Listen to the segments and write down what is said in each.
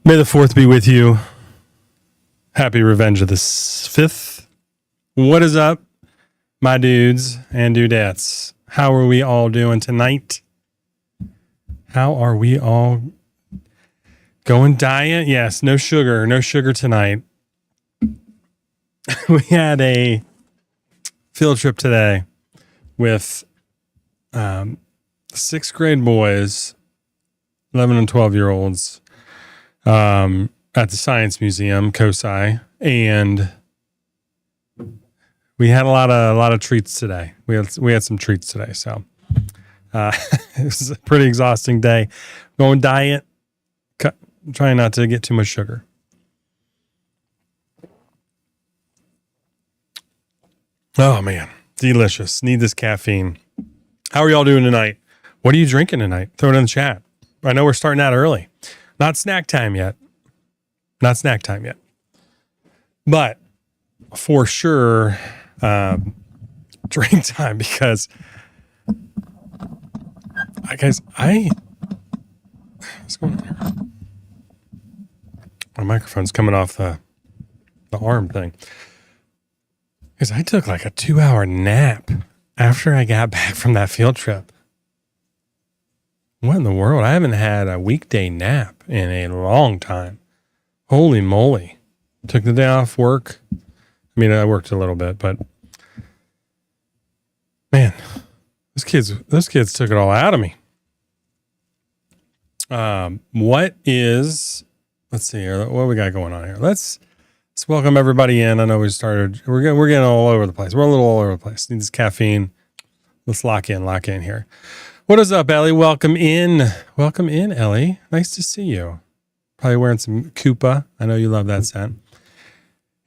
May the 4th be with you. Happy Revenge of the 5th. What is up, my dudes and dudettes? How are we all doing tonight? How are we all going diet? Yes, no sugar. No sugar tonight. We had a field trip today with 6th grade boys, 11 and 12-year-olds. At the Science Museum, COSI, and we had a lot of treats today. We had some treats today, so it was a pretty exhausting day. Going diet, trying not to get too much sugar. Oh man, delicious. Need this caffeine. How are y'all doing tonight? What are you drinking tonight? Throw it in the chat. I know we're starting out early. Not snack time yet. But for sure, drink time, because what's going on here? My microphone's coming off the arm thing. Because I took like a 2-hour nap after I got back from that field trip. What in the world? I haven't had a weekday nap in a long time. Holy moly. Took the day off work. I mean, I worked a little bit, but man, those kids took it all out of me. Let's see here. What we got going on here? Let's welcome everybody in. I know we're getting all over the place. We're a little all over the place. Need this caffeine. Let's lock in here. What is up, Ellie? Welcome in, Ellie. Nice to see you. Probably wearing some Koopa. I know you love that scent.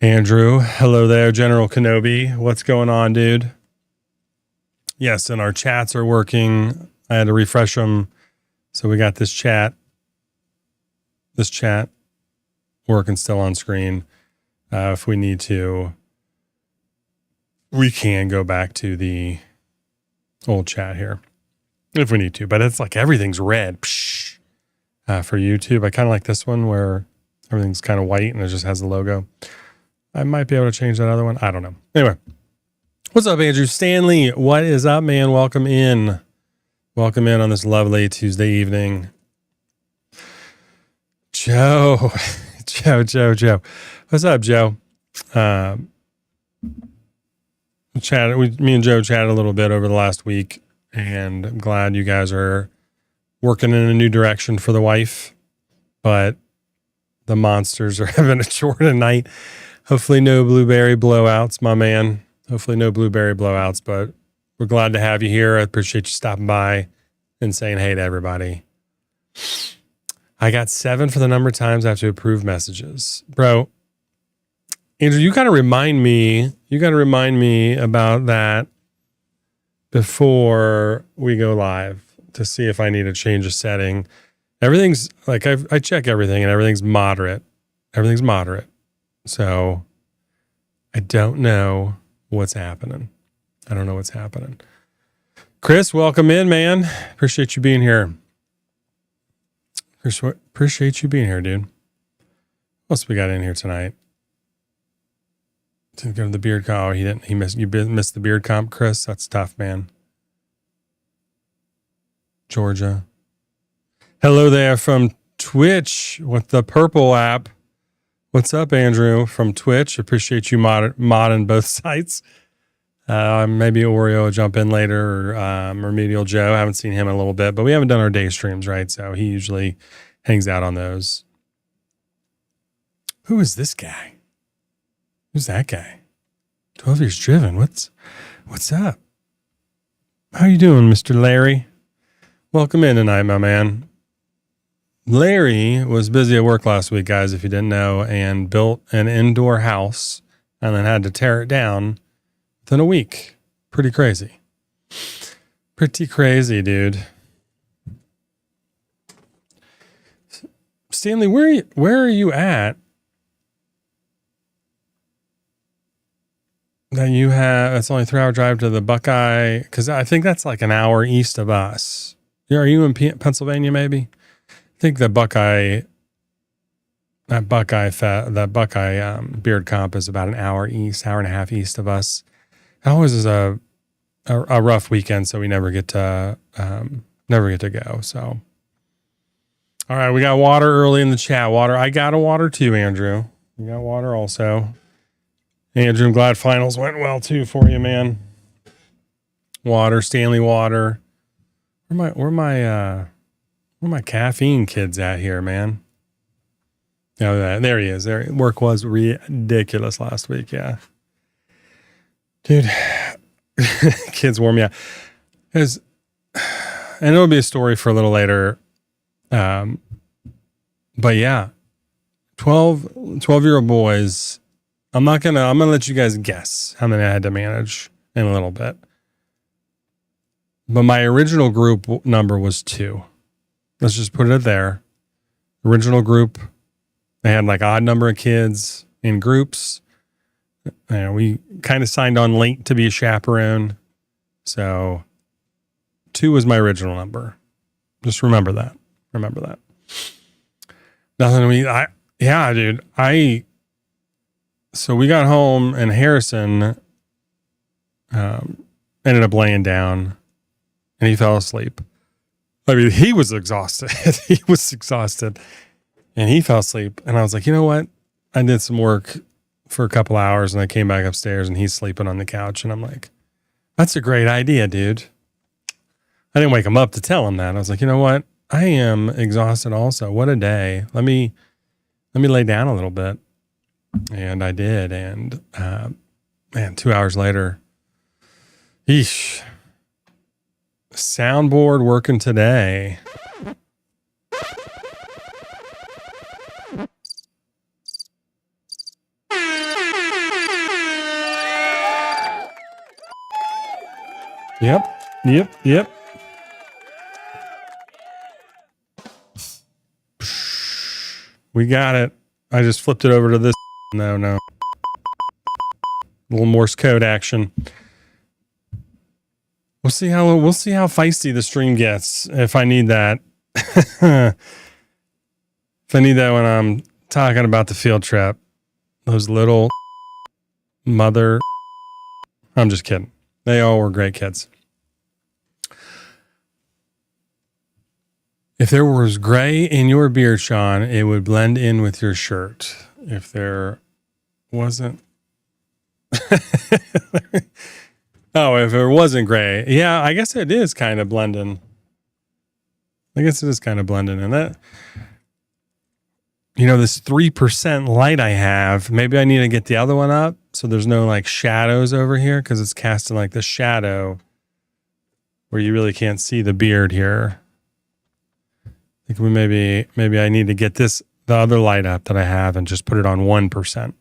Andrew, hello there. General Kenobi, what's going on, dude? Yes, and our chats are working. I had to refresh them. So we got this chat working still on screen. If we need to, we can go back to the old chat here if we need to. But it's like everything's red. Psh. For YouTube, I kind of like this one where everything's kind of white and it just has the logo. I might be able to change that other one. I don't know. Anyway, what's up, Andrew Stanley? What is up, man? Welcome in on this lovely Tuesday evening. Joe. What's up, Joe? Me and Joe chatted a little bit over the last week, and I'm glad you guys are working in a new direction for the wife, but the monsters are having a chore tonight. Hopefully no blueberry blowouts, my man. Hopefully no blueberry blowouts, but we're glad to have you here. I appreciate you stopping by and saying hey to everybody. I got 7 for the number of times I have to approve messages. Bro, Andrew, you got to remind me about that before we go live, to see if I need to change a setting. Everything's like, I check everything and everything's moderate. So I don't know what's happening. Chris, welcome in, man. Appreciate you being here. Appreciate you being here, dude. What else we got in here tonight? Didn't go to the beard comp. Oh, he didn't. You missed the beard comp, Chris. That's tough, man. Georgia. Hello there from Twitch with the purple app. What's up, Andrew from Twitch? Appreciate you modding both sites. Maybe Oreo will jump in later, or Remedial Joe. I haven't seen him in a little bit, but we haven't done our day streams, right? So he usually hangs out on those. Who is this guy? Who's that guy? 12 years driven. What's up? How you doing, Mr. Larry? Welcome in tonight, my man. Larry was busy at work last week, guys, if you didn't know, and built an indoor house and then had to tear it down within a week. Pretty crazy, dude. Stanley, where are you at? That you have, it's only a 3-hour drive to the Buckeye, because I think that's like an hour east of us. Are you in Pennsylvania, maybe? I think the Buckeye that Buckeye beard comp is about an hour and a half east of us. It always is a rough weekend, so we never get to go. So, all right, we got water early in the chat. Water, I got a water too, Andrew. You got water also. Andrew, I'm glad finals went well too for you, man. Water, Stanley water. Where my caffeine kids at here, man? Oh, there he is. There, work was ridiculous last week. Yeah, dude, kids wore me out. And it'll be a story for a little later. But yeah, 12-year-old boys. I'm gonna let you guys guess how many I had to manage in a little bit. But my original group number was 2. Let's just put it there. Original group. They had like odd number of kids in groups. We kind of signed on late to be a chaperone. So 2 was my original number. Just remember that. Nothing. Dude. So we got home and Harrison ended up laying down and he fell asleep. I mean, he was exhausted. And he fell asleep. And I was like, you know what? I did some work for a couple hours and I came back upstairs and he's sleeping on the couch. And I'm like, that's a great idea, dude. I didn't wake him up to tell him that. I was like, you know what? I am exhausted also. What a day. Let me lay down a little bit. And I did. And, 2 hours later, eesh. Soundboard working today. Yep. We got it. I just flipped it over to this. No. A little Morse code action. We'll see how feisty the stream gets if I need that. If I need that when I'm talking about the field trip. Those little mother. I'm just kidding. They all were great kids. If there was gray in your beard, Shaun, it would blend in with your shirt. If there wasn't. Oh, if it wasn't gray. Yeah, I guess it is kind of blending. And that, this 3% light I have, maybe I need to get the other one up so there's no like shadows over here because it's casting like the shadow where you really can't see the beard here. I think maybe I need to get the other light up that I have and just put it on 1%.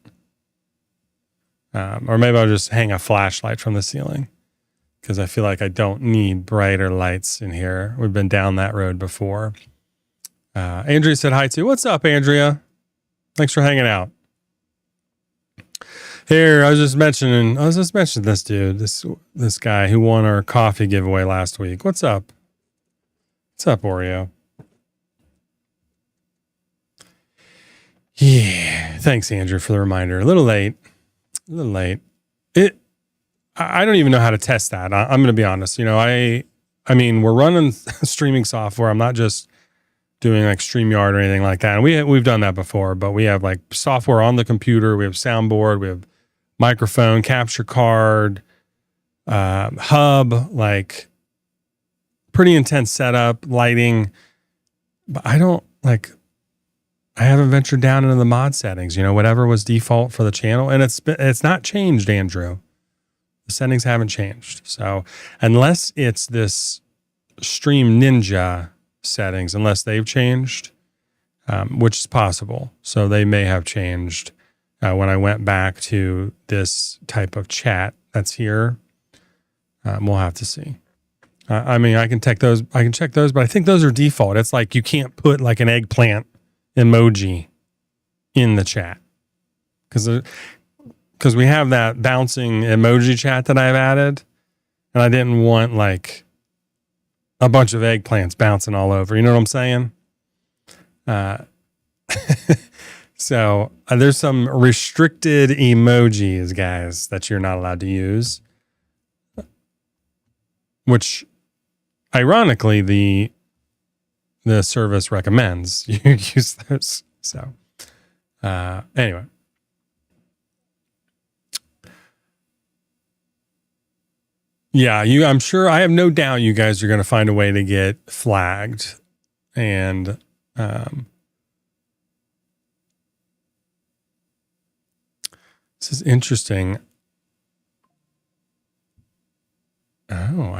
Or maybe I'll just hang a flashlight from the ceiling because I feel like I don't need brighter lights in here. We've been down that road before. Andrea said hi too. What's up, Andrea? Thanks for hanging out. Here, I was just mentioning this dude, this guy who won our coffee giveaway last week. What's up? What's up, Oreo? Yeah, thanks, Andrew, for the reminder. A little late. I don't even know how to test that. I'm going to be honest. I mean, we're running streaming software. I'm not just doing like StreamYard or anything like that. And we've done that before, but we have like software on the computer. We have soundboard. We have microphone, capture card, hub, like pretty intense setup, lighting. But I haven't ventured down into the mod settings, whatever was default for the channel. And it's not changed, Andrew. The settings haven't changed. So unless it's this Stream Ninja settings, unless they've changed, which is possible. So they may have changed when I went back to this type of chat that's here. We'll have to see. I mean, I can check those, but I think those are default. It's like you can't put like an eggplant emoji in the chat because we have that bouncing emoji chat that I've added, and I didn't want like a bunch of eggplants bouncing all over. You know what I'm saying? So there's some restricted emojis, guys, that you're not allowed to use, which ironically the service recommends you use those. So anyway. Yeah, I'm sure, I have no doubt you guys are going to find a way to get flagged. And this is interesting. Oh,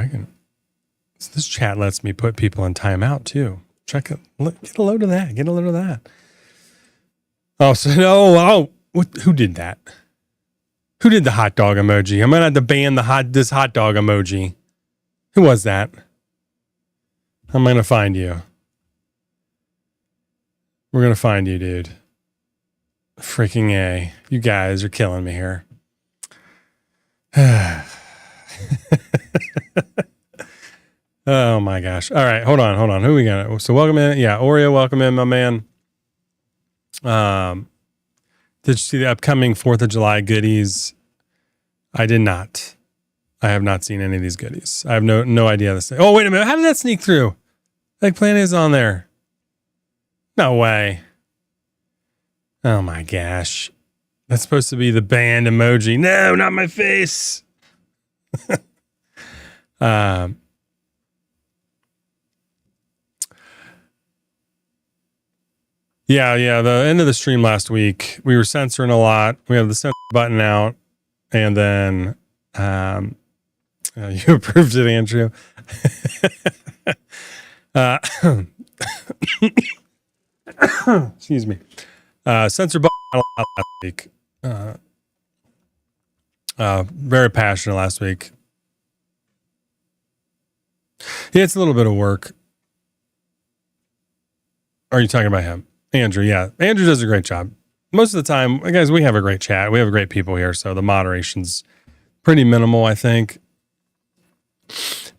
this chat lets me put people in timeout too. Check it. Get a load of that. Get a load of that. Oh, so no. Oh, who did that? Who did the hot dog emoji? I'm gonna have to ban this hot dog emoji. Who was that? I'm gonna find you. We're gonna find you, dude. Freaking A. You guys are killing me here. Oh my gosh. All right, hold on. Who we got? So welcome in. Yeah, Oreo, welcome in, my man. Did you see the upcoming 4th of July goodies? I did not. I have not seen any of these goodies. I have no idea this thing. Oh, wait a minute. How did that sneak through? Eggplant is on there. No way. Oh my gosh. That's supposed to be the banned emoji. No, not my face. Yeah. The end of the stream last week, we were censoring a lot. We have the censor button out, and then you approved it, Andrew. Excuse me. Censor button out last week. Very passionate last week. Yeah, it's a little bit of work. Are you talking about him? Andrew, yeah. Andrew does a great job. Most of the time, guys, we have a great chat. We have great people here, so the moderation's pretty minimal, I think.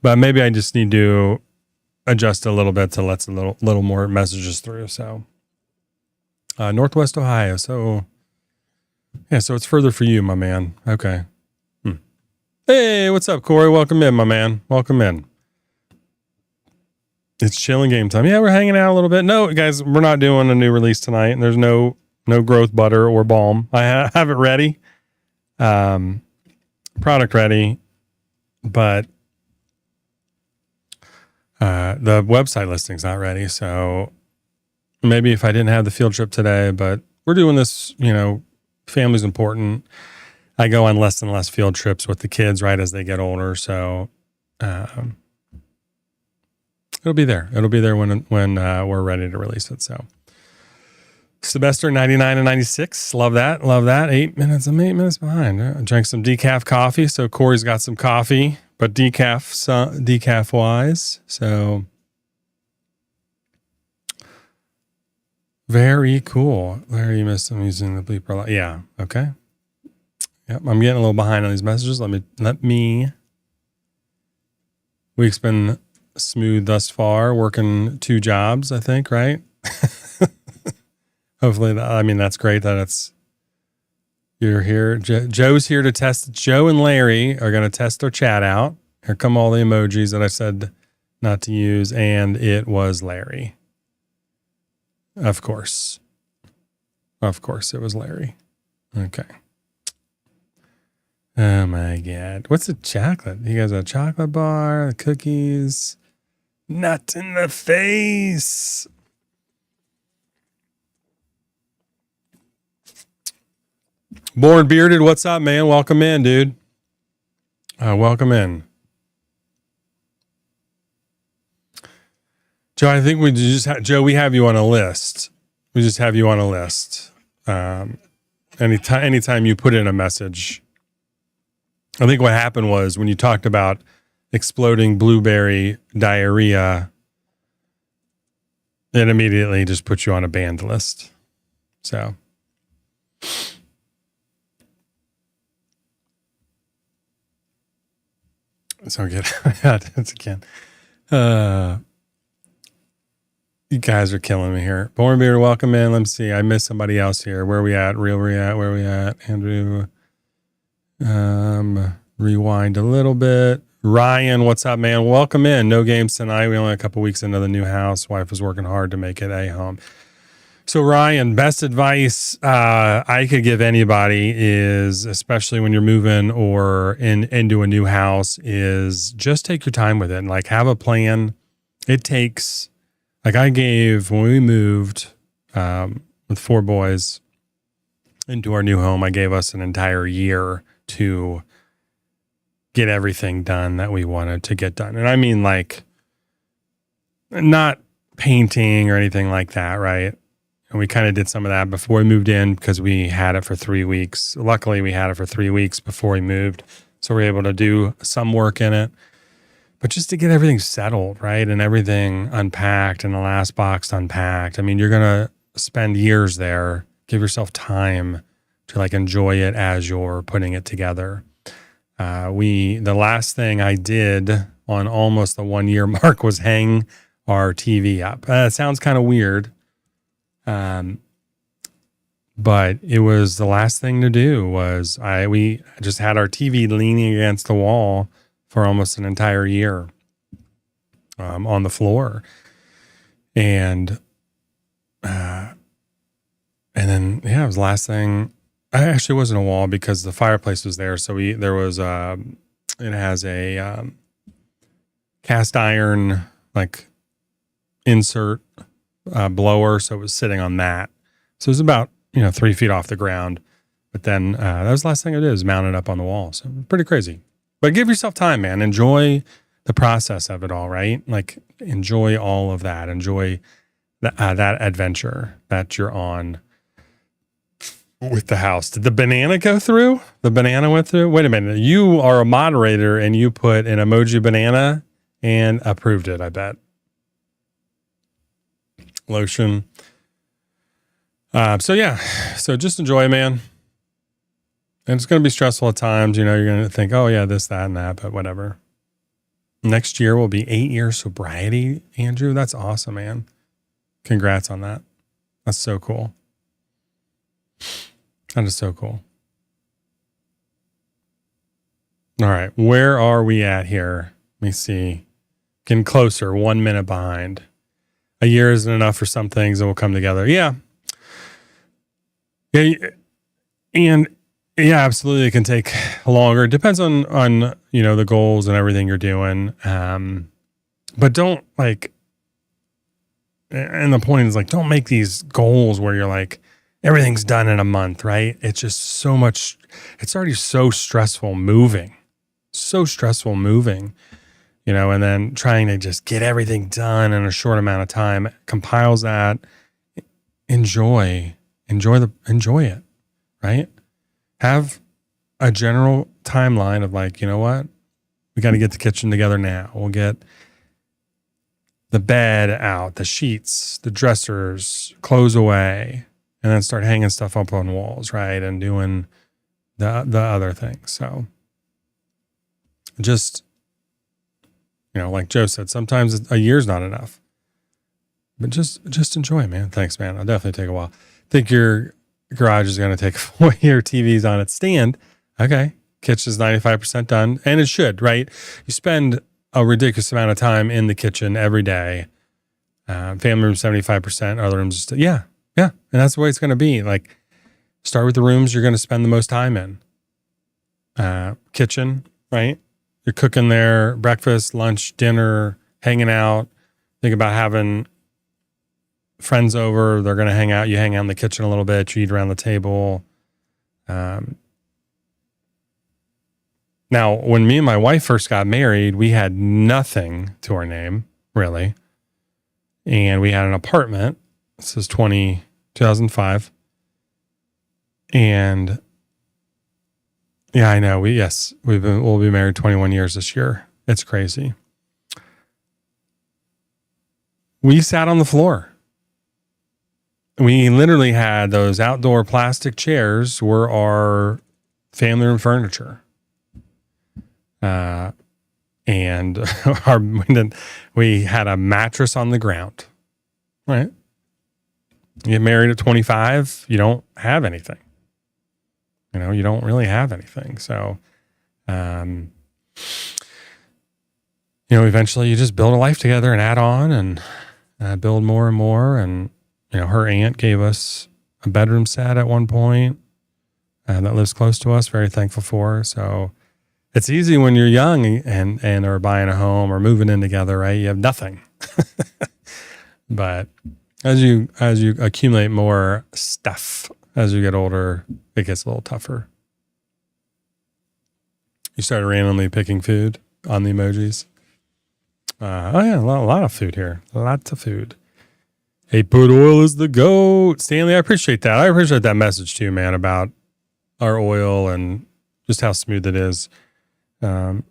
But maybe I just need to adjust a little bit to let a little more messages through. So Northwest Ohio. So yeah, so it's further for you, my man. Okay. Hey, what's up, Corey? Welcome in, my man. Welcome in. It's chilling game time. Yeah, we're hanging out a little bit. No, guys, we're not doing a new release tonight. There's no growth butter or balm. I have it ready. Product ready, but the website listing's not ready. So maybe if I didn't have the field trip today, but we're doing this, family's important. I go on less and less field trips with the kids right as they get older. So it'll be there. It'll be there when we're ready to release it. So Semester 99 and 96. Love that. 8 minutes. I'm 8 minutes behind. I drank some decaf coffee. So Corey's got some coffee, but decaf wise. So very cool. Larry missed I'm using the bleeper a lot. Yeah. Okay. Yep. I'm getting a little behind on these messages. Let me. Week's been smooth thus far. Working 2 jobs, I think, right? Hopefully, that's great that you're here. Joe's here to test. Joe and Larry are going to test their chat out. Here come all the emojis that I said not to use, and it was Larry. Of course, it was Larry. Okay. Oh my God. What's the chocolate? You guys have a chocolate bar, the cookies, nut in the face. Born Bearded, what's up, man? Welcome in, dude. Welcome in. Joe, I think we just we have you on a list. We just have you on a list. Anytime you put in a message. I think what happened was when you talked about exploding blueberry diarrhea, it immediately just put you on a banned list. So. So good. It's again. You guys are killing me here. Born Beer, welcome in. Let me see. I missed somebody else here. Where are we at? Where are we at? Andrew. Rewind a little bit. Ryan, what's up, man? Welcome in. No games tonight. We only a couple weeks into the new house. Wife was working hard to make it a home. So Ryan, best advice I could give anybody is, especially when you're moving or into a new house, is just take your time with it and like have a plan. It takes, like I gave when we moved with 4 boys into our new home, I gave us an entire year to get everything done that we wanted to get done. And I mean like not painting or anything like that, right? And we kind of did some of that before we moved in because we had it for 3 weeks. Luckily, we had it for 3 weeks before we moved. So we're able to do some work in it. But just to get everything settled, right? And everything unpacked and the last box unpacked. I mean, you're going to spend years there. Give yourself time to like enjoy it as you're putting it together. The last thing I did on almost the 1 year mark was hang our TV up. It sounds kind of weird. But it was the last thing to do was we just had our TV leaning against the wall for almost an entire year, on the floor. And then, it was the last thing. I actually wasn't a wall because the fireplace was there. So it has a, cast iron, like insert, blower. So it was sitting on that. So it was about, 3 feet off the ground. But then that was the last thing I did is mount it up on the wall. So pretty crazy. But give yourself time, man. Enjoy the process of it all, right? Like enjoy all of that. Enjoy that adventure that you're on with the house. Did the banana go through? The banana went through? Wait a minute. You are a moderator and you put an emoji banana and approved it, I bet. Lotion. So just enjoy, man. And it's going to be stressful at times. You're going to think, oh yeah, this, that, and that, but whatever. Next year will be 8 years sobriety, Andrew. That's awesome, man. Congrats on that. That's so cool. That is so cool. All right. Where are we at here? Let me see. Getting closer, 1 minute behind. A year isn't enough for some things and we'll come together. Yeah. Yeah. And yeah, absolutely. It can take longer. It depends on, the goals and everything you're doing. But don't and the point is don't make these goals where you're like, everything's done in a month, right? It's just so much, it's already so stressful moving, and then trying to just get everything done in a short amount of time, compiles that, enjoy it, right? Have a general timeline of like, you know what? We got to get the kitchen together now. We'll get the bed out, the sheets, the dressers, clothes away, and then start hanging stuff up on walls, right? And doing the other things. So just, like Joe said, sometimes a year's not enough. But just enjoy, man. Thanks, man. I'll definitely take a while. Think your garage is going to take 4 year TV's on its stand. Okay. Kitchen's 95% done. And it should, right? You spend a ridiculous amount of time in the kitchen every day. Family room 75%, other rooms, yeah. And that's the way it's going to be. Like, start with the rooms you're going to spend the most time in. Kitchen, right? You're cooking there, breakfast, lunch, dinner, hanging out. Think about having friends over. They're going to hang out. You hang out in the kitchen a little bit. You eat around the table. Now, when me and my wife first got married, we had nothing to our name, really. And we had an apartment. This is 2005. And yeah, I know. We'll be married 21 years this year. It's crazy. We sat on the floor. We literally had those outdoor plastic chairs were our family room furniture. And we had a mattress on the ground. right? You get married at 25, you don't have anything. You don't really have anything. So, eventually you just build a life together and add on and build more and more. And, her aunt gave us a bedroom set at one point that lives close to us. Very thankful for her. So it's easy when you're young and are buying a home or moving in together, right? You have nothing. But as you accumulate more stuff as you get older, it gets a little tougher. You started randomly picking food on the emojis. A lot of food here. Lots of food. 8-Put Oil is the GOAT. Stanley, I appreciate that. I appreciate that message too, man, about our oil and just how smooth it is. But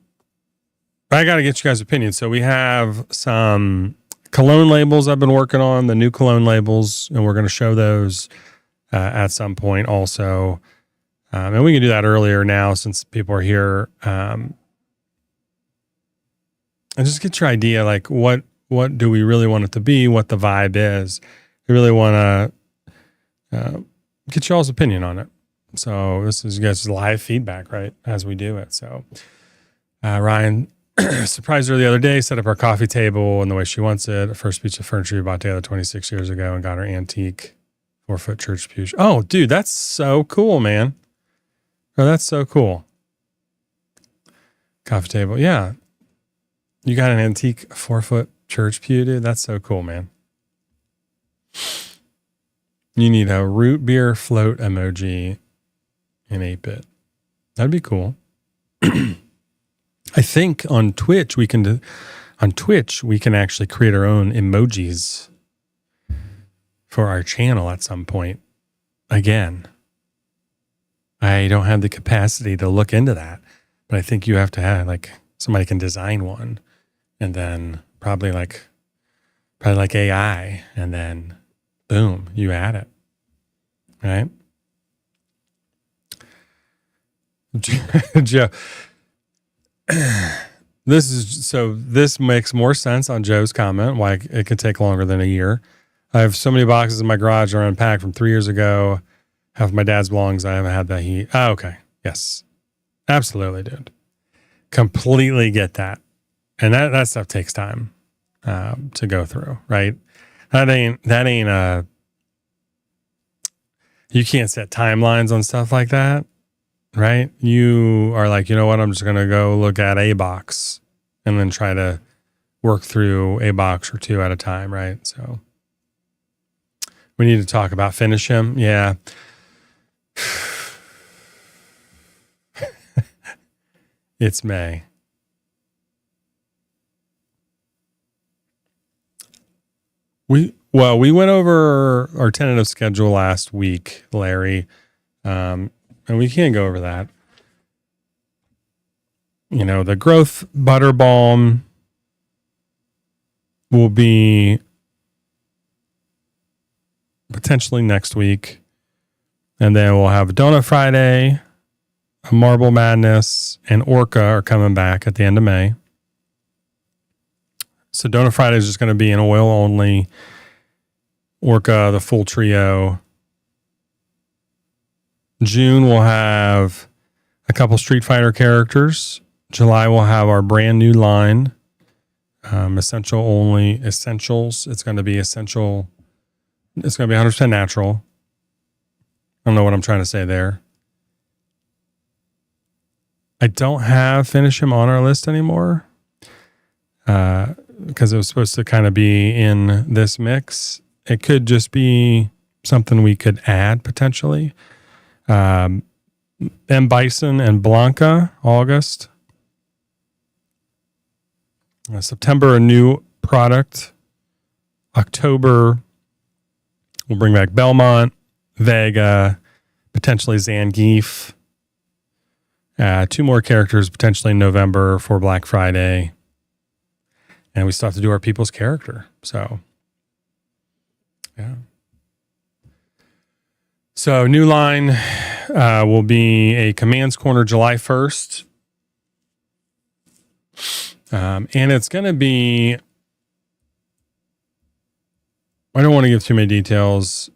I got to get you guys' opinion. So we have some cologne labels I've been working on, the new cologne labels, and we're going to show those at some point also. And we can do that earlier now since people are here. And just get your idea, like what do we really want it to be, what the vibe is. We really want to get y'all's opinion on it. So this is you guys' live feedback, right, as we do it. So Ryan surprised her the other day, set up our coffee table and the way she wants it. The first piece of furniture we bought together 26 years ago and got her antique 4-foot church pew. Oh, dude, that's so cool, man. Oh, that's so cool. Coffee table. Yeah. You got an antique 4-foot church pew, dude. That's so cool, man. You need a root beer float emoji in 8-bit. That'd be cool. I think on Twitch we can actually create our own emojis for our channel at some point. Again, I don't have the capacity to look into that, but I think you have to have somebody can design one, and then probably like AI, and then boom, you add it, right? Joe, this makes more sense on Joe's comment, why it could take longer than a year. I have so many boxes in my garage that are unpacked from 3 years ago. Half my dad's belongings, I haven't had that heat. Oh, okay. Yes. Absolutely, dude. Completely get that. And that stuff takes time to go through, right? That ain't you can't set timelines on stuff like that, right? You are like, you know what, I'm just going to go look at a box and then try to work through a box or two at a time, right? So we need to talk about Finish Him. Yeah. It's May. We went over our tentative schedule last week, Larry, and we can't go over that. The growth butter balm will be potentially next week. And then we'll have Donut Friday, a Marble Madness, and Orca are coming back at the end of May. So Donut Friday is just going to be an oil only. Orca, the full trio. June we'll have a couple Street Fighter characters. July we'll have our brand new line. Essential only essentials. It's going to be essential. It's going to be 100% natural. I don't know what I'm trying to say there. I don't have Finish Him on our list anymore because it was supposed to kind of be in this mix. It could just be something we could add potentially. M. Bison and Blanca, August. September, a new product. October, we'll bring back Belmont, Vega, potentially Zangief. 2 more characters potentially in November for Black Friday. And we still have to do our people's character. So, yeah. So, new line will be a Commands Corner July 1st. And it's going to be I don't want to give too many details.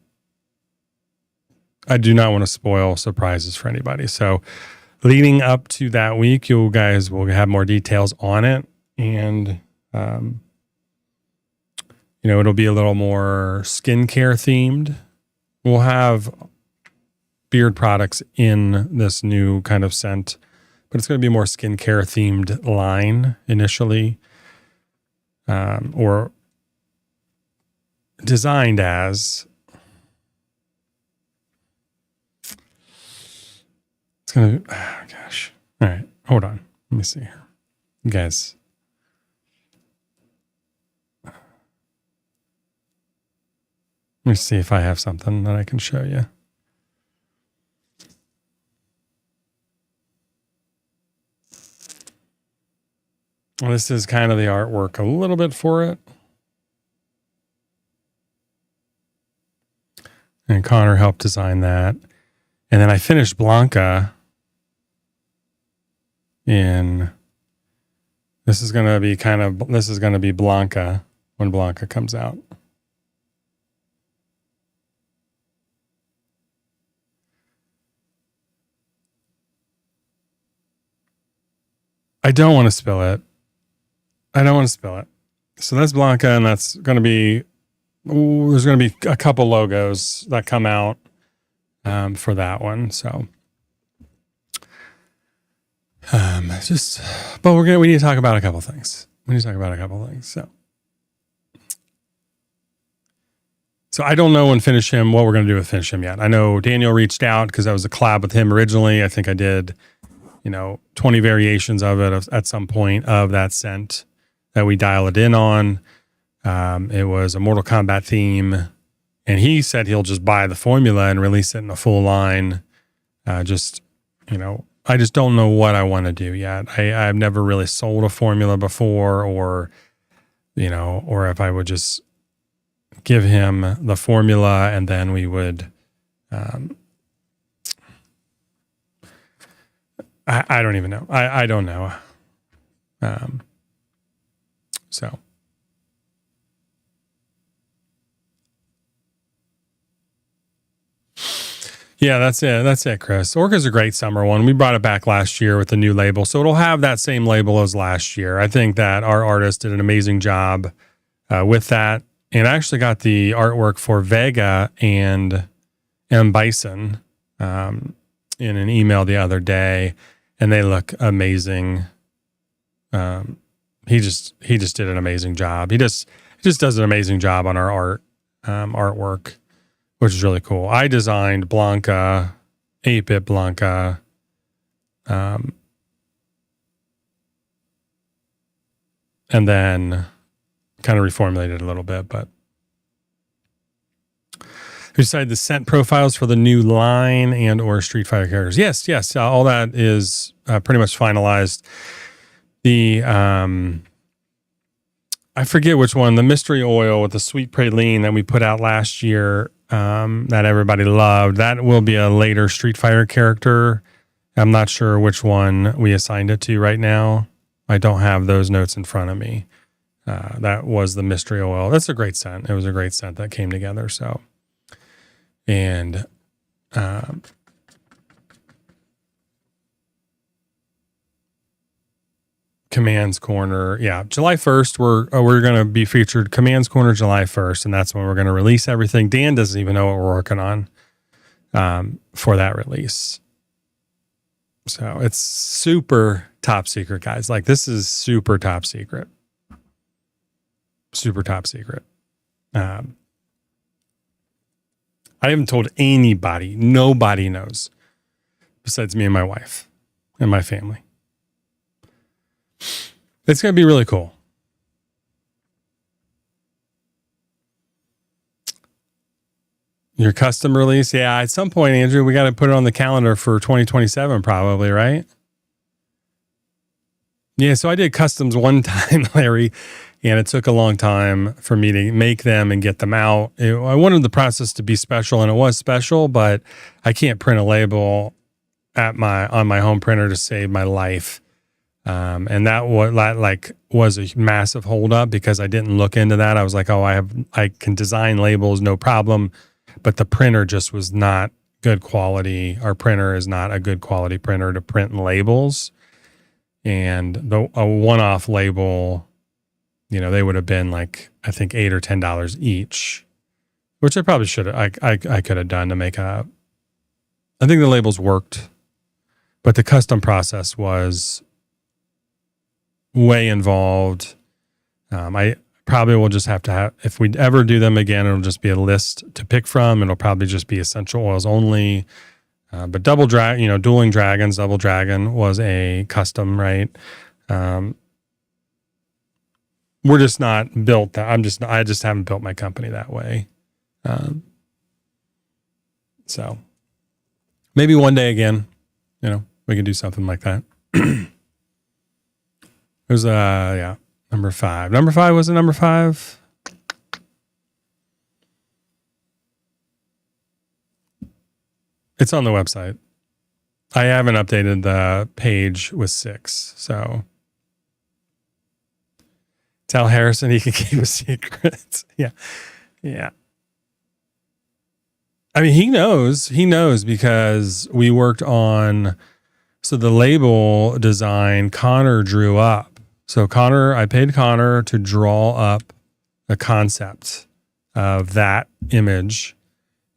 I do not want to spoil surprises for anybody. So leading up to that week, you guys will have more details on it. And, it'll be a little more skincare themed. We'll have beard products in this new kind of scent, but it's going to be more skincare themed line initially, or designed as. It's going to, oh gosh. All right. Hold on. Let me see here. You guys. Let me see if I have something that I can show you. Well, this is kind of the artwork a little bit for it. And Connor helped design that. And then I finished Blanca in, this is going to be Blanca when Blanca comes out. I don't want to spill it. So that's Blanca, and that's going to be, there's going to be a couple logos that come out for that one. So but we need to talk about a couple things. So I don't know when Finish Him, what we're going to do with Finish Him yet. I know Daniel reached out because I was a collab with him originally. I think I did, 20 variations of it at some point of that scent that we dial it in on. It was a Mortal Kombat theme, and he said he'll just buy the formula and release it in a full line. I just don't know what I want to do yet. I've never really sold a formula before, or if I would just give him the formula and then we would, I don't even know. I don't know. So. Yeah, that's it, Chris. Orca's a great summer one. We brought it back last year with the new label, so it'll have that same label as last year. I think that our artist did an amazing job with that. And I actually got the artwork for Vega and M. Bison in an email the other day, and they look amazing. He just did an amazing job. He just does an amazing job on our artwork, which is really cool. I designed Blanca, 8-bit Blanca, and then kind of reformulated a little bit, but we decided the scent profiles for the new line and or Street Fighter characters. Yes. All that is pretty much finalized. The, I forget which one, the mystery oil with the sweet praline that we put out last year, that everybody loved. That will be a later Street Fighter character. I'm not sure which one we assigned it to right now. I don't have those notes in front of me. That was the mystery oil. That's a great scent. It was a great scent that came together. So, and Commands Corner. Yeah, July 1st, we're going to be featured Commands Corner July 1st, and that's when we're going to release everything. Dan doesn't even know what we're working on for that release. So it's super top secret, guys. Like, this is super top secret. Super top secret. I haven't told anybody. Nobody knows besides me and my wife and my family. It's going to be really cool. Your custom release? Yeah, at some point, Andrew, we got to put it on the calendar for 2027 probably, right? Yeah, so I did customs one time, Larry, and it took a long time for me to make them and get them out. I wanted the process to be special, and it was special, but I can't print a label on my home printer to save my life. And that was a massive holdup because I didn't look into that. I was like, oh, I can design labels, no problem. But the printer just was not good quality. Our printer is not a good quality printer to print labels. And a one-off label, they would have been like, I think $8 or $10 each, which I probably should have, I could have done to make I think the labels worked, but the custom process was way involved. I probably will just have to have, if we ever do them again, it'll just be a list to pick from. It'll probably just be essential oils only. But Double Dragon was a custom, right? We're just not built that. I just haven't built my company that way. So maybe one day again, we can do something like that. There's number 5. Number 5 was it number 5? It's on the website. I haven't updated the page with 6, so tell Harrison he can keep a secret. Yeah. I mean, he knows because we worked on, so the label design Connor drew up. So I paid Connor to draw up the concept of that image.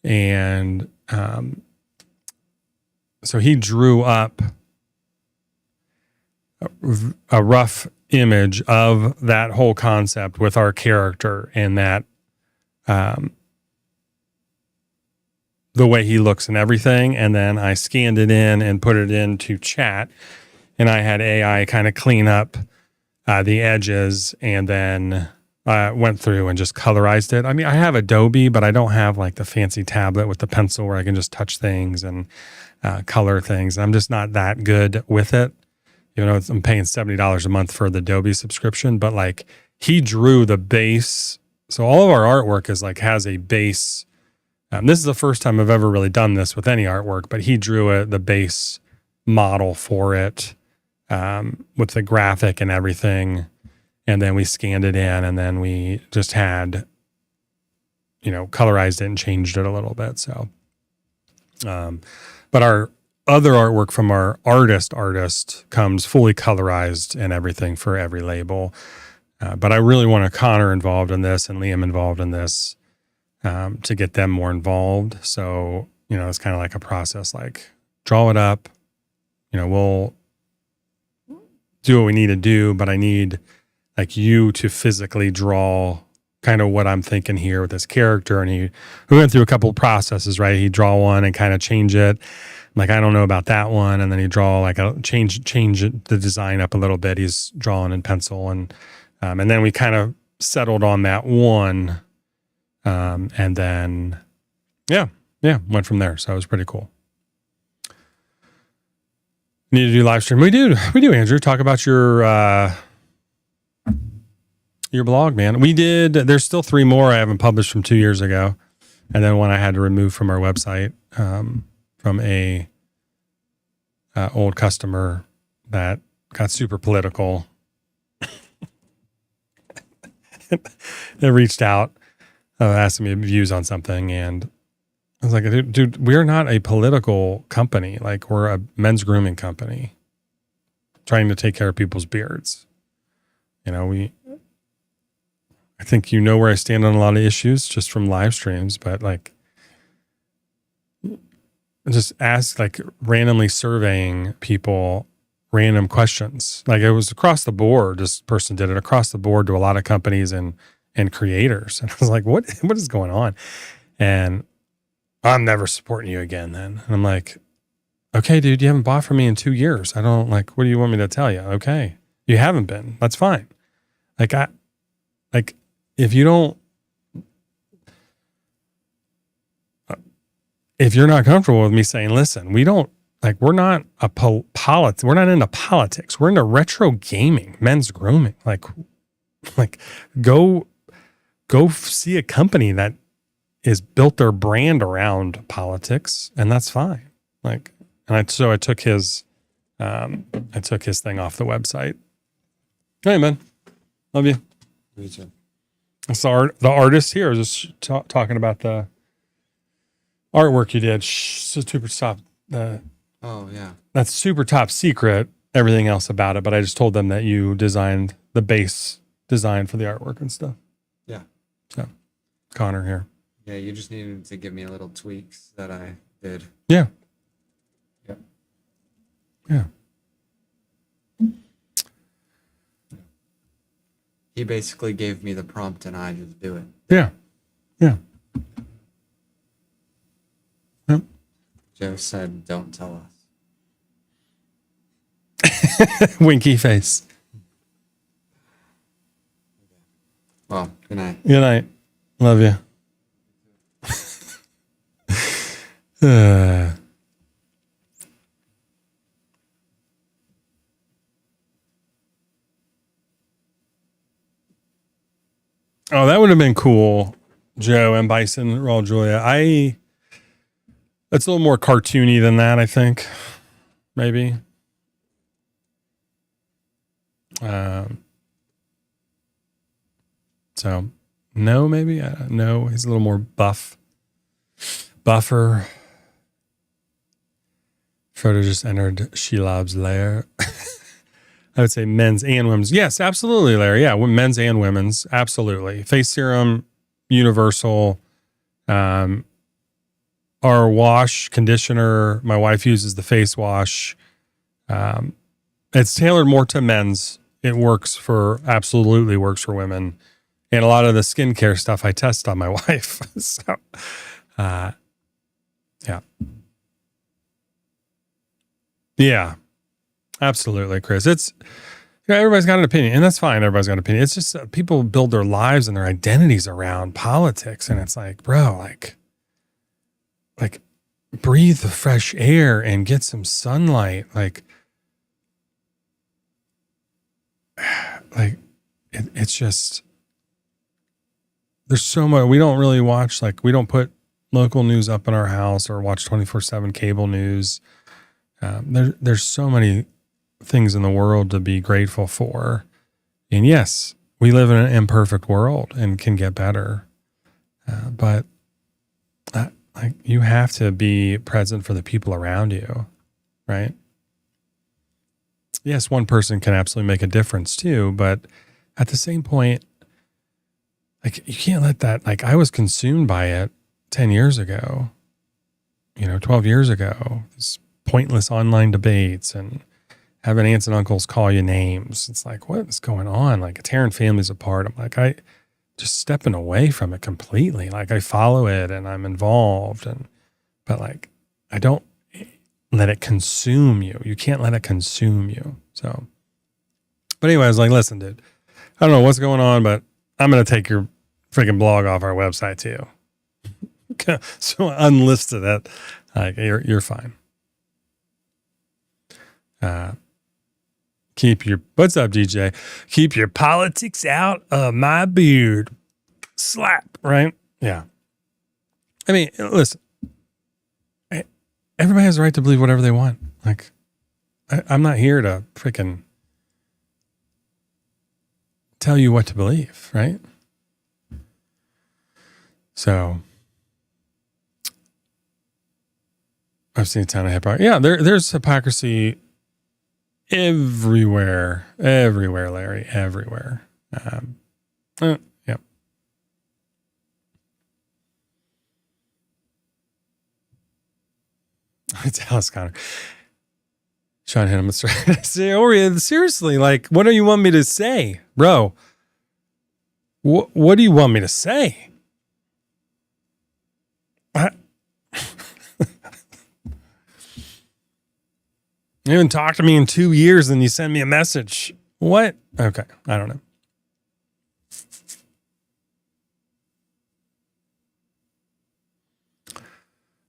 And so he drew up a rough image of that whole concept with our character and that the way he looks and everything. And then I scanned it in and put it into chat. And I had AI kind of clean up the edges, and then went through and just colorized it. I mean, I have Adobe, but I don't have like the fancy tablet with the pencil where I can just touch things and color things. I'm just not that good with it. I'm paying $70 a month for the Adobe subscription, but like he drew the base. So all of our artwork is like has a base. This is the first time I've ever really done this with any artwork, but he drew the base model for it. With the graphic and everything. And then we scanned it in, and then we just had, colorized it and changed it a little bit. So, but our other artwork from our artist comes fully colorized and everything for every label. But I really want Connor involved in this and Liam involved in this, to get them more involved. So, it's kind of like a process, like draw it up, we'll do what we need to do, but I need like you to physically draw kind of what I'm thinking here with this character. And we went through a couple of processes, right? He'd draw one and kind of change it. Like, I don't know about that one. And then he'd draw like change the design up a little bit. He's drawing in pencil. And then we kind of settled on that one. And then, went from there. So it was pretty cool. Need to do live stream. We do, Andrew. Talk about your blog, man. We did. There's still 3 more I haven't published from 2 years ago, and then one I had to remove from our website from a old customer that got super political. They reached out, asking me views on something, and I was like, dude, we're not a political company. Like, we're a men's grooming company trying to take care of people's beards. I think where I stand on a lot of issues just from live streams, but like, just randomly surveying people random questions. Like, it was across the board. This person did it across the board to a lot of companies and creators. And I was like, what is going on? And I'm never supporting you again then. And I'm like, okay, dude, you haven't bought from me in 2 years. I don't what do you want me to tell you? Okay. You haven't been. That's fine. If you're not comfortable with me saying, listen, we're not we're not into politics. We're into retro gaming, men's grooming. Go see a company that is built their brand around politics, and that's fine. So I took his I took his thing off the website. Hey, man. Love you. Me too. It's the artist here. I was just talking about the artwork you did. Super top. Oh, yeah. That's super top secret, everything else about it. But I just told them that you designed the base design for the artwork and stuff. Yeah. So, Connor here. Yeah, you just needed to give me a little tweaks that I did. Yeah. Yeah. Yeah. He basically gave me the prompt and I just do it. Yeah. Yeah. Yep. Joe said, don't tell us. Winky face. Well, good night. Good night. Love you. Oh, that would have been cool, Joe and Bison, Raw Julia. It's a little more cartoony than that, I think. Maybe. So, no, maybe. No, he's a little more buffer. Frodo just entered Shelob's lair. I would say men's and women's. Yes, absolutely, Larry. Yeah, men's and women's. Absolutely. Face serum, universal. Our wash, conditioner, my wife uses the face wash. It's tailored more to men's. It absolutely works for women. And a lot of the skincare stuff I test on my wife. So, yeah. Yeah, absolutely, Chris. Everybody's got an opinion, and that's fine. Everybody's got an opinion. It's just people build their lives and their identities around politics, and it's like, bro, like breathe the fresh air and get some sunlight. It's just there's so much we don't really watch. Like we don't put local news up in our house or watch 24/7 cable news. There's so many things in the world to be grateful for. And yes, we live in an imperfect world and can get better. But you have to be present for the people around you, right? Yes, one person can absolutely make a difference too, but at the same point, you can't let that, I was consumed by it 10 years ago, 12 years ago. Pointless online debates and having aunts and uncles call you names. It's like, what is going on? Tearing families apart. I'm I just stepping away from it completely. I follow it and I'm involved but I don't let it consume you. You can't let it consume you. So, but anyway, I was listen, dude, I don't know what's going on, but I'm going to take your freaking blog off our website too. So unlisted it. You're fine. What's up, DJ? Keep your politics out of my beard. Slap, right? Yeah. I mean, listen, everybody has the right to believe whatever they want. I'm not here to freaking tell you what to believe, right? So I've seen a ton of hypocrisy. Yeah, there's hypocrisy everywhere, Larry, everywhere. Yeah. It's Alice Connor. Shaun hit him. Seriously, what do you want me to say, bro? What do you want me to say? You haven't talked to me in 2 years and you send me a message. What? Okay. I don't know.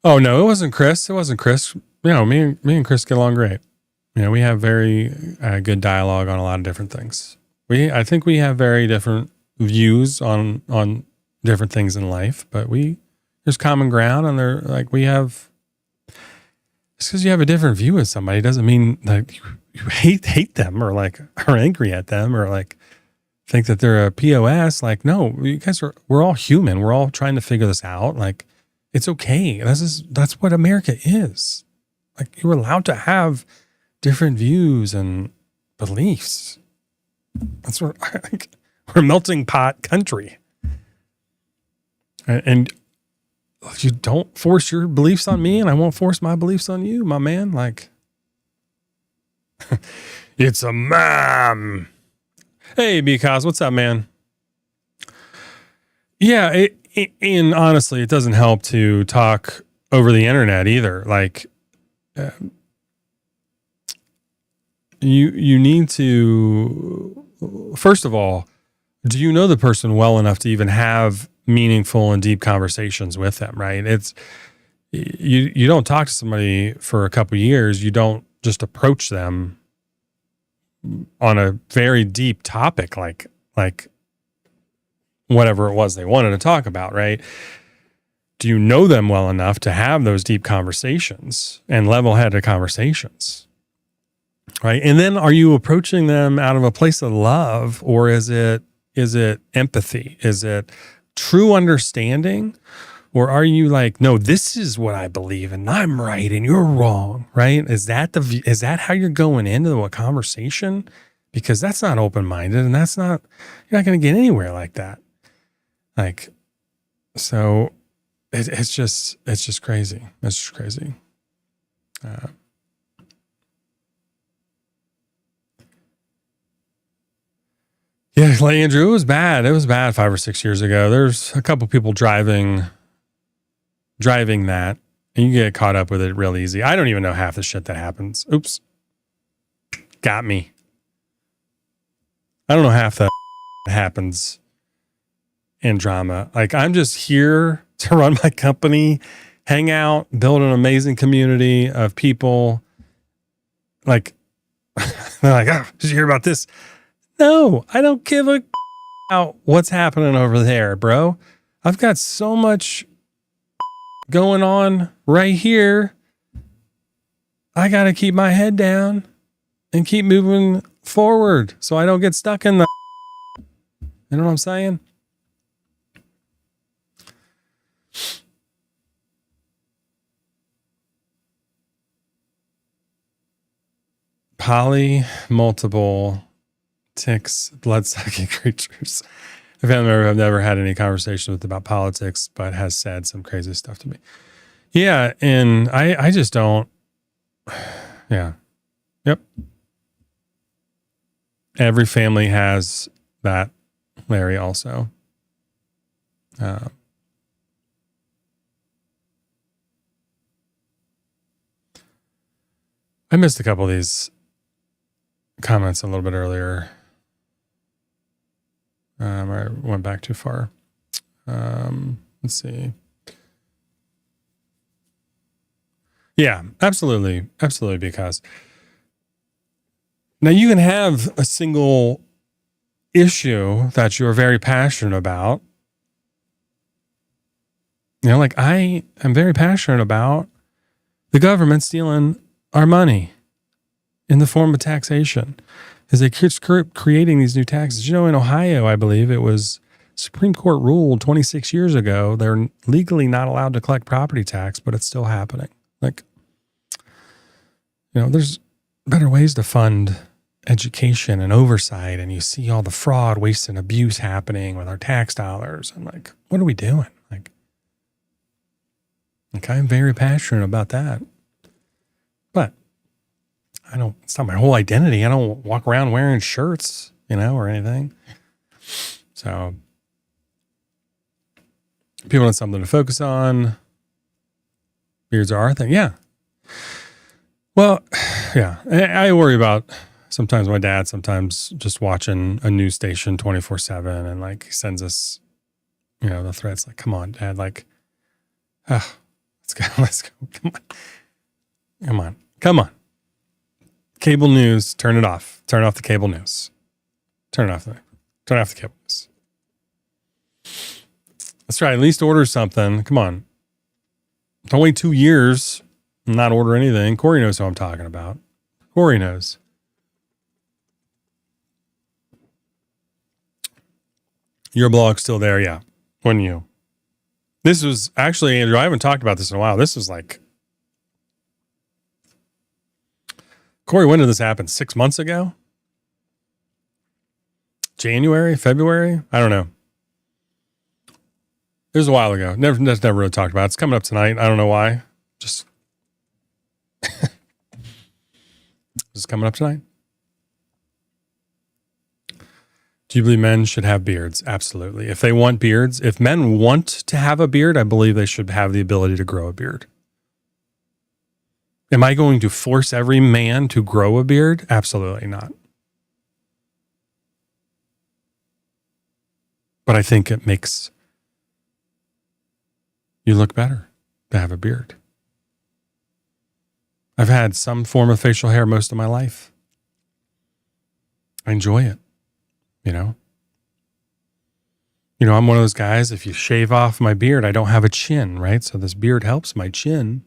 Oh, no, it wasn't Chris. Me and Chris get along great. We have very good dialogue on a lot of different things. I think we have very different views on different things in life, but there's common ground and we have just because you have a different view of somebody doesn't mean that you hate them or like are angry at them or like think that they're a POS. Like, no, you guys we're all human. We're all trying to figure this out. Like, it's okay. That's what America is. Like, you're allowed to have different views and beliefs. That's what we're a melting pot country. And you don't force your beliefs on me and I won't force my beliefs on you, my man. Like, it's a mom. Hey, because what's up, man? Yeah, and honestly, it doesn't help to talk over the internet either. Like, you need to, first of all, do you know the person well enough to even have meaningful and deep conversations with them? Right? It's you don't talk to somebody for a couple of years. You don't just approach them on a very deep topic like whatever it was they wanted to talk about, right? Do you know them well enough to have those deep conversations and level-headed conversations, right? And then are you approaching them out of a place of love, or is it empathy? Is it true understanding? Or are you like, no, this is what I believe and I'm right and you're wrong, right? Is that how you're going into a conversation? Because that's not open-minded and you're not going to get anywhere like that. Like, so it's just crazy. It's just crazy. Yeah, like Andrew, it was bad. It was bad 5 or 6 years ago. There's a couple people driving that, and you get caught up with it real easy. I don't even know half the shit that happens. Oops. Got me. I don't know half that happens in drama. Like, I'm just here to run my company, hang out, build an amazing community of people. Like, they're like, oh, did you hear about this? No, I don't give a about what's happening over there, bro. I've got so much going on right here. I got to keep my head down and keep moving forward so I don't get stuck in the, you know what I'm saying? Multiple ticks, blood-sucking creatures. A family member I've never had any conversation with about politics, but has said some crazy stuff to me. Yeah, and I just don't. Yeah. Yep. Every family has that, Larry, also. I missed a couple of these comments a little bit earlier. I went back too far. Let's see. Yeah, absolutely. Absolutely. Because now you can have a single issue that you're very passionate about. You know, like I am very passionate about the government stealing our money in the form of taxation. As they keep creating these new taxes. You know, in Ohio, I believe it was Supreme Court ruled 26 years ago, they're legally not allowed to collect property tax, but it's still happening. Like, you know, there's better ways to fund education and oversight, and you see all the fraud, waste, and abuse happening with our tax dollars. And like, what are we doing? Like I'm very passionate about that. But it's not my whole identity. I don't walk around wearing shirts, you know, or anything. So people want something to focus on. Beards are our thing. Yeah. Well, yeah. I worry about sometimes my dad, sometimes just watching a news station 24/7 and like he sends us, you know, the threats like, come on, Dad, like, let's go. Come on. Cable news, turn it off. Turn off the cable news. Turn off the cable news. Let's try at least order something. Come on. Don't wait 2 years not order anything. Corey knows who I'm talking about. Corey knows. Your blog's still there, yeah. When you. This was actually, Andrew, I haven't talked about this in a while. This was like, Corey, when did this happen? 6 months ago? January, February? I don't know. It was a while ago. That's never really talked about. It's coming up tonight. I don't know why. Just it's coming up tonight. Do you believe men should have beards? Absolutely. If they want beards, if men want to have a beard, I believe they should have the ability to grow a beard. Am I going to force every man to grow a beard? Absolutely not. But I think it makes you look better to have a beard. I've had some form of facial hair most of my life. I enjoy it. You know, I'm one of those guys, if you shave off my beard, I don't have a chin, right? So this beard helps my chin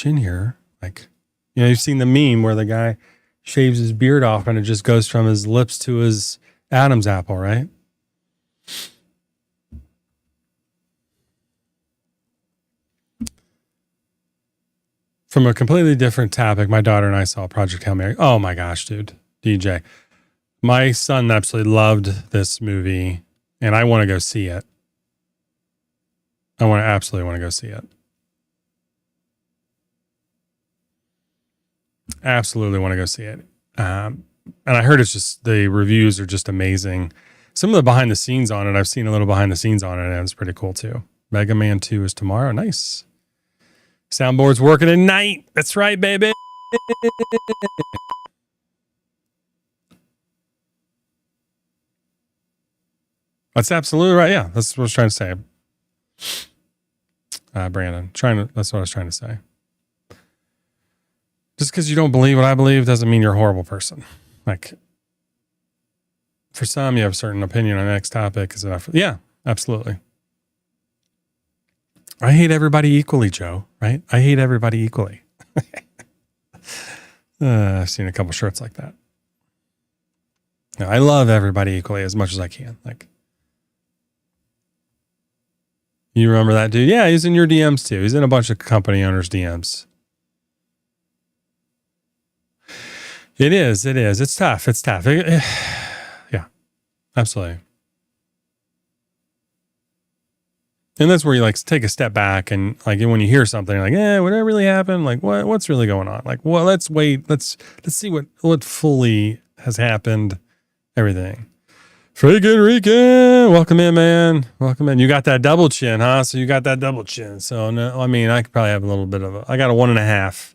here. Like, you've seen the meme where the guy shaves his beard off and it just goes from his lips to his Adam's apple, right? From a completely different topic, my daughter and I saw Project Hail Mary. Oh my gosh, dude. DJ. My son absolutely loved this movie, and I want to go see it. I absolutely want to go see it. Absolutely want to go see it. And I heard the reviews are just amazing. Some of the behind the scenes on it, I've seen a little behind the scenes on it, and it's pretty cool too. Mega Man 2 is tomorrow. Nice. Soundboard's working at night. That's right, baby. That's absolutely right. Yeah, that's what I was trying to say. Brandon, that's what I was trying to say. Just because you don't believe what I believe doesn't mean you're a horrible person. Like, for some, you have a certain opinion on the next topic. Is enough? Yeah, absolutely. I hate everybody equally, Joe, right? I hate everybody equally. I've seen a couple shirts like that. I love everybody equally as much as I can. Like, you remember that dude? Yeah, he's in your DMs too. He's in a bunch of company owners' DMs. It is. It's tough. Yeah, absolutely. And that's where you like take a step back and like when you hear something, you're like, would that really happen? Like what's really going on? Like, well, let's wait. Let's see what fully has happened. Everything. Freaking Rican, welcome in, man. Welcome in. You got that double chin, huh? So you got that double chin. So no, I mean, I could probably have a little bit of I got a 1.5.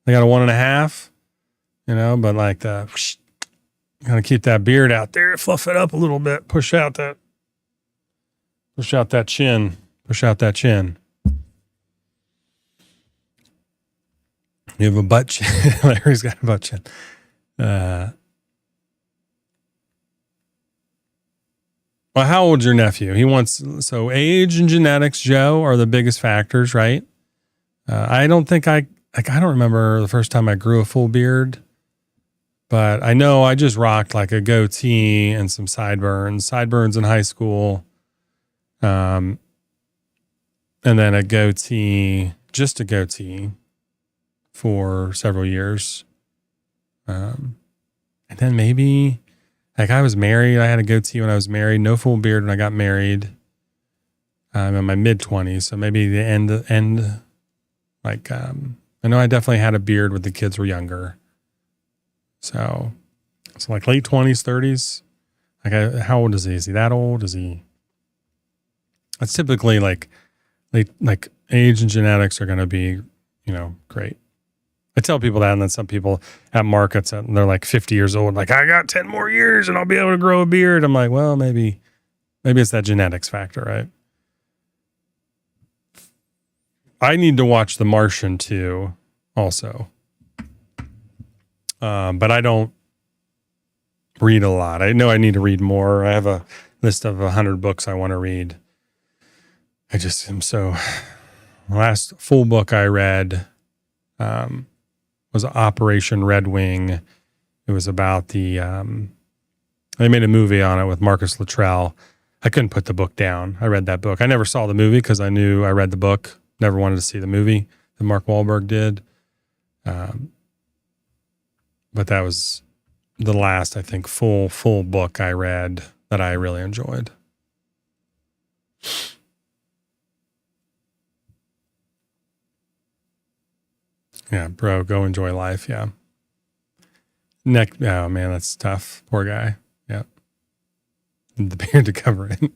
I got a 1.5, but like gotta keep that beard out there, fluff it up a little bit, push out that chin. You have a butt chin. Larry's got a butt chin. Well, how old's your nephew? So age and genetics, Joe, are the biggest factors, right? I don't remember the first time I grew a full beard, but I know I just rocked like a goatee and some sideburns in high school. And then just a goatee for several years. And then maybe like I was married. I had a goatee when I was married, no full beard when I got married. I'm in my mid-20s. So maybe the end, like, I know I definitely had a beard when the kids were younger. So like late 20s, 30s. Like, how old is he? Is he that old? That's typically like age and genetics are going to be, great. I tell people that, and then some people at markets, and they're like 50 years old, like, I got 10 more years and I'll be able to grow a beard. I'm like, well, maybe it's that genetics factor, right? I need to watch The Martian too, also. But I don't read a lot. I know I need to read more. I have a list of 100 books I want to read. I just am so last full book I read was Operation Red Wing. It was about they made a movie on it with Marcus Luttrell. I couldn't put the book down. I read that book. I never saw the movie because I knew I read the book. Never wanted to see the movie that Mark Wahlberg did. But that was the last, I think, full book I read that I really enjoyed. Yeah, bro, go enjoy life. Yeah. Oh man, that's tough. Poor guy. Yeah. The beard to cover it.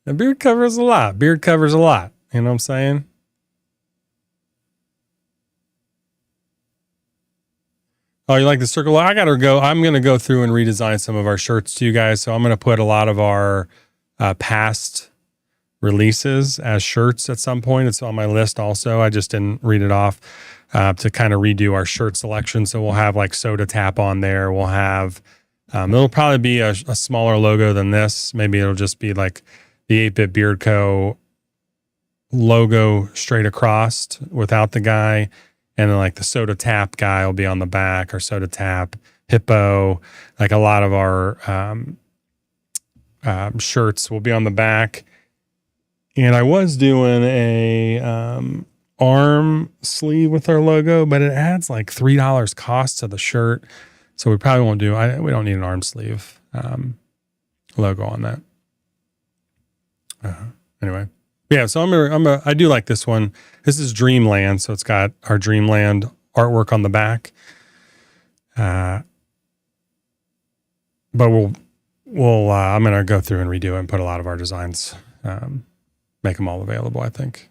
The beard covers a lot. Beard covers a lot. You know what I'm saying? Oh, you like the circle? I gotta go. I'm gonna go through and redesign some of our shirts to you guys. So I'm gonna put a lot of our past releases as shirts at some point. It's on my list also. I just didn't read it off to kind of redo our shirt selection. So we'll have like Soda Tap on there. We'll have, it'll probably be a smaller logo than this. Maybe it'll just be like the 8-Bit Beard Co. logo straight across without the guy. And then like the Soda Tap guy will be on the back, or Soda Tap, Hippo. Like a lot of our shirts will be on the back. And I was doing a arm sleeve with our logo, but it adds like $3 cost to the shirt. So we probably won't do, we don't need an arm sleeve logo on that. Anyway. Yeah, so I do like this one. This is Dreamland, so it's got our Dreamland artwork on the back. But I'm gonna go through and redo it and put a lot of our designs, make them all available, I think.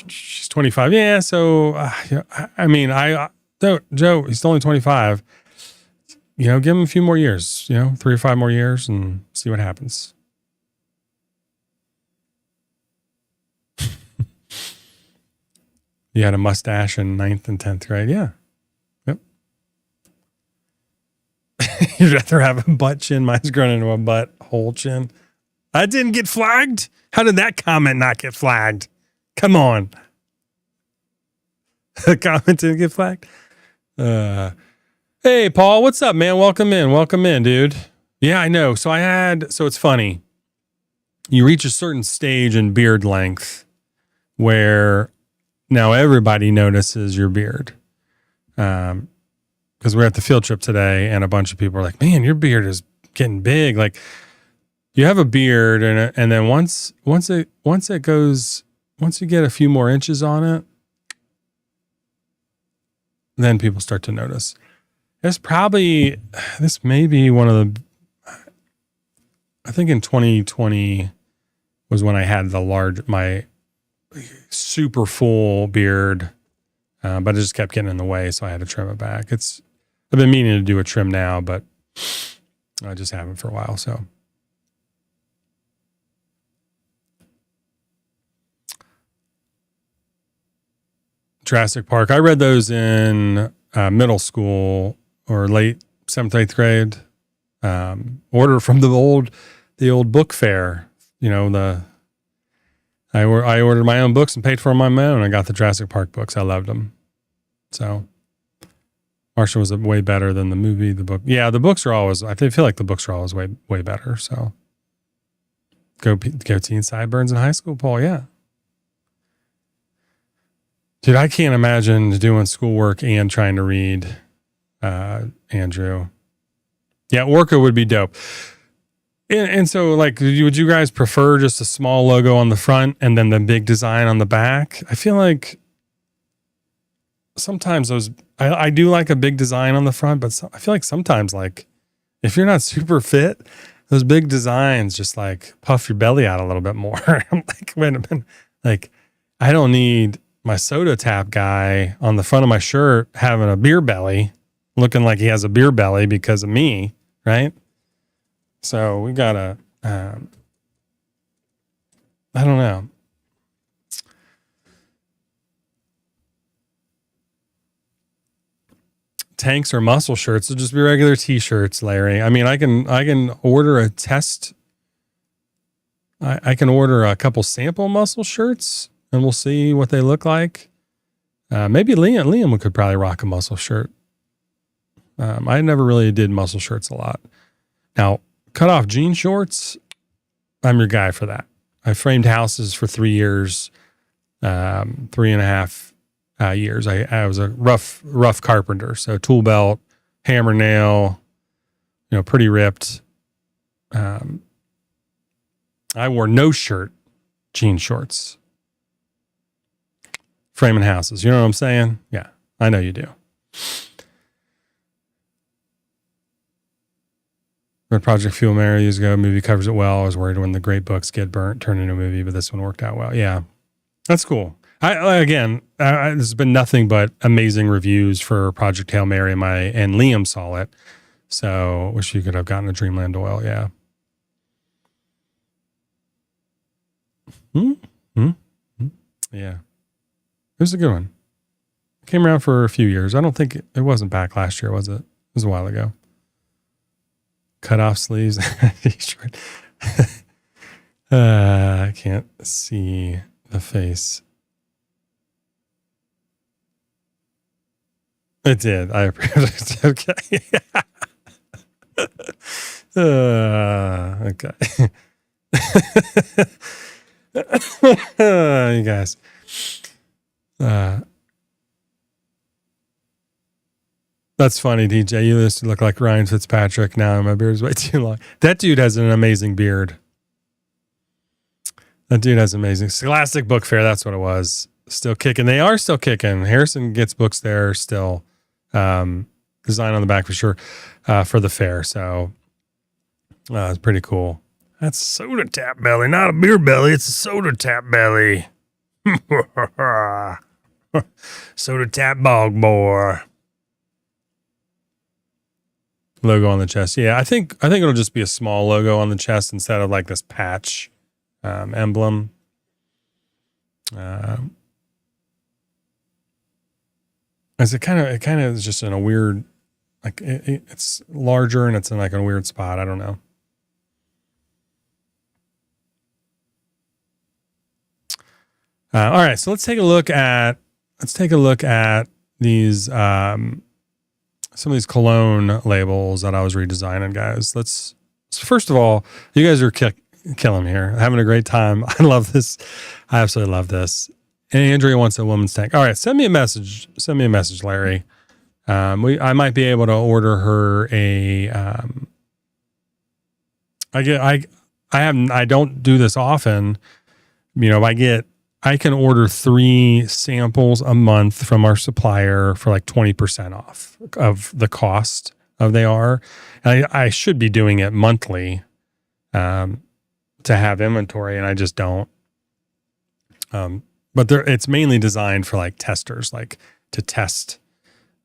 She's 25. Yeah, so Joe, he's only 25. Give him a few more years, 3 or 5 more years, and see what happens. You had a mustache in 9th and 10th grade. Yeah. Yep. You'd rather have a butt chin. Mine's grown into a butt hole chin. I didn't get flagged. How did that comment not get flagged? Come on. The comment didn't get flagged. Hey, Paul, what's up, man? Welcome in, dude. Yeah, I know. So it's funny. You reach a certain stage in beard length where now everybody notices your beard. Because we're at the field trip today and a bunch of people are like, man, your beard is getting big. Like you have a beard and then once you get a few more inches on it, then people start to notice. This may be one of the, I think in 2020 was when I had my super full beard, but it just kept getting in the way. So I had to trim it back. I've been meaning to do a trim now, but I just haven't for a while. So. Jurassic Park. I read those in middle school or late 7th, 8th grade. Order from the old book fair. I ordered my own books and paid for them on my own. I got the Jurassic Park books. I loved them. So Martian was way better than the movie, the book. Yeah, the books are always, I feel like the books are always way, way better. So go teen sideburns in high school, Paul. Yeah. Dude, I can't imagine doing schoolwork and trying to read, Andrew. Yeah, Orca would be dope. And so, like, would you guys prefer just a small logo on the front and then the big design on the back? I feel like sometimes I do like a big design on the front, but I feel like sometimes, like, if you're not super fit, those big designs just like puff your belly out a little bit more. I'm like, wait a minute. Like, I don't need my Soda Tap guy on the front of my shirt having a beer belly, looking like he has a beer belly because of me, right? So we gotta, I don't know. tanks or muscle shirts. It'll just be regular t-shirts, Larry. I mean, I can order a test. I can order a couple sample muscle shirts and we'll see what they look like. Maybe Liam could probably rock a muscle shirt. I never really did muscle shirts a lot. Now, cut off jean shorts, I'm your guy for that. I framed houses for 3 years, 3.5 years. I was a rough carpenter. So tool belt, hammer nail, pretty ripped. I wore no shirt, jean shorts, framing houses. You know what I'm saying? Yeah, I know you do. Red Project Fuel Mary years ago, movie covers it well. I was worried when the great books get burnt, turned into a movie, but this one worked out well. Yeah, that's cool. There's been nothing but amazing reviews for Project Hail Mary, and Liam saw it. So wish you could have gotten a Dreamland oil. Yeah. Yeah. It was a good one. It came around for a few years. I don't think it wasn't back last year, was it? It was a while ago. Cut off sleeves. I can't see the face. It did. I appreciate it. Okay. Okay. You guys. That's funny, DJ. You used to look like Ryan Fitzpatrick. Now my beard's way too long. That dude has an amazing beard. That dude has amazing. Scholastic Book Fair, that's what it was. Still kicking. They are still kicking. Harrison gets books there still. Design on the back for sure for the fair. So it's pretty cool. That's soda tap belly, not a beer belly. It's a soda tap belly. Soda tap bog boy. Logo on the chest. Yeah, I think it'll just be a small logo on the chest instead of like this patch emblem. As it kind of is just in a weird, like it's larger and it's in like a weird spot. I don't know. All right, so let's take a look at these some of these cologne labels that I was redesigning, guys. So first of all, you guys are killing me here. Having a great time. I love this. I absolutely love this. And Andrea wants a woman's tank. All right, send me a message. Send me a message, Larry. I might be able to order her a. I don't do this often. I can order 3 samples a month from our supplier for like 20% off of the cost of they are. And I should be doing it monthly to have inventory, and I just don't. But it's mainly designed for like testers, like to test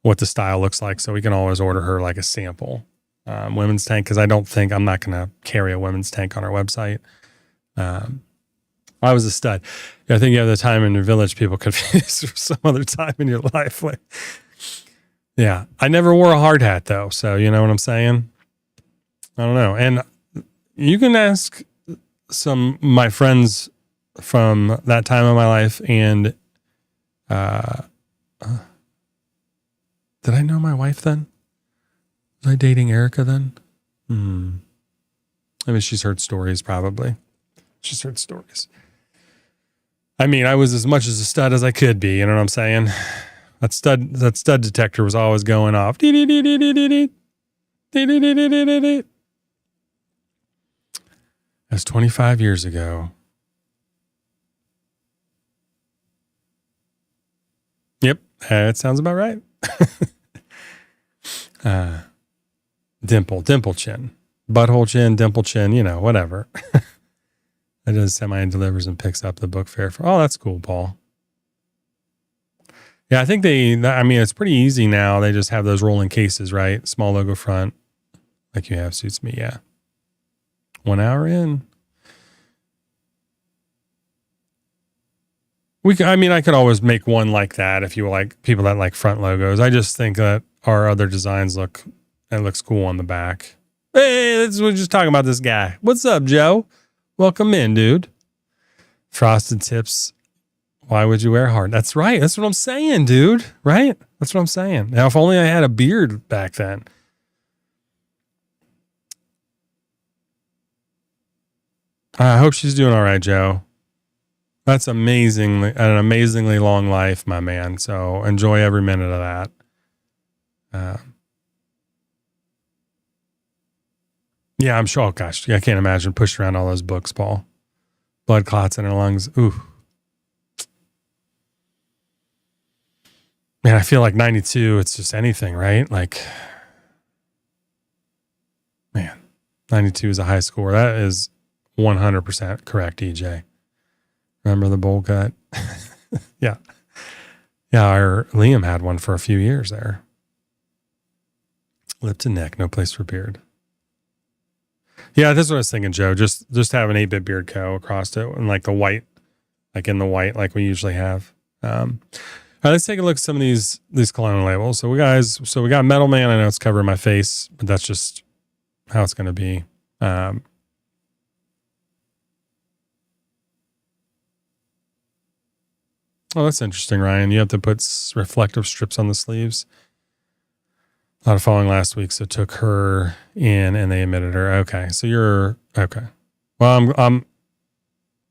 what the style looks like. So we can always order her like a sample women's tank, because I'm not going to carry a women's tank on our website. I was a stud. I think you have the time in your village people confused for some other time in your life. Like, yeah, I never wore a hard hat though. So you know what I'm saying? I don't know. And you can ask my friends from that time of my life. And, did I know my wife then? Was I dating Erica then? I mean, she's heard stories probably. She's heard stories. I mean, I was as much as a stud as I could be. You know what I'm saying? That stud detector was always going off. That's 25 years ago. Yep, that sounds about right. Dimple chin, butthole chin, dimple chin. Whatever. That does semi delivers and picks up the book fair for. Oh, that's cool, Paul. Yeah, I think it's pretty easy now. They just have those rolling cases, right? Small logo front, like you have, suits me. Yeah. 1 hour in. I could always make one like that if you like people that like front logos. I just think that our other designs look, it looks cool on the back. Hey, we're just talking about this guy. What's up, Joe? Welcome in, dude. Frosted tips. Why would you wear hard? That's right. That's what I'm saying, dude. Right? That's what I'm saying. Now, if only I had a beard back then. I hope she's doing all right, Joe. That's an amazingly long life, my man. So enjoy every minute of that. Yeah, I'm sure. Oh, gosh, I can't imagine pushing around all those books, Paul. Blood clots in her lungs. Ooh. Man, I feel like 92, it's just anything, right? Like, man, 92 is a high score. That is 100% correct, EJ. Remember the bowl cut? Yeah. Yeah, our Liam had one for a few years there. Lip to neck, no place for beard. Yeah, that's what I was thinking, Joe. Just have an 8-bit beard co across it and like the white, like in the white, like we usually have. All right, let's take a look at some of these cologne labels. So we got Metal Man. I know it's covering my face, but that's just how it's going to be. Oh, that's interesting, Ryan. You have to put reflective strips on the sleeves. A lot of following last week, so took her in and they admitted her. Okay, so you're okay. Well,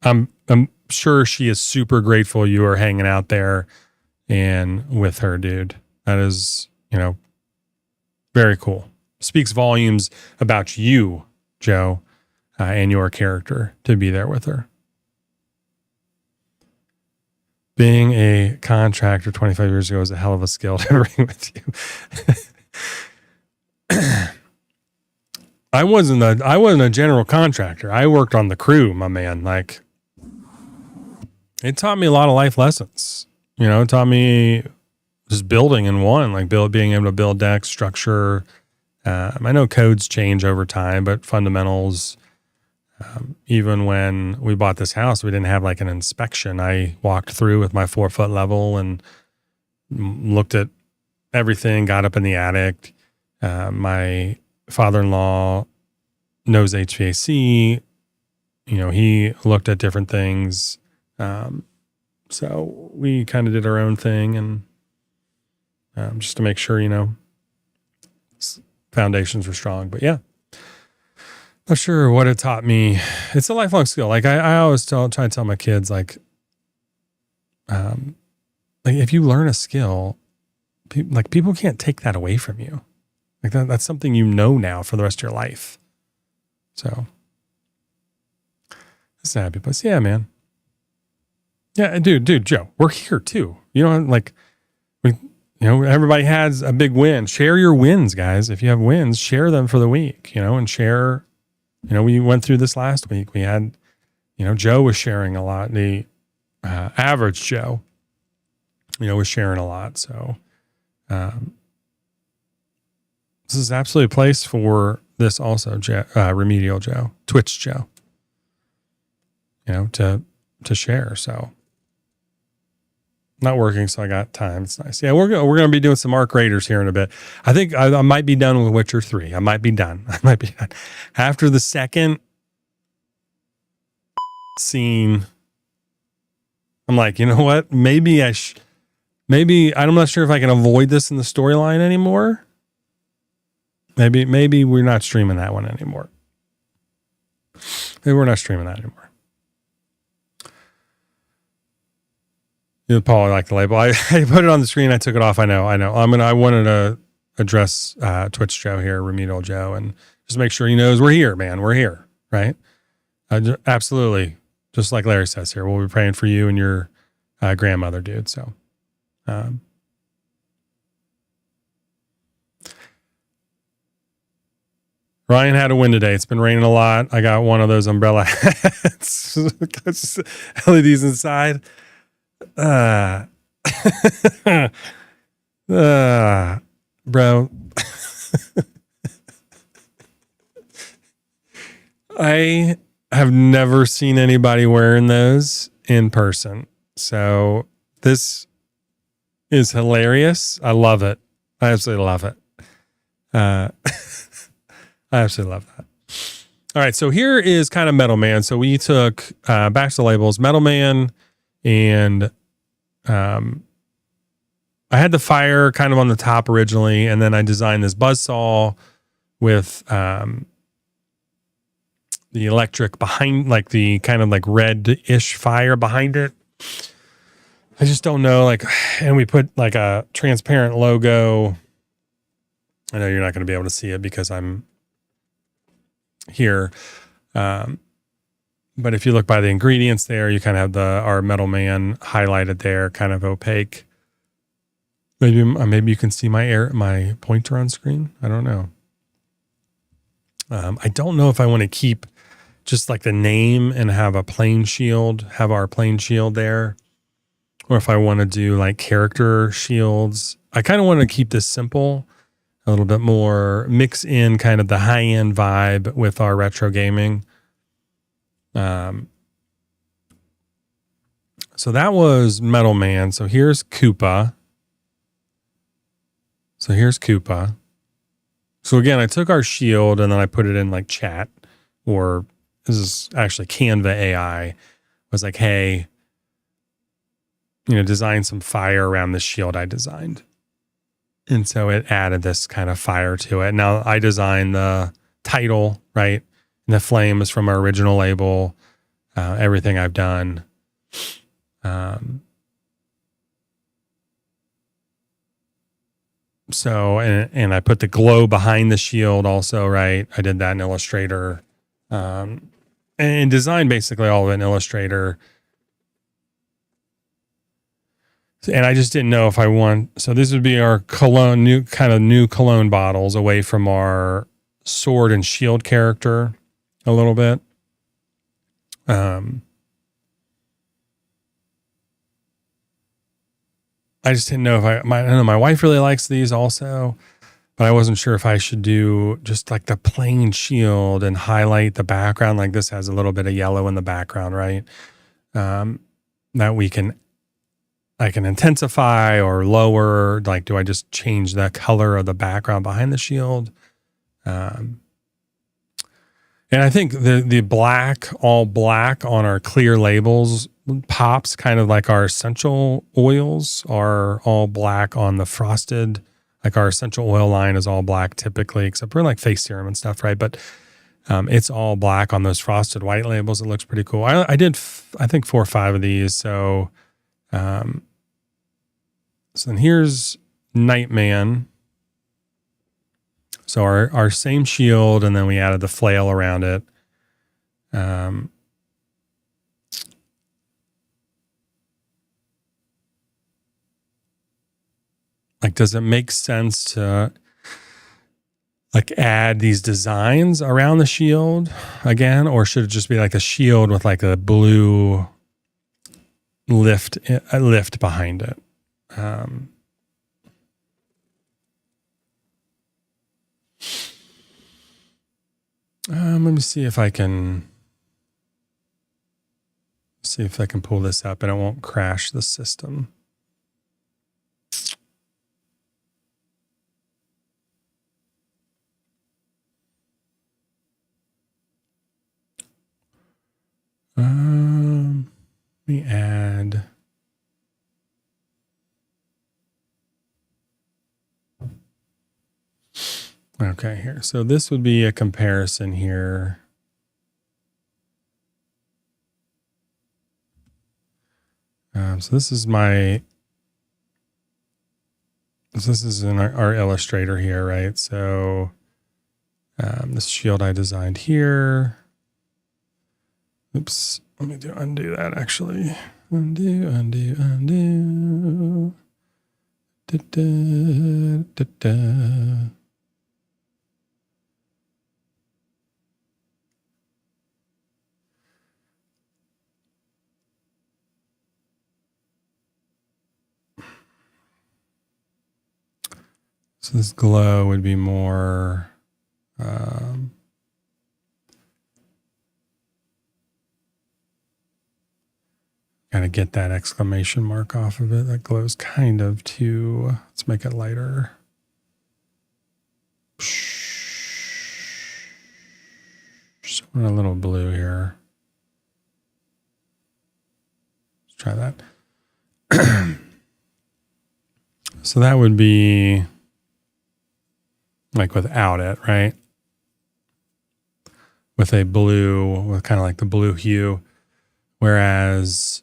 I'm sure she is super grateful you are hanging out there and with her, dude. That is, very cool. Speaks volumes about you, Joe, and your character to be there with her. Being a contractor 25 years ago is a hell of a skill to bring with you. I wasn't a general contractor. I worked on the crew, my man. Like, it taught me a lot of life lessons. It taught me just building in one, like being able to build decks, structure. I know codes change over time, but fundamentals. Even when we bought this house, we didn't have like an inspection. I walked through with my 4-foot level and looked at everything, got up in the attic. My father-in-law knows HVAC. He looked at different things. So we kind of did our own thing and just to make sure, foundations were strong. But yeah, not sure what it taught me. It's a lifelong skill. Like I always try to tell my kids, like if you learn a skill, people can't take that away from you. Like that's something now for the rest of your life. So it's a happy place. Yeah, man. Yeah, dude, Joe, we're here too. Everybody has a big win. Share your wins, guys. If you have wins, share them for the week, and share, we went through this last week. We had, Joe was sharing a lot. The average Joe, was sharing a lot. So this is absolutely a place for this also, Remedial Joe, Twitch Joe, to share. So not working, so I got time. It's nice. Yeah, we're gonna be doing some Arc Raiders here in a bit. I think I might be done with Witcher 3. I might be done after the second scene. I'm like, you know what? Maybe I'm not sure if I can avoid this in the storyline anymore. Maybe we're not streaming that one anymore. Maybe we're not streaming that anymore. Paul, I like the label. I put it on the screen. I took it off. I know. I wanted to address Twitch Joe here, Remedial Joe, and just make sure he knows we're here, man. We're here, right? Absolutely. Just like Larry says here, we'll be praying for you and your grandmother, dude. So, Ryan had a win today. It's been raining a lot. I got one of those umbrella hats. LEDs inside. Bro. I have never seen anybody wearing those in person. So this is hilarious. I love it. I absolutely love it. I absolutely love that. All right, so here is kind of Metal Man. So we took back to the labels, Metal Man, and I had the fire kind of on the top originally, and then I designed this buzzsaw with the electric behind, like the kind of like red-ish fire behind it. I just don't know, like, and we put like a transparent logo. I know you're not going to be able to see it because I'm here. But if you look by the ingredients there, you kind of have our Metal Man highlighted there, kind of opaque. Maybe you can see my pointer on screen. I don't know. I don't know if I want to keep just like the name and have our plane shield there, or if I want to do like character shields. I kind of want to keep this simple, a little bit more, mix in kind of the high end vibe with our retro gaming. So that was Metal Man. So here's Koopa. So again, I took our shield and then I put it in like chat, or this is actually Canva AI was like, hey, design some fire around the shield I designed. And so it added this kind of fire to it. Now I designed the title, right? And the flame is from our original label. Everything I've done. So, and I put the glow behind the shield also, right? I did that in Illustrator. And designed basically all of it in Illustrator. And I just didn't know if I want, so this would be our cologne, new cologne bottles away from our sword and shield character a little bit. I just didn't know if I know my wife really likes these also, but I wasn't sure if I should do just like the plain shield and highlight the background. Like this has a little bit of yellow in the background, right? That I can intensify or lower. Like, do I just change the color of the background behind the shield? And I think the black, all black on our clear labels pops, kind of like our essential oils are all black on the frosted. Like our essential oil line is all black typically, except for like face serum and stuff, right? But it's all black on those frosted white labels. It looks pretty cool. I did, I think 4 or 5 of these. So then here's Nightman. So our same shield, and then we added the flail around it. Like, does it make sense to like add these designs around the shield again, or should it just be like a shield with like a blue lift behind it? Let me see if I can pull this up and it won't crash the system. Let me add. Okay, here. So this would be a comparison here. So this is in our Illustrator here, right? So this shield I designed here. Oops, let me undo that actually. Undo. Da, da, da, da. So this glow would be more kind of get that exclamation mark off of it. That glow's kind of too, let's make it lighter. Just want a little blue here. Let's try that. So that would be like without it, right? With a blue, with kind of like the blue hue. Whereas,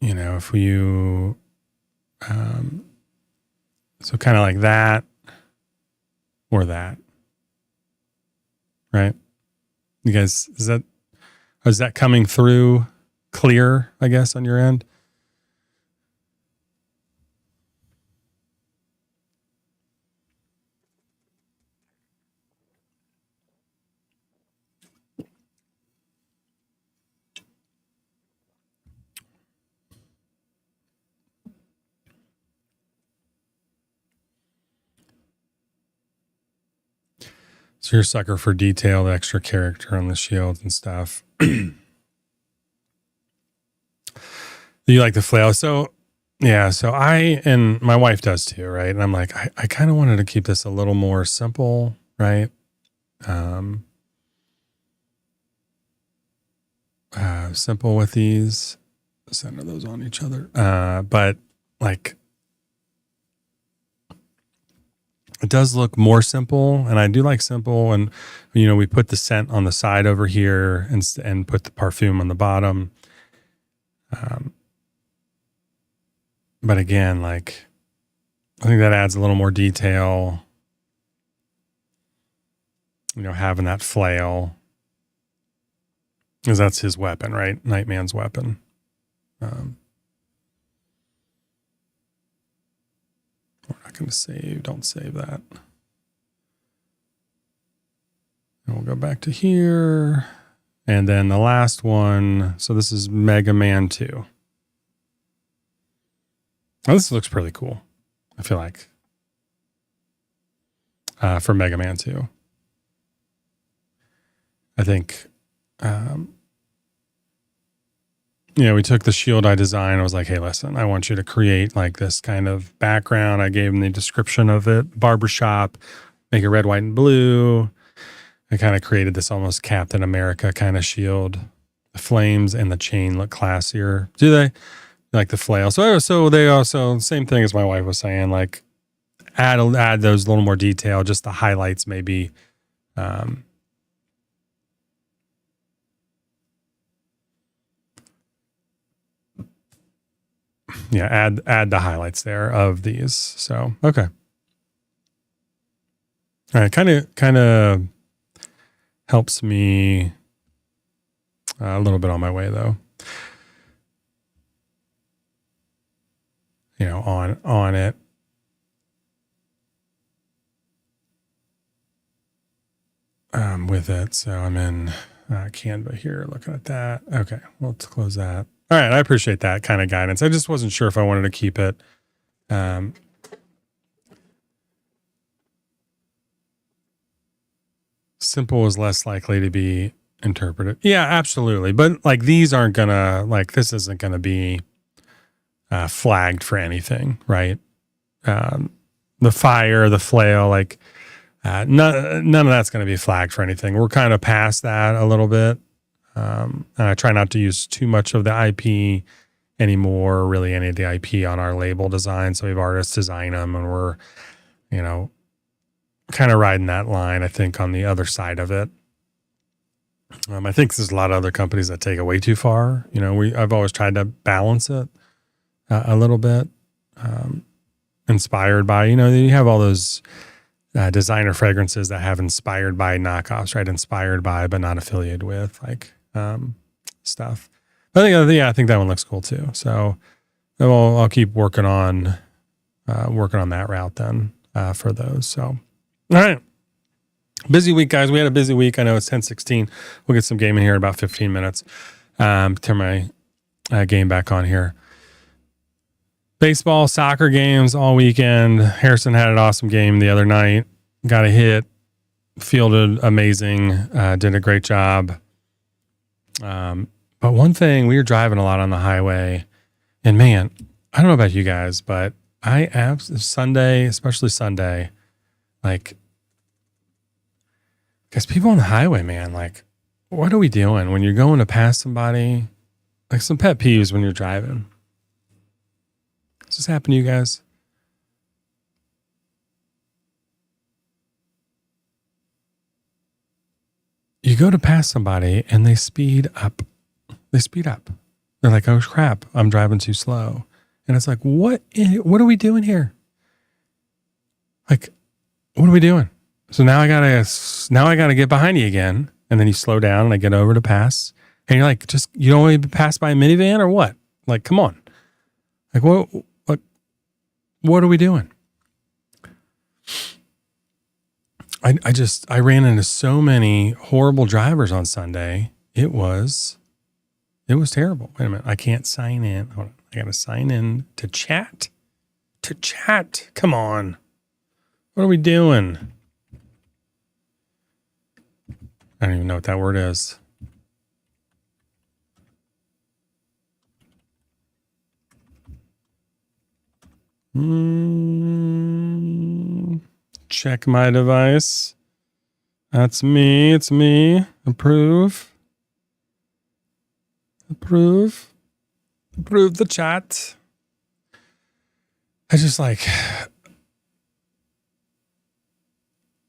if you, so kind of like that or that, right? You guys, is that coming through clear, I guess, on your end? So you're a sucker for detailed extra character on the shields and stuff. You like the flail. So yeah, so and my wife does too, right? And I'm like, I kind of wanted to keep this a little more simple, right? Simple with these. Center those on each other. But like, it does look more simple, and I do like simple. And we put the scent on the side over here, and put the perfume on the bottom. But again, like, I think that adds a little more detail. Having that flail, because that's his weapon, right? Nightman's weapon. We're not going to save. Don't save that. And we'll go back to here. And then the last one. So this is Mega Man 2. Oh, this looks pretty cool, I feel like. For Mega Man 2. I think, we took the shield I designed. I was like, hey, listen, I want you to create like this kind of background. I gave him the description of it, barbershop, make it red, white, and blue. I kind of created this almost Captain America kind of shield. The flames and the chain look classier. Do they? Like the flail. So they also, same thing as my wife was saying, like add those a little more detail, just the highlights maybe. Add the highlights there of these. So, okay. All right. Kind of helps me a little bit on my way though. On it. With it. So I'm in Canva here looking at that. Okay. Well, let's close that. All right. I appreciate that kind of guidance. I just wasn't sure if I wanted to keep it. Simple is less likely to be interpreted. Yeah, absolutely. But like these aren't gonna, like this isn't gonna be flagged for anything, right? The fire, the flail, like none of that's going to be flagged for anything. We're kind of past that a little bit. And I try not to use too much of the IP anymore, really any of the IP on our label design. So we have artists design them, and we're, kind of riding that line, I think, on the other side of it. I think there's a lot of other companies that take it way too far. I've always tried to balance it a little bit, inspired by, you have all those designer fragrances that have inspired by knockoffs, right? Inspired by, but not affiliated with, like stuff. I think that one looks cool too. So I'll keep working on that route then for those. So, all right. Busy week, guys. We had a busy week. I know it's 10:16. We'll get some gaming here in about 15 minutes. Turn my game back on here. Baseball, soccer games all weekend. Harrison had an awesome game the other night. Got a hit. Fielded amazing. Did a great job. But one thing, we were driving a lot on the highway. And man, I don't know about you guys, but Sunday, especially Sunday, Like, because people on the highway, man, like, what are we doing when you're going to pass somebody? Like some pet peeves when you're driving. Does this happen to you guys? You go to pass somebody and they speed up. They speed up. They're like, oh crap, I'm driving too slow. And it's like, what are we doing here? Like, what are we doing? So now I gotta get behind you again. And then you slow down and I get over to pass. And you're like, you don't want to be passed by a minivan or what? Like, come on. Like, what are we doing? I ran into so many horrible drivers on Sunday. It was terrible. Wait a minute. I can't sign in. Hold on. I got to sign in to chat. Come on. What are we doing? I don't even know what that word is. Check my device. That's me. It's me. Approve the chat. I just like,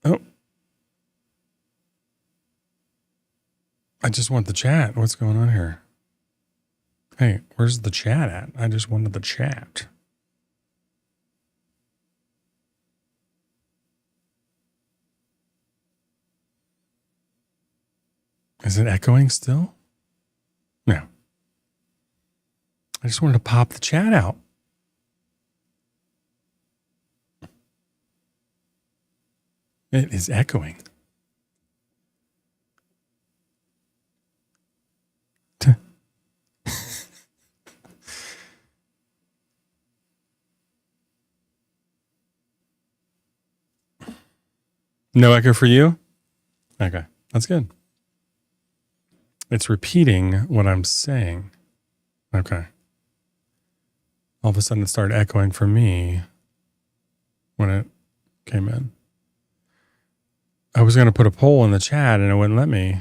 oh, I just want the chat. What's going on here? Hey, where's the chat at? I just wanted the chat. Is it echoing still? No. I just wanted to pop the chat out. It is echoing. No echo for you? Okay, that's good. It's repeating what I'm saying. Okay. All of a sudden it started echoing for me when it came in. I was going to put a poll in the chat and it wouldn't let me.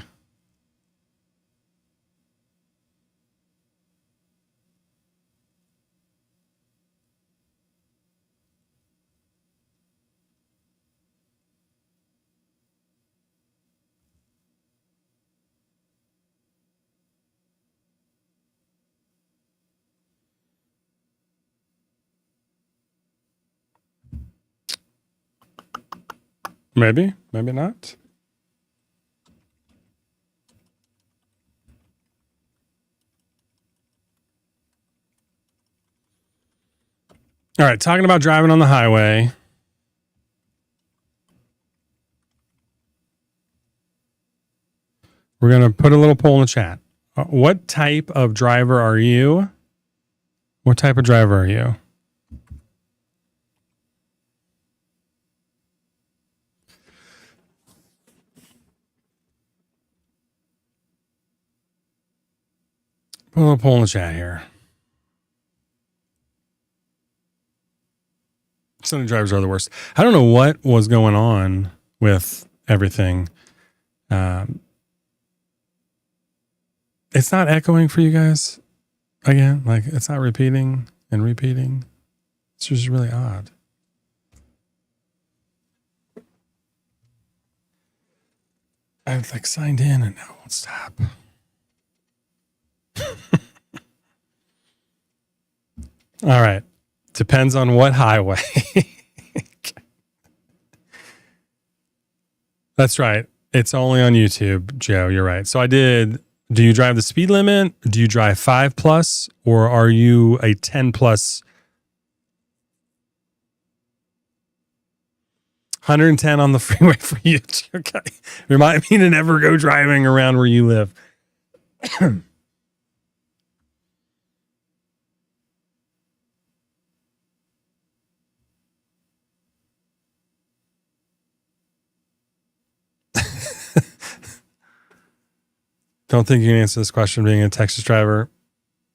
Maybe, maybe not. All right, talking about driving on the highway. We're going to put a little poll in the chat. What type of driver are you? What type of driver are you? Put a little poll in the chat here. Sunday drivers are the worst. I don't know what was going on with everything. It's not echoing for you guys again. Like it's not repeating and repeating. It's just really odd. I've like signed in and now it won't stop. All right. Depends on what highway. That's right. It's only on YouTube, Joe. You're right. So do you drive the speed limit? Do you drive 5+, or are you a 10+? 110 on the freeway for you. Okay. Remind me to never go driving around where you live. Don't think you can answer this question being a Texas driver.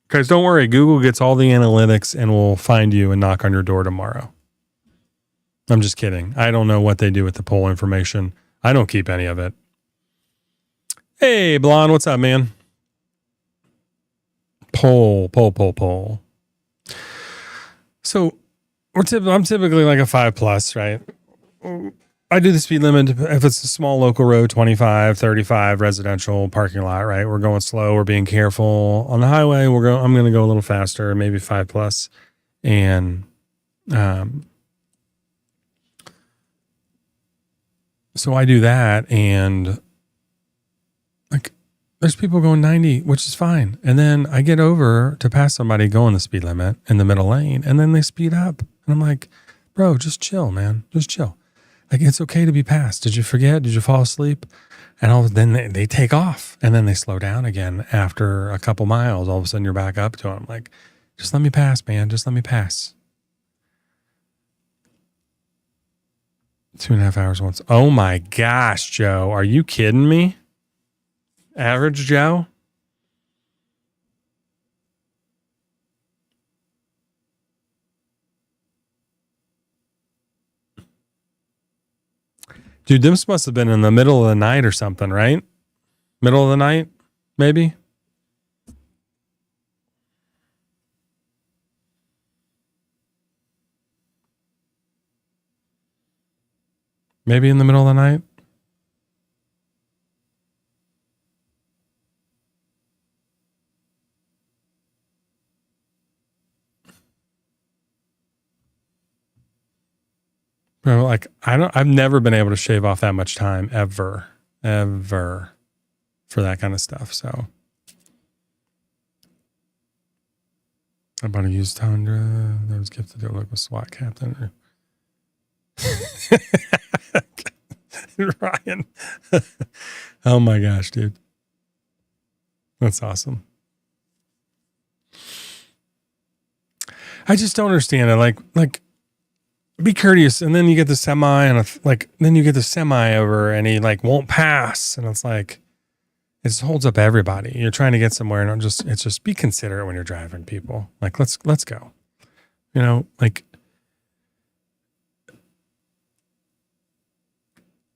Guys, don't worry. Google gets all the analytics and will find you and knock on your door tomorrow. I'm just kidding. I don't know what they do with the poll information. I don't keep any of it. Hey, Blonde, what's up, man? Poll. So I'm typically like a 5+, right? I do the speed limit if it's a small local road, 25, 35 residential parking lot, right? We're going slow. We're being careful on the highway. I'm going to go a little faster, maybe 5+. And, so I do that, and like there's people going 90, which is fine. And then I get over to pass somebody going the speed limit in the middle lane, and then they speed up. And I'm like, bro, just chill, man. Just chill. Like, it's okay to be passed. Did you forget? Did you fall asleep? And then they take off, and then they slow down again after a couple miles. All of a sudden you're back up to them. Like, just let me pass, man. Just let me pass. 2.5 hours once. Oh my gosh, Joe. Are you kidding me? Average Joe? Dude, this must have been in the middle of the night or something, right? Middle of the night, maybe? Maybe in the middle of the night? Bro, like I've never been able to shave off that much time ever for that kind of stuff. So I'm about to use Tundra. That was gifted to a local SWAT captain. Ryan. Oh my gosh, dude. That's awesome. I just don't understand it. Like be courteous, and then you get the semi, and then you get the semi over, and he like won't pass, and it's like it just holds up everybody. You're trying to get somewhere, and it's just be considerate when you're driving, people. Like let's go. You know, like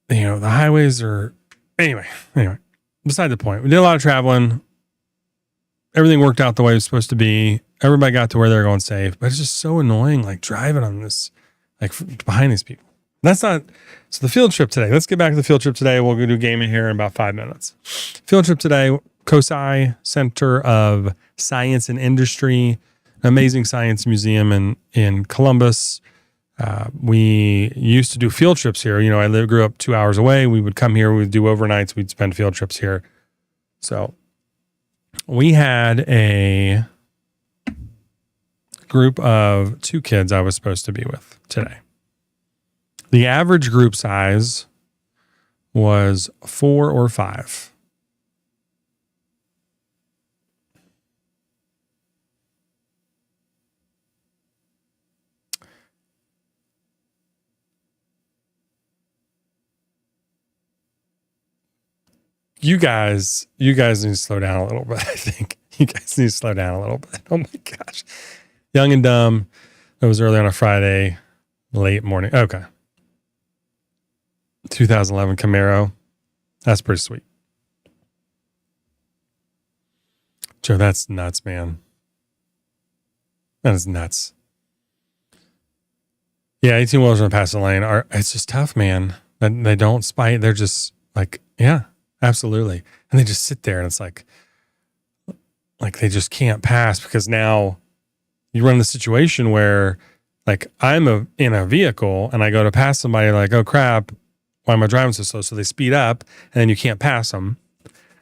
the highways are anyway. Beside the point. We did a lot of traveling. Everything worked out the way it was supposed to be. Everybody got to where they're going safe, but it's just so annoying, like driving on this. Like behind these people. That's not, so the field trip today, let's get back to the field trip today. We'll go do gaming here in about 5 minutes. Field trip today, COSI, Center of Science and Industry, an amazing science museum in Columbus. We used to do field trips here. I grew up 2 hours away. We would come here, we'd do overnights, we'd spend field trips here. So we had a group of 2 kids I was supposed to be with today. The average group size was 4 or 5. You guys need to slow down a little bit. I think you guys need to slow down a little bit. Oh my gosh. Young and Dumb. That was early on a Friday, late morning. Okay. 2011 Camaro. That's pretty sweet. Joe, that's nuts, man. That is nuts. Yeah, 18-wheelers on pass the lane it's just tough, man. They don't spite. They're just like, yeah, absolutely. And they just sit there, and it's like they just can't pass, because now you run the situation where like I'm in a vehicle and I go to pass somebody, like, oh crap, why am I driving so slow? So they speed up, and then you can't pass them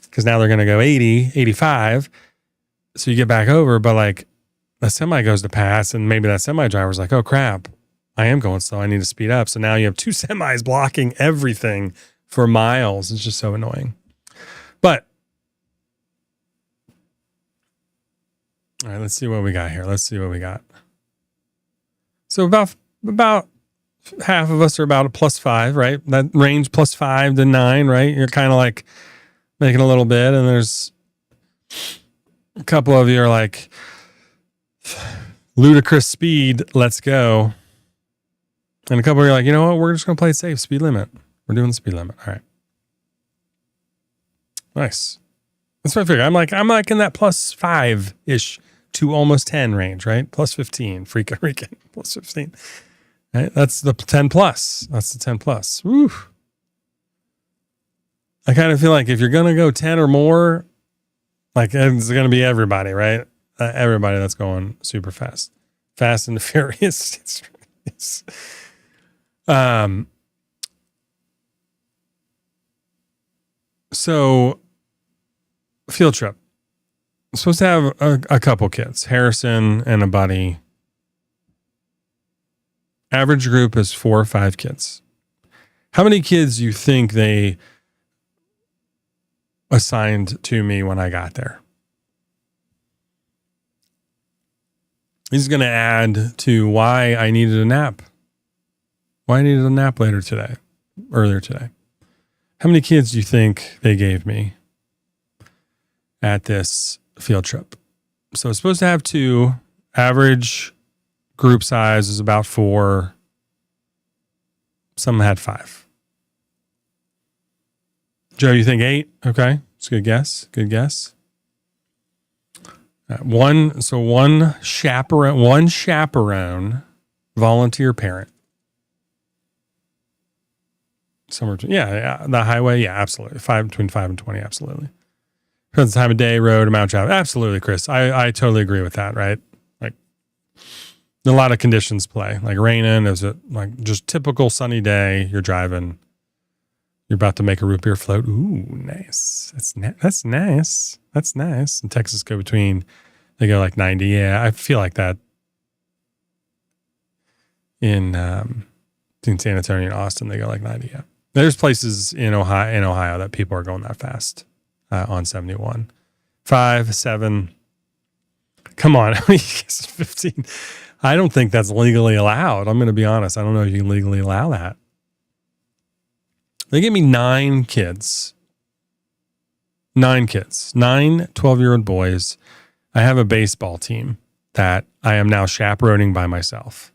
because now they're going to go 80, 85. So you get back over, but like the semi goes to pass, and maybe that semi driver's like, oh crap, I am going slow. I need to speed up. So now you have 2 semis blocking everything for miles. It's just so annoying. But all right, let's see what we got here. So about half of us are about a +5, right? That range +5 to 9, right? You're kind of like making a little bit, and there's a couple of you are like ludicrous speed. Let's go. And a couple are like, you know what? We're just going to play it safe. Speed limit. We're doing the speed limit. All right. Nice. That's what I figure. I'm like in that plus 5-ish to almost 10 range, right? Plus 15. Freaking plus 15. Right? That's the 10 plus. That's the 10 plus. Woo. I kind of feel like if you're going to go 10 or more, like it's going to be everybody, right? Everybody that's going super fast. Fast and Furious. So field trip. I'm supposed to have a couple kids, Harrison and a buddy. Average group is 4 or 5 kids. How many kids do you think they assigned to me when I got there? This is going to add to why I needed a nap. Why I needed a nap earlier today. How many kids do you think they gave me at this field trip? So it's supposed to have 2. Average group size is about 4. Some had 5. Joe, you think 8? Okay. It's a good guess. Good guess. One chaperone, volunteer parent. Somewhere between, the highway, absolutely. Between 5 and 20, absolutely. Depends on the time of day, road, amount of traffic. Absolutely, Chris. I totally agree with that, right? Like, a lot of conditions play. Like raining, is it like just typical sunny day? You're driving. You're about to make a root beer float. Ooh, nice. That's nice. That's nice. In Texas, they go like 90. Yeah, I feel like that in San Antonio and Austin, they go like 90. Yeah. There's places in Ohio that people are going that fast on 71. 5, 7. Come on. 15. I don't think that's legally allowed. I'm going to be honest. I don't know if you can legally allow that. They gave me 9 kids. 9 kids. 9 12-year-old boys. I have a baseball team that I am now chaperoning by myself.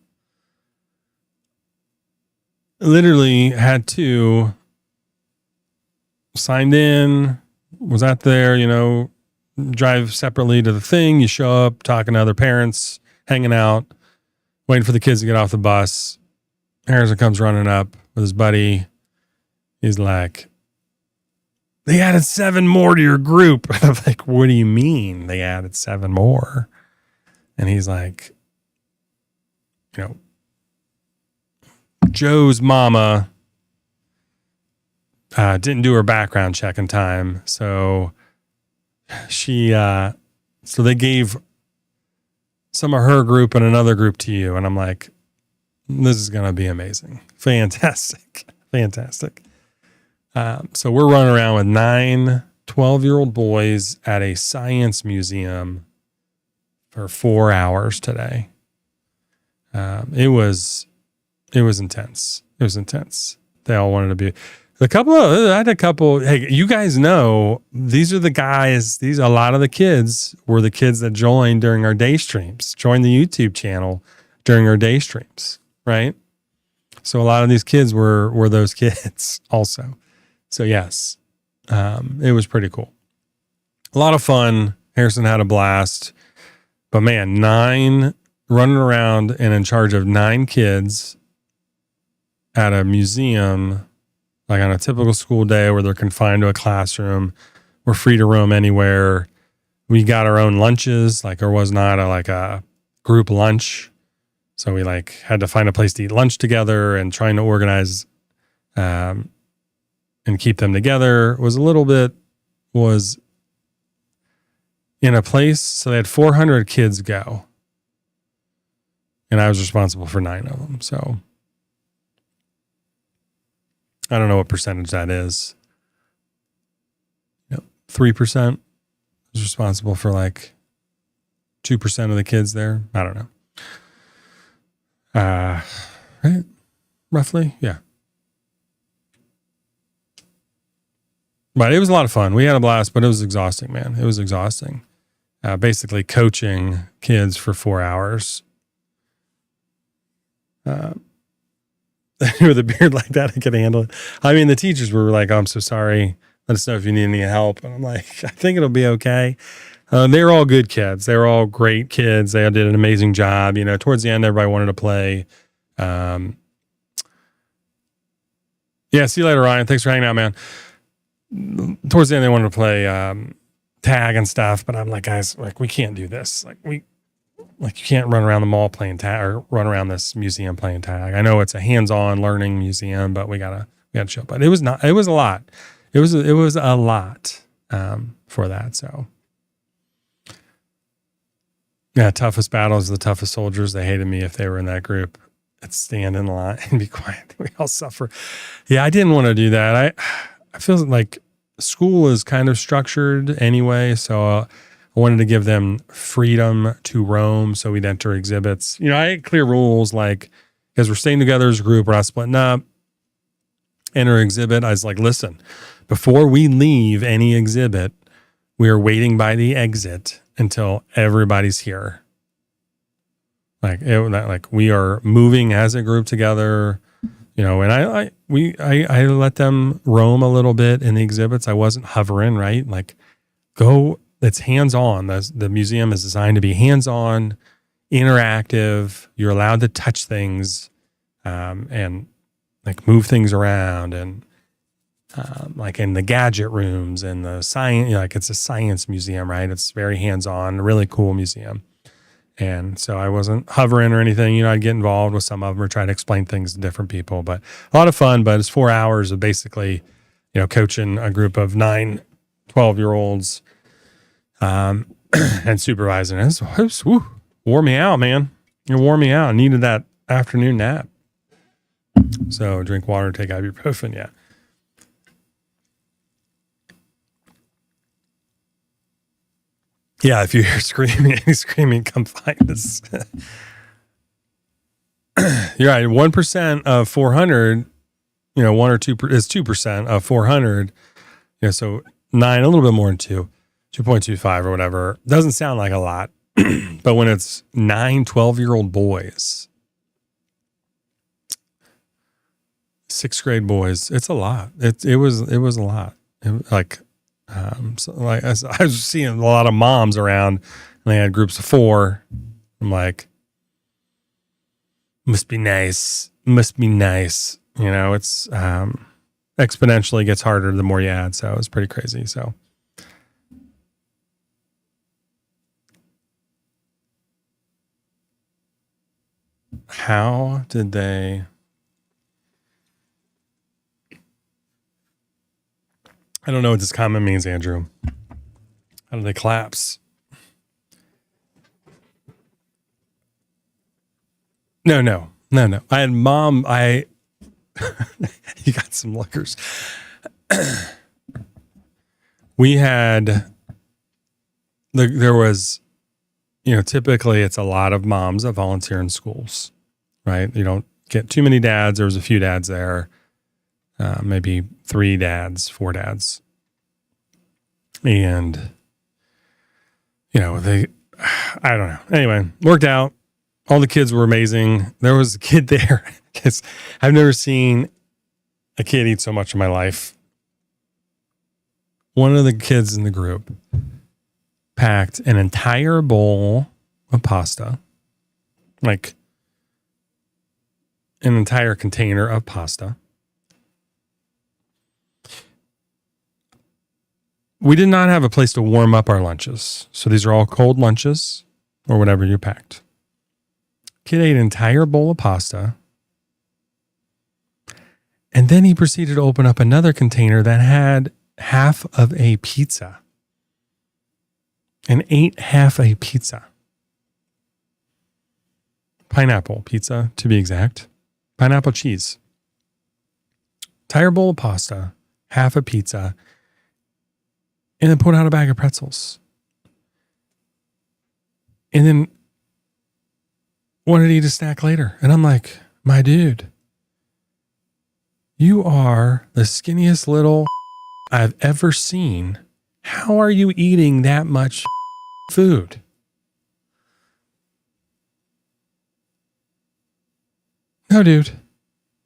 Literally had to signed in, was out there, drive separately to the thing. You show up, talking to other parents, hanging out, waiting for the kids to get off the bus. Harrison comes running up with his buddy. He's like, they added 7 more to your group. I'm like, what do you mean they added 7 more? And he's like, Joe's mama didn't do her background check in time. So they gave some of her group and another group to you. And I'm like, this is going to be amazing. Fantastic. Fantastic. So we're running around with 9 12-year-old boys at a science museum for 4 hours today. It was intense. It was intense. They all wanted to be I had a couple. Hey, you guys know, these are the guys, a lot of the kids were the kids that joined during our day streams, joined the YouTube channel during our day streams, right? So a lot of these kids were those kids also. So yes, it was pretty cool. A lot of fun. Harrison had a blast, but man, 9 running around and in charge of 9 kids at a museum, like on a typical school day where they're confined to a classroom. We're free to roam anywhere. We got our own lunches. Like there was not a group lunch. So we had to find a place to eat lunch together, and trying to organize and keep them together was in a place. So they had 400 kids go, and I was responsible for 9 of them. So I don't know what percentage that is. 3% is responsible for 2% of the kids there. I don't know. Right? Roughly. Yeah. But it was a lot of fun. We had a blast, but it was exhausting, man. It was exhausting. Basically coaching kids for 4 hours. with a beard like that, I could handle it. I mean, the teachers were like, "Oh, I'm so sorry. Let us know if you need any help." And I'm like, "I think it'll be okay." They were all good kids. They were all great kids. They did an amazing job. Towards the end, everybody wanted to play. Yeah, see you later, Ryan. Thanks for hanging out, man. Towards the end, they wanted to play tag and stuff, but I'm like, guys, like, we can't do this. You can't run around the mall playing tag or run around this museum playing tag. I know it's a hands-on learning museum, but we gotta show. But it was a lot. It was a lot for that. So yeah, toughest battles, the toughest soldiers. They hated me if they were in that group. Let's stand in line and be quiet. We all suffer. Yeah, I didn't want to do that. I feel like school is kind of structured anyway, so I wanted to give them freedom to roam. So we'd enter exhibits. I had clear rules, like, because we're staying together as a group, we're not splitting up. Enter exhibit. I was like, listen, before we leave any exhibit, we are waiting by the exit until everybody's here. Like we are moving as a group together, and I let them roam a little bit in the exhibits. I wasn't hovering, right? Like, it's hands-on. The museum is designed to be hands-on, interactive. You're allowed to touch things, and like move things around, and like in the gadget rooms and the science, like it's a science museum, right? It's very hands-on, really cool museum. And so I wasn't hovering or anything. I'd get involved with some of them or try to explain things to different people, but a lot of fun. But it's 4 hours of basically, coaching a group of 9, 12-year-olds, and supervising. It wore me out, man. It wore me out. I needed that afternoon nap. So drink water, take ibuprofen. Yeah. Yeah, if you hear screaming, come find us. You're right. 1% of 400, 1 or 2 is 2% of 400. So 9, a little bit more than 2.25 or whatever. Doesn't sound like a lot, but when it's 9, 12-year-old boys, 6th grade boys, it's a lot. It was a lot. I was seeing a lot of moms around, and they had groups of 4. I'm like, must be nice. It's exponentially gets harder the more you add. So it's pretty crazy. So how did they? I don't know what this comment means, Andrew. How did they collapse? No. I had mom. You got some lookers. We had, there was, typically it's a lot of moms that volunteer in schools, right? You don't get too many dads. There was a few dads there. Maybe 3 dads, 4 dads. And, I don't know. Anyway, worked out. All the kids were amazing. There was a kid there. Because I've never seen a kid eat so much in my life. One of the kids in the group packed an entire bowl of pasta, like an entire container of pasta. We did not have a place to warm up our lunches. So these are all cold lunches or whatever you packed. Kid ate an entire bowl of pasta. And then he proceeded to open up another container that had half of a pizza. And ate half a pizza. Pineapple pizza, to be exact. Pineapple cheese. Entire bowl of pasta, half a pizza, and then put out a bag of pretzels. And then wanted to eat a snack later. And I'm like, my dude, you are the skinniest little I've ever seen. How are you eating that much food? No, dude.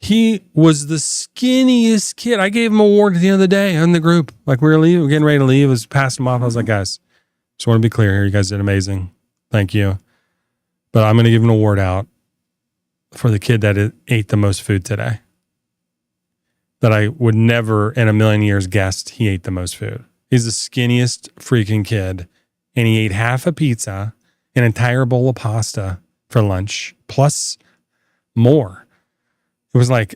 He was the skinniest kid. I gave him an award at the end of the day in the group. Like we were leaving, getting ready to leave. I was passing him off. I was like, guys, just want to be clear here. You guys did amazing. Thank you. But I'm going to give an award out for the kid that ate the most food today. That I would never in a million years guessed he ate the most food. He's the skinniest freaking kid. And he ate half a pizza, an entire bowl of pasta for lunch, plus more. It was like,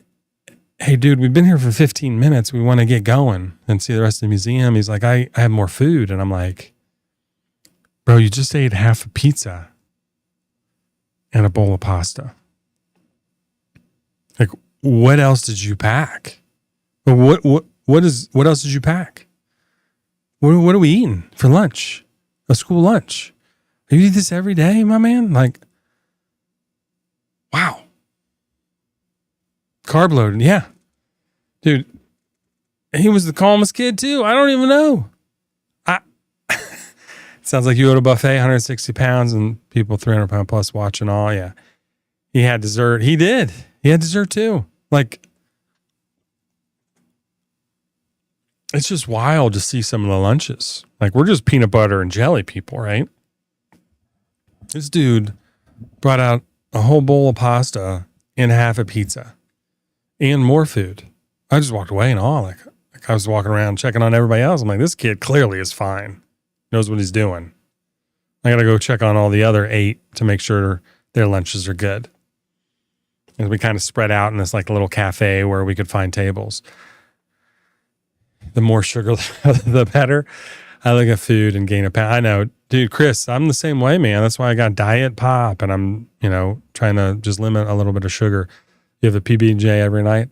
hey, dude, we've been here for 15 minutes. We want to get going and see the rest of the museum. He's like, I have more food. And I'm like, bro, you just ate half a pizza and a bowl of pasta. Like, what else did you pack? What else did you pack? What are we eating for lunch? A school lunch? You eat this every day, my man? Like, wow. Carb loaded, yeah. Dude, he was the calmest kid too. I don't even know. It sounds like you ate a buffet, 160 pounds, and people 300 pound plus watching all. Yeah. He had dessert. He did. He had dessert too. Like, it's just wild to see some of the lunches. Like, we're just peanut butter and jelly people, right? This dude brought out a whole bowl of pasta and half a pizza and more food. I just walked away in awe. Like I was walking around checking on everybody else. I'm like, this kid clearly is fine. Knows what he's doing. I got to go check on all the other 8 to make sure their lunches are good. And we kind of spread out in this like little cafe where we could find tables. The more sugar, the better. I look at food and gain a pound. I know, dude, Chris, I'm the same way, man. That's why I got diet pop and I'm, trying to just limit a little bit of sugar. You have a PB&J every night.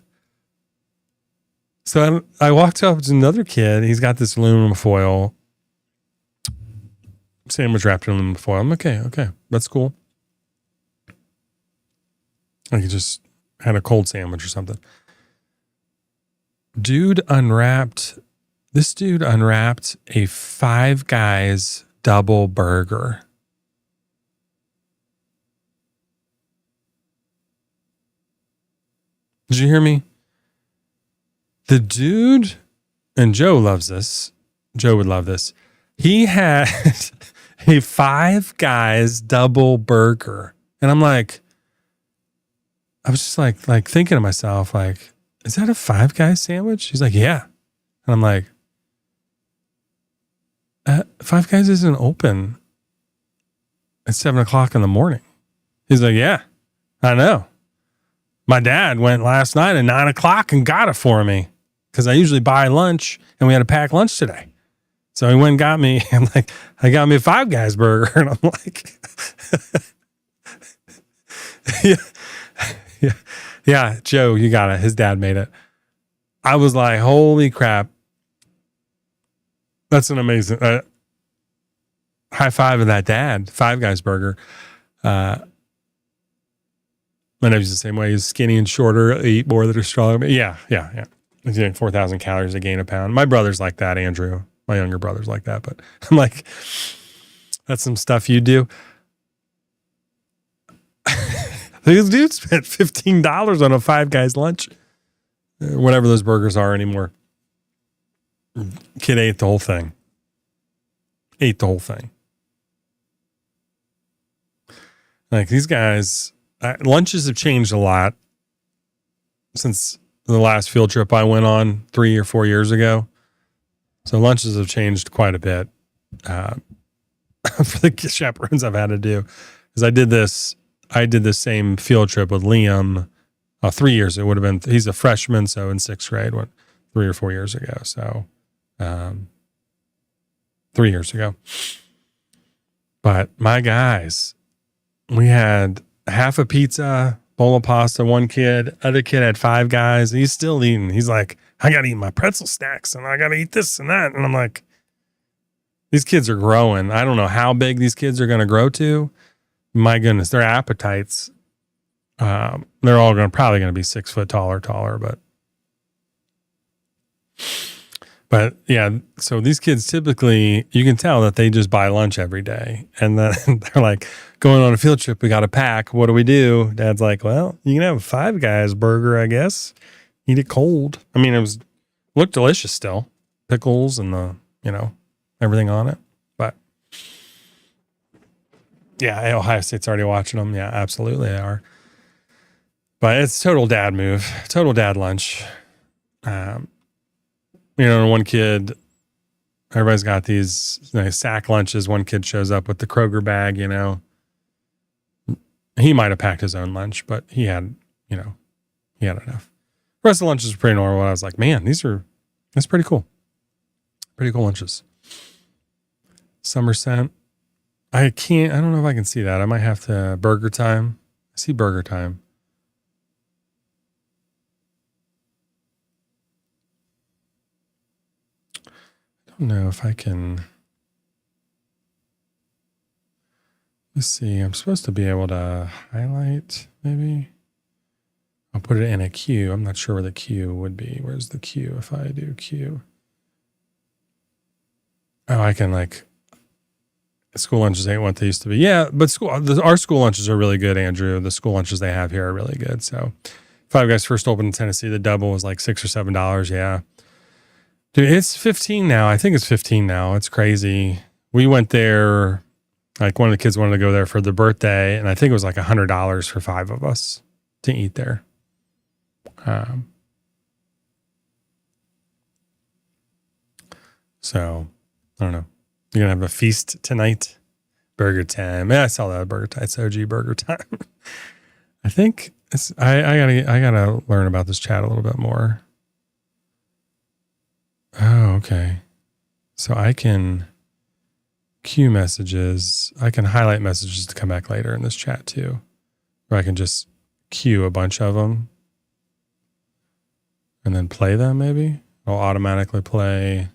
So I walked up to another kid. He's got this aluminum foil sandwich wrapped in aluminum foil. I'm okay. That's cool. Like he just had a cold sandwich or something. This dude unwrapped a Five Guys double burger. Did you hear me? The dude, and Joe loves this. Joe would love this. He had a Five Guys double burger. And I'm like, I was just like thinking to myself, like, is that a Five Guys sandwich? He's like, yeah. And I'm like, Five Guys isn't open at 7:00 in the morning. He's like, yeah, I know. My dad went last night at 9:00 and got it for me because I usually buy lunch and we had to pack lunch today. So he went and got me, and like, I got me a Five Guys burger. And I'm like, yeah, Joe, you got it. His dad made it. I was like, holy crap. That's an amazing high five of that dad. Five Guys burger. My nephew's the same way. He's skinny and shorter, eat more that are stronger. Yeah. He's eating 4,000 calories a gain a pound. My brother's like that, Andrew. My younger brother's like that. But I'm like, that's some stuff you do. This dude spent $15 on a Five Guys lunch. Whatever those burgers are anymore. Kid ate the whole thing. Like these guys, lunches have changed a lot since the last field trip I went on 3 or 4 years ago. So lunches have changed quite a bit for the chaperones I've had to do. Because I did this same field trip with Liam 3 years. It would have been, he's a freshman, so in 6th grade, 3 or 4 years ago. So 3 years ago. But my guys, we had half a pizza, bowl of pasta, one kid, other kid had Five Guys. He's still eating. He's like, I got to eat my pretzel snacks and I got to eat this and that. And I'm like, these kids are growing. I don't know how big these kids are going to grow to. My goodness, their appetites, they're all probably going to be 6 foot taller, but But yeah, so these kids typically, you can tell that they just buy lunch every day. And then they're like, going on a field trip, we got to pack. What do we do? Dad's like, well, you can have a Five Guys burger, I guess. Eat it cold. I mean, looked delicious still. Pickles and everything on it. But yeah, Ohio State's already watching them. Yeah, absolutely they are. But it's total dad move, total dad lunch. One kid, everybody's got these sack lunches. One kid shows up with the Kroger bag, He might have packed his own lunch, but he had enough. The rest of the lunches were pretty normal. I was like, man, that's pretty cool. Pretty cool lunches. Somerset. I don't know if I can see that. I might have to Burger Time. I see Burger Time. I don't know if I can. Let's see. I'm supposed to be able to highlight, maybe. I'll put it in a queue. I'm not sure where the queue would be. Where's the queue if I do queue? Oh, I can school lunches ain't what they used to be. Yeah, but our school lunches are really good, Andrew. The school lunches they have here are really good. So Five Guys first opened in Tennessee. The double was like $6 or $7. Yeah. Dude, it's 15 now. I think it's 15 now. It's crazy. We went there, like one of the kids wanted to go there for their birthday, and I think it was like $100 for 5 of us to eat there. So I don't know. You're gonna have a feast tonight. Burger Time. Yeah, I saw that Burger Time. It's OG Burger Time. I think I gotta learn about this chat a little bit more. Oh, okay. So I can queue messages. I can highlight messages to come back later in this chat too. Or I can just queue a bunch of them and then play them maybe. I'll automatically play.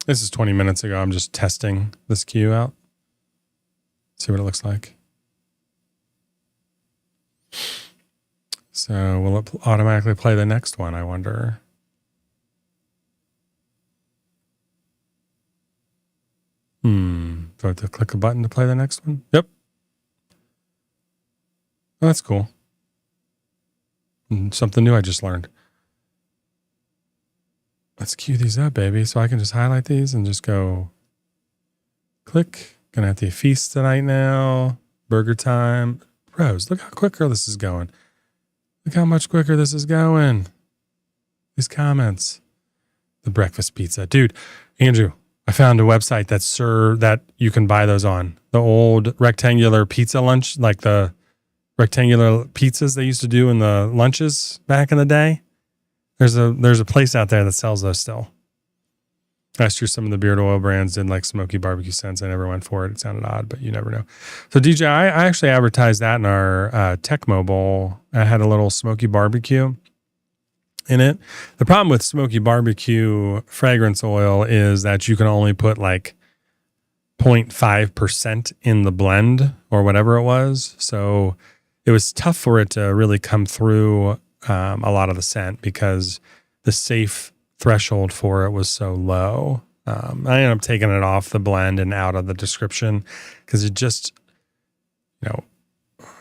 This is 20 minutes ago. I'm just testing this queue out. See what it looks like. So will it automatically play the next one, I wonder? Do I have to click a button to play the next one? Yep. Oh, that's cool. Something new I just learned. Let's queue these up, baby. So I can just highlight these and just go click. Gonna have to feast tonight now. Burger Time. Bros, look how quicker this is going. Look how much quicker this is going. These comments. The breakfast pizza. Dude, Andrew, I found a website that you can buy those on. The old rectangular pizza lunch, like the rectangular pizzas they used to do in the lunches back in the day. There's a place out there that sells those still. Last year, some of the beard oil brands did like smoky barbecue scents. I never went for it. It sounded odd, but you never know. So DJ, I actually advertised that in our Tech Mobile. I had a little smoky barbecue in it. The problem with smoky barbecue fragrance oil is that you can only put like 0.5% in the blend or whatever it was. So it was tough for it to really come through a lot of the scent because the safe threshold for it was so low. I ended up taking it off the blend and out of the description because it just,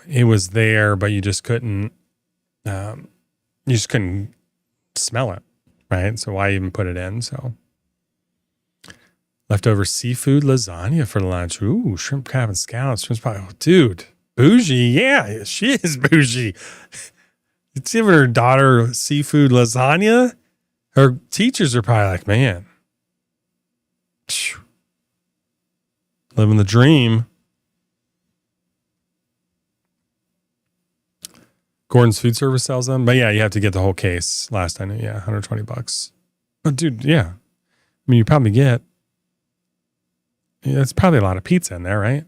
it was there, but you just couldn't smell it, right? So why even put it in? So leftover seafood lasagna for lunch. Ooh, shrimp, crab, and scallops. Shrimp's probably, dude, bougie. Yeah, she is bougie. It's giving her daughter seafood lasagna. Her teachers are probably like, man, living the dream. Gordon's Food Service sells them. But yeah, you have to get the whole case. Last I knew, yeah, $120. But dude, yeah. I mean, you probably get, it's probably a lot of pizza in there, right?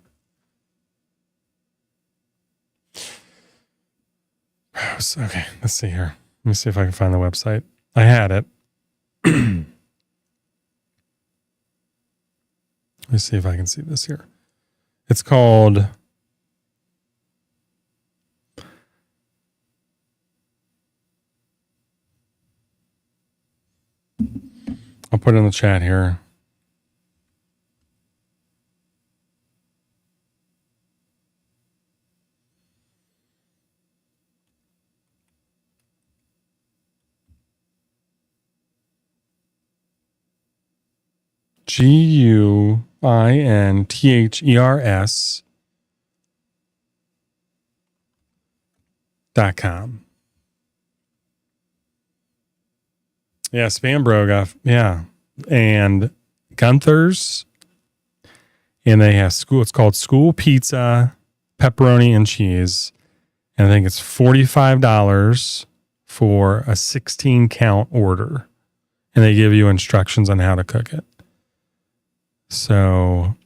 Okay, let's see here. Let me see if I can find the website. I had it. Let me see if I can see this here. It's called put it in the chat here. GUINTHERS.com. Yeah, Spam Bro got, yeah. And Gunther's, and they have it's called School Pizza, Pepperoni and Cheese. And I think it's $45 for a 16 count order. And they give you instructions on how to cook it. So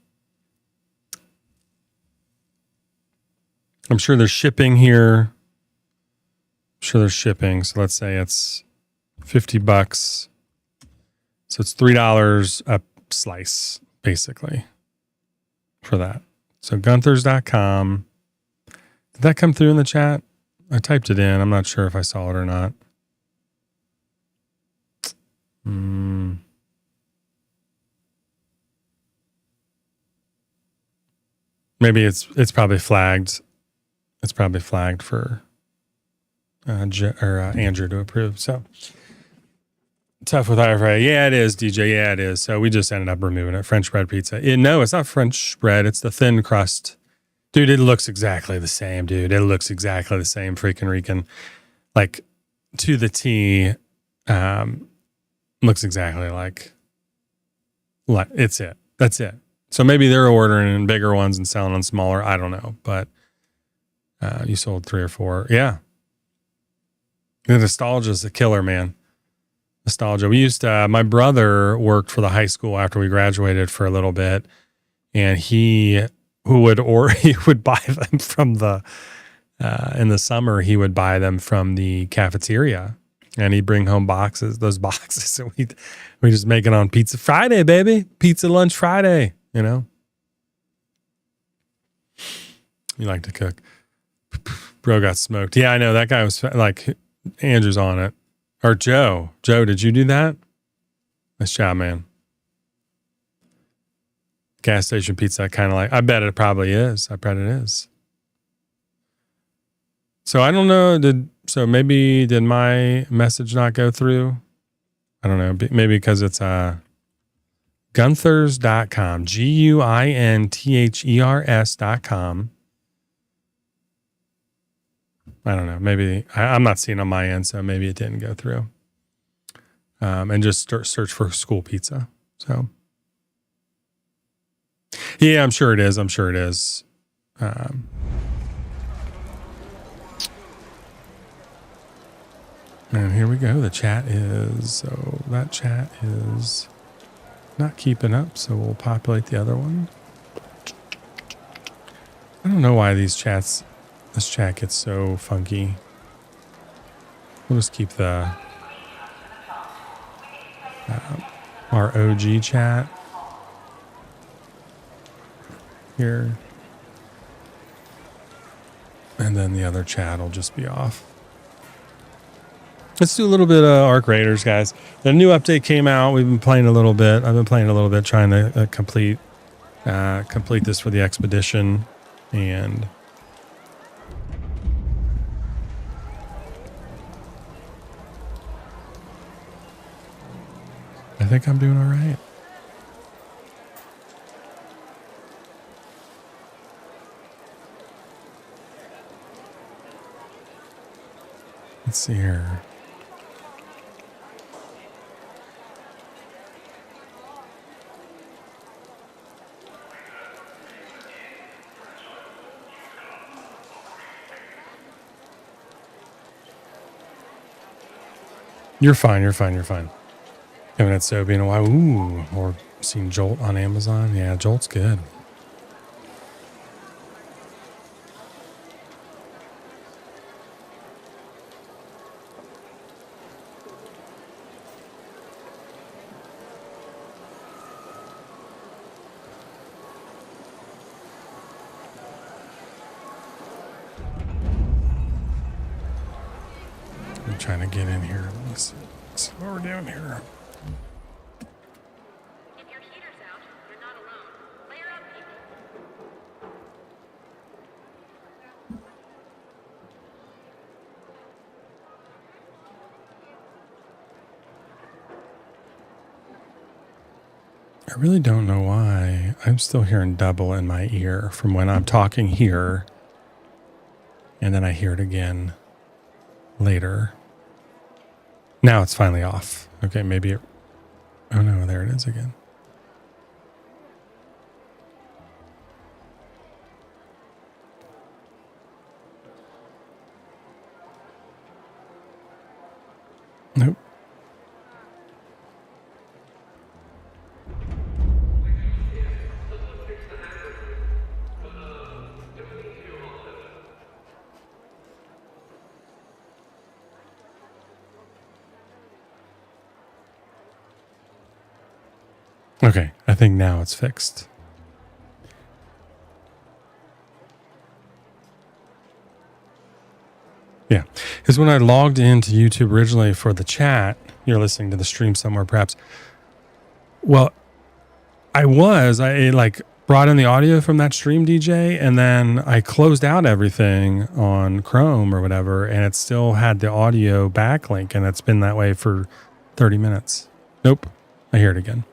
I'm sure there's shipping here. I'm sure there's shipping. So let's say it's $50. So it's $3 a slice, basically, for that. So Gunther's.com. Did that come through in the chat? I typed it in. I'm not sure if I saw it or not. Maybe it's probably flagged. It's probably flagged for Andrew to approve. So tough with IFRA. Yeah, it is, DJ. Yeah, it is. So we just ended up removing it. French bread pizza. No, it's not French bread. It's the thin crust. Dude, it looks exactly the same, dude. It looks exactly the same, freaking Rican. Like, to the T, looks exactly like it's it. That's it. So maybe they're ordering in bigger ones and selling on smaller. I don't know. But you sold 3 or 4. Yeah. The nostalgia is the killer, man. Nostalgia. We used to, my brother worked for the high school after we graduated for a little bit. And he would buy them from the, in the summer, he would buy them from the cafeteria. And he'd bring home those boxes. And we just make it on Pizza Friday, baby. Pizza Lunch Friday, you know? You like to cook. Bro got smoked. Yeah, I know. That guy was like, Andrew's on it. Or Joe. Joe, did you do that? Nice job, man. Gas station pizza, kind of like, I bet it probably is. I bet it is. So I don't know. So maybe did my message not go through? I don't know. Maybe because it's Gunthers.com. GUINTHERS.com. I don't know. Maybe I'm not seeing on my end, so maybe it didn't go through. And just search for school pizza. So, yeah, I'm sure it is. I'm sure it is. And here we go. The chat is, so that chat is not keeping up. So we'll populate the other one. I don't know why this chat gets so funky. We'll just keep the our OG chat here. And then the other chat will just be off. Let's do a little bit of Arc Raiders, guys. The new update came out. We've been playing a little bit. I've been playing a little bit, trying to complete this for the expedition. And I think I'm doing all right. Let's see here. You're fine. You're fine. You're fine. Haven't had Sobe in a while. Ooh, or seen Jolt on Amazon. Yeah, Jolt's good. I'm trying to get in here. Let me see what we're doing here. I really don't know why. I'm still hearing double in my ear from when I'm talking here. And then I hear it again later. Now it's finally off. Okay, maybe it... Oh no, there it is again. Nope. Okay, I think now it's fixed. Yeah, because when I logged into YouTube originally for the chat, you're listening to the stream somewhere perhaps. Well, I like brought in the audio from that stream DJ, and then I closed out everything on Chrome or whatever, and it still had the audio backlink, and it's been that way for 30 minutes. Nope, I hear it again.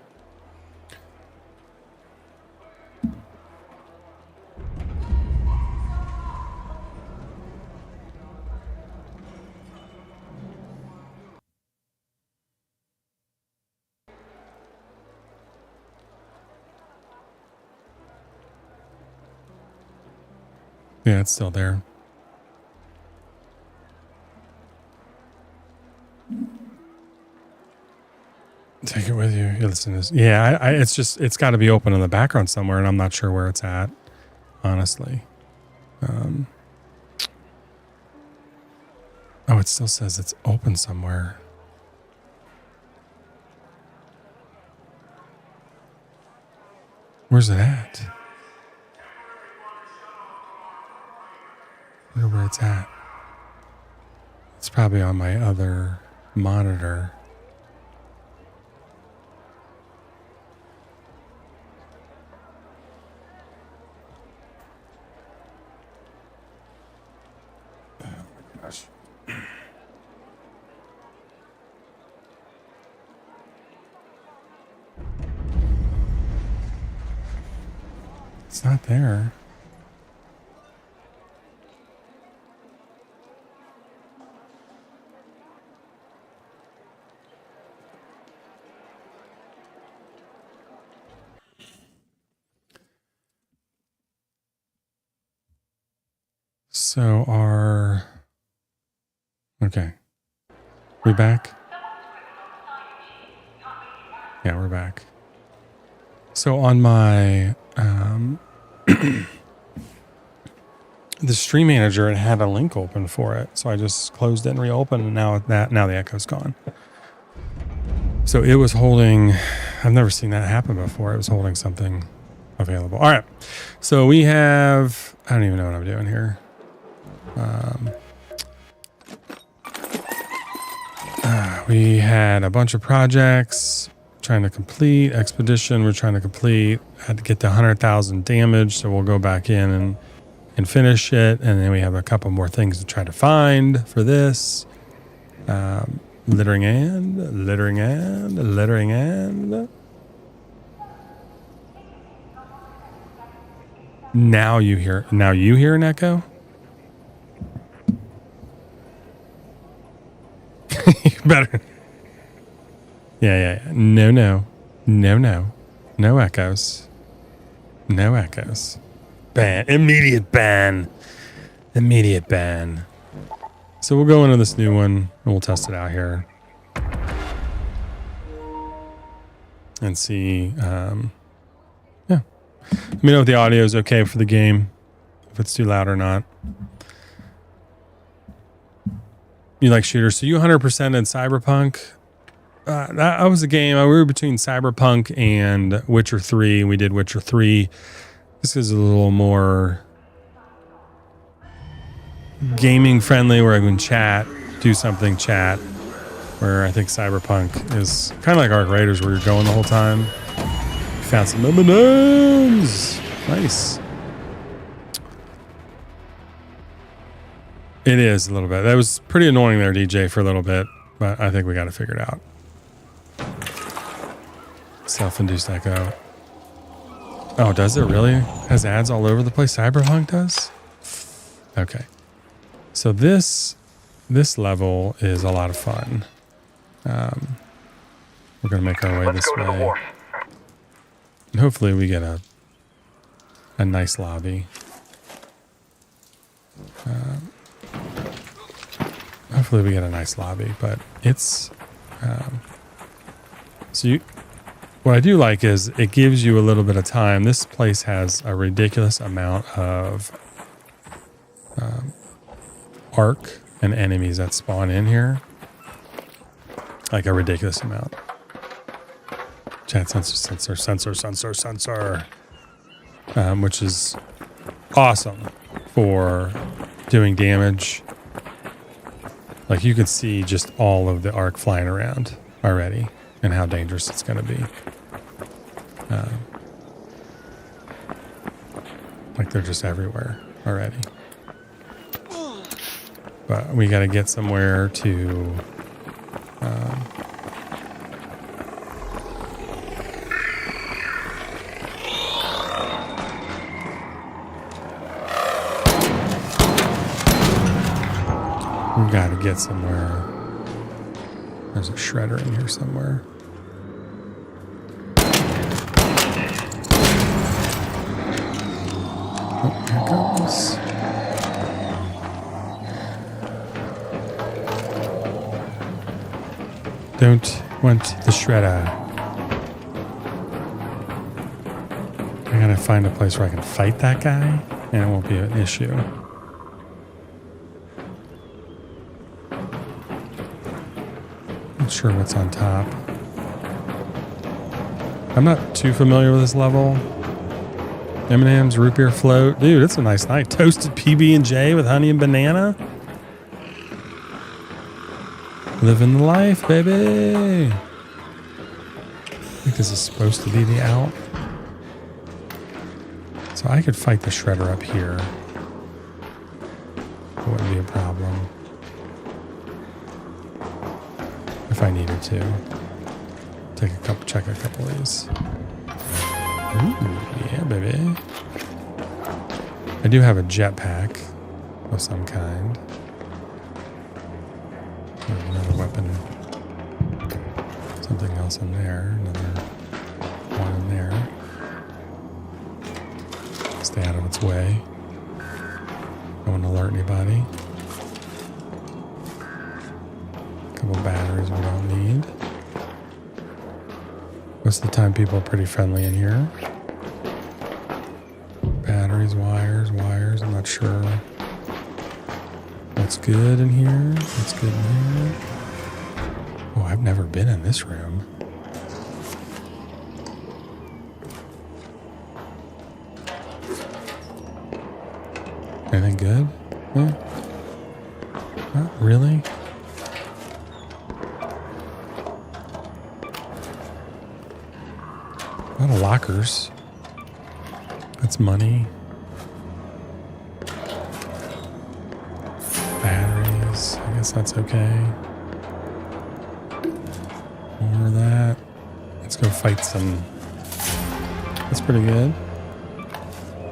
Yeah, it's still there. Take it with you. You listen to this. Yeah, it's got to be open in the background somewhere, and I'm not sure where it's at, honestly. Oh, it still says it's open somewhere. Where's it at? I wonder where it's at. It's probably on my other monitor. Oh my gosh. It's not there. So okay. We back? Yeah, we're back. So on my the stream manager, it had a link open for it, so I just closed it and reopened, and now the echo's gone. So it was holding. I've never seen that happen before. It was holding something available. All right. So we have. I don't even know what I'm doing here. We had a bunch of projects trying to complete. Expedition we're trying to complete. Had to get to 100,000 damage, so we'll go back in and finish it. And then we have a couple more things to try to find for this. Littering and. Now you hear an echo? You better. Yeah. No echoes. No echoes. Ban. Immediate ban. So we'll go into this new one and we'll test it out here. And see. Yeah. Let me know if the audio is okay for the game. If it's too loud or not. You like shooters. So you 100% in Cyberpunk. That was a game. We were between Cyberpunk and Witcher 3. We did Witcher 3. This is a little more gaming friendly where I can do something chat. Where I think Cyberpunk is kind of like Arc Raiders where you're going the whole time. Found some M&Ms. Nice. It is a little bit. That was pretty annoying there, DJ, for a little bit. But I think we got to figure it out. Self-induced echo. Oh, does it really? Has ads all over the place? Cyberpunk does? Okay. So this level is a lot of fun. We're going to make our way this way. And hopefully we get a nice lobby. Hopefully we get a nice lobby, but it's... what I do like is it gives you a little bit of time. This place has a ridiculous amount of arc and enemies that spawn in here. Like a ridiculous amount. Chat sensor. Which is awesome for doing damage. Like you could see just all of the arc flying around already and how dangerous it's going to be. Like they're just everywhere already. But we got to get somewhere to... we got to get somewhere. There's a shredder in here somewhere. Oh, here it goes. Don't want the shredder. I gotta find a place where I can fight that guy and it won't be an issue. Not sure what's on top. I'm not too familiar with this level. M&M's root beer float. Dude, it's a nice night. Toasted PB&J with honey and banana. Living the life, baby. I think this is supposed to be the out. So I could fight the shredder up here. It wouldn't be a problem. If I needed to. Check a couple of these. Ooh, yeah, baby. I do have a jetpack of some kind. Another weapon. Something else in there. Another one in there. Stay out of its way. Don't want to alert anybody. A couple batteries we don't need. Most of the time people are pretty friendly in here. Batteries, wires. I'm not sure what's good in here. What's good in here. Oh, I've never been in this room. Anything good? Not really. A lot of lockers. That's money. Batteries. I guess that's okay. More of that. Let's go fight some. That's pretty good.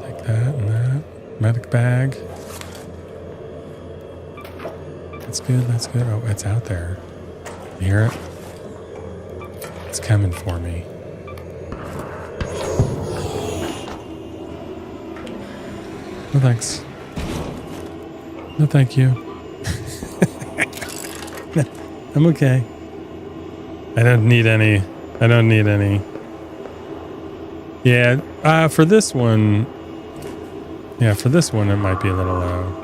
Take that and that. Medic bag. That's good. Oh, it's out there. You hear it? It's coming for me. No thanks. No thank you. No, I'm okay. I don't need any. Yeah, for this one. Yeah, for this one it might be a little low.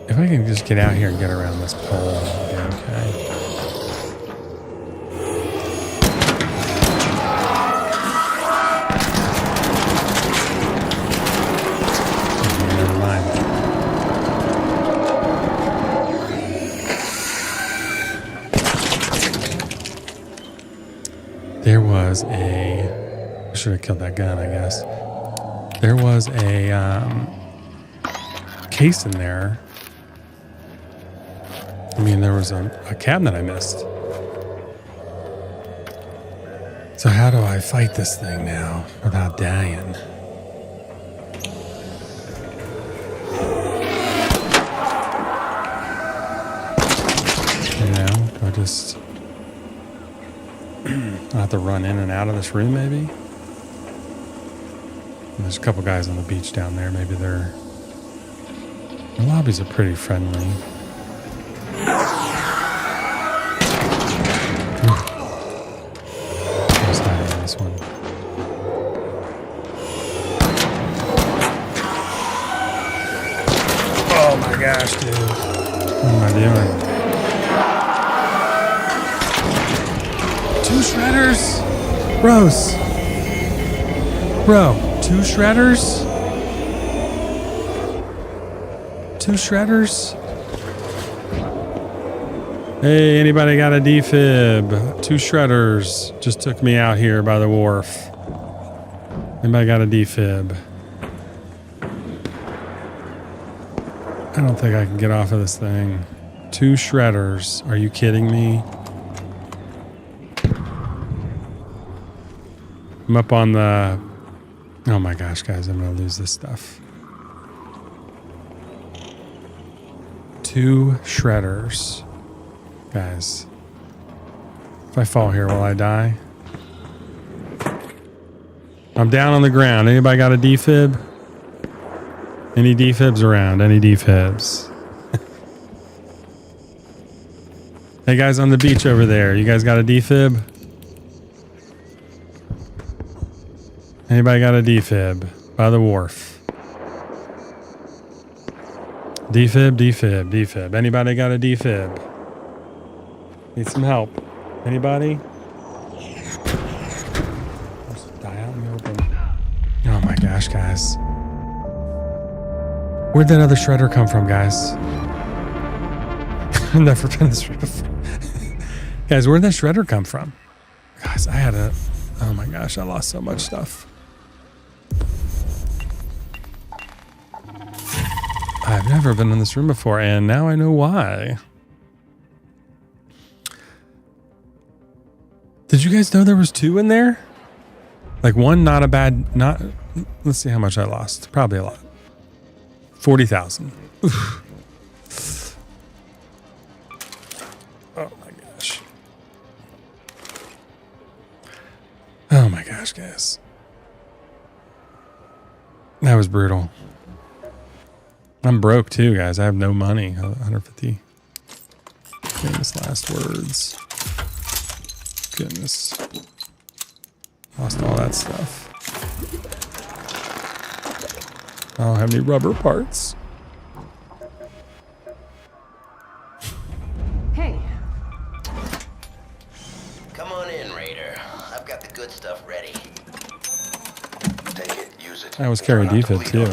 If I can just get out here and get around this pole, it'll be okay. There was I should have killed that gun, I guess. There was a case in there. mean, there was a cabinet I missed. So how do I fight this thing now without dying? You know, I just... I have to run in and out of this room, maybe? And there's a couple guys on the beach down there. Maybe the lobbies are pretty friendly. Let's hide in this one. Oh my gosh, dude. What am I doing? 2 shredders? Bros. Bro, 2 shredders? 2 shredders? Hey, anybody got a defib? 2 shredders just took me out here by the wharf. Anybody got a defib? I don't think I can get off of this thing. 2 shredders. Are you kidding me? I'm up on the... Oh my gosh, guys, I'm going to lose this stuff. 2 shredders. Guys. If I fall here, will I die? I'm down on the ground. Anybody got a defib? Any defibs around? Any defibs? Hey guys on the beach over there. You guys got a defib? Anybody got a defib? By the wharf. Defib, defib, defib. Anybody got a defib? Need some help. Anybody? Just die out in the open. Oh my gosh, guys. Where'd that other shredder come from, guys? I've never been this before. Guys, where'd that shredder come from? Guys, I had a... Oh my gosh, I lost so much stuff. I've never been in this room before, and now I know why. Did you guys know there was 2 in there? Like one, not a bad... Not. Let's see how much I lost. Probably a lot. 40,000. Oh my gosh. Oh my gosh, guys. That was brutal. I'm broke too, guys. I have no money. 150. Famous last words. Goodness. Lost all that stuff. I don't have any rubber parts. Hey. Come on in, Raider. I've got the good stuff ready. Take it, use it. I was carrying defib too.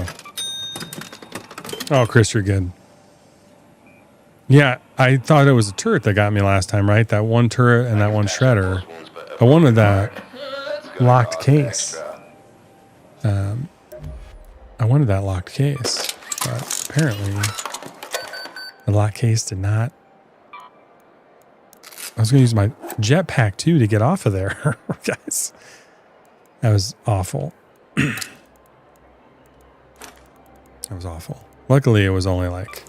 Oh, Chris, you're good. Yeah, I thought it was a turret that got me last time, right? That one turret and that one shredder. I wanted that locked case. I wanted that locked case, but apparently the locked case did not. I was going to use my jetpack too to get off of there, guys. That was awful. That was awful. Luckily, it was only like,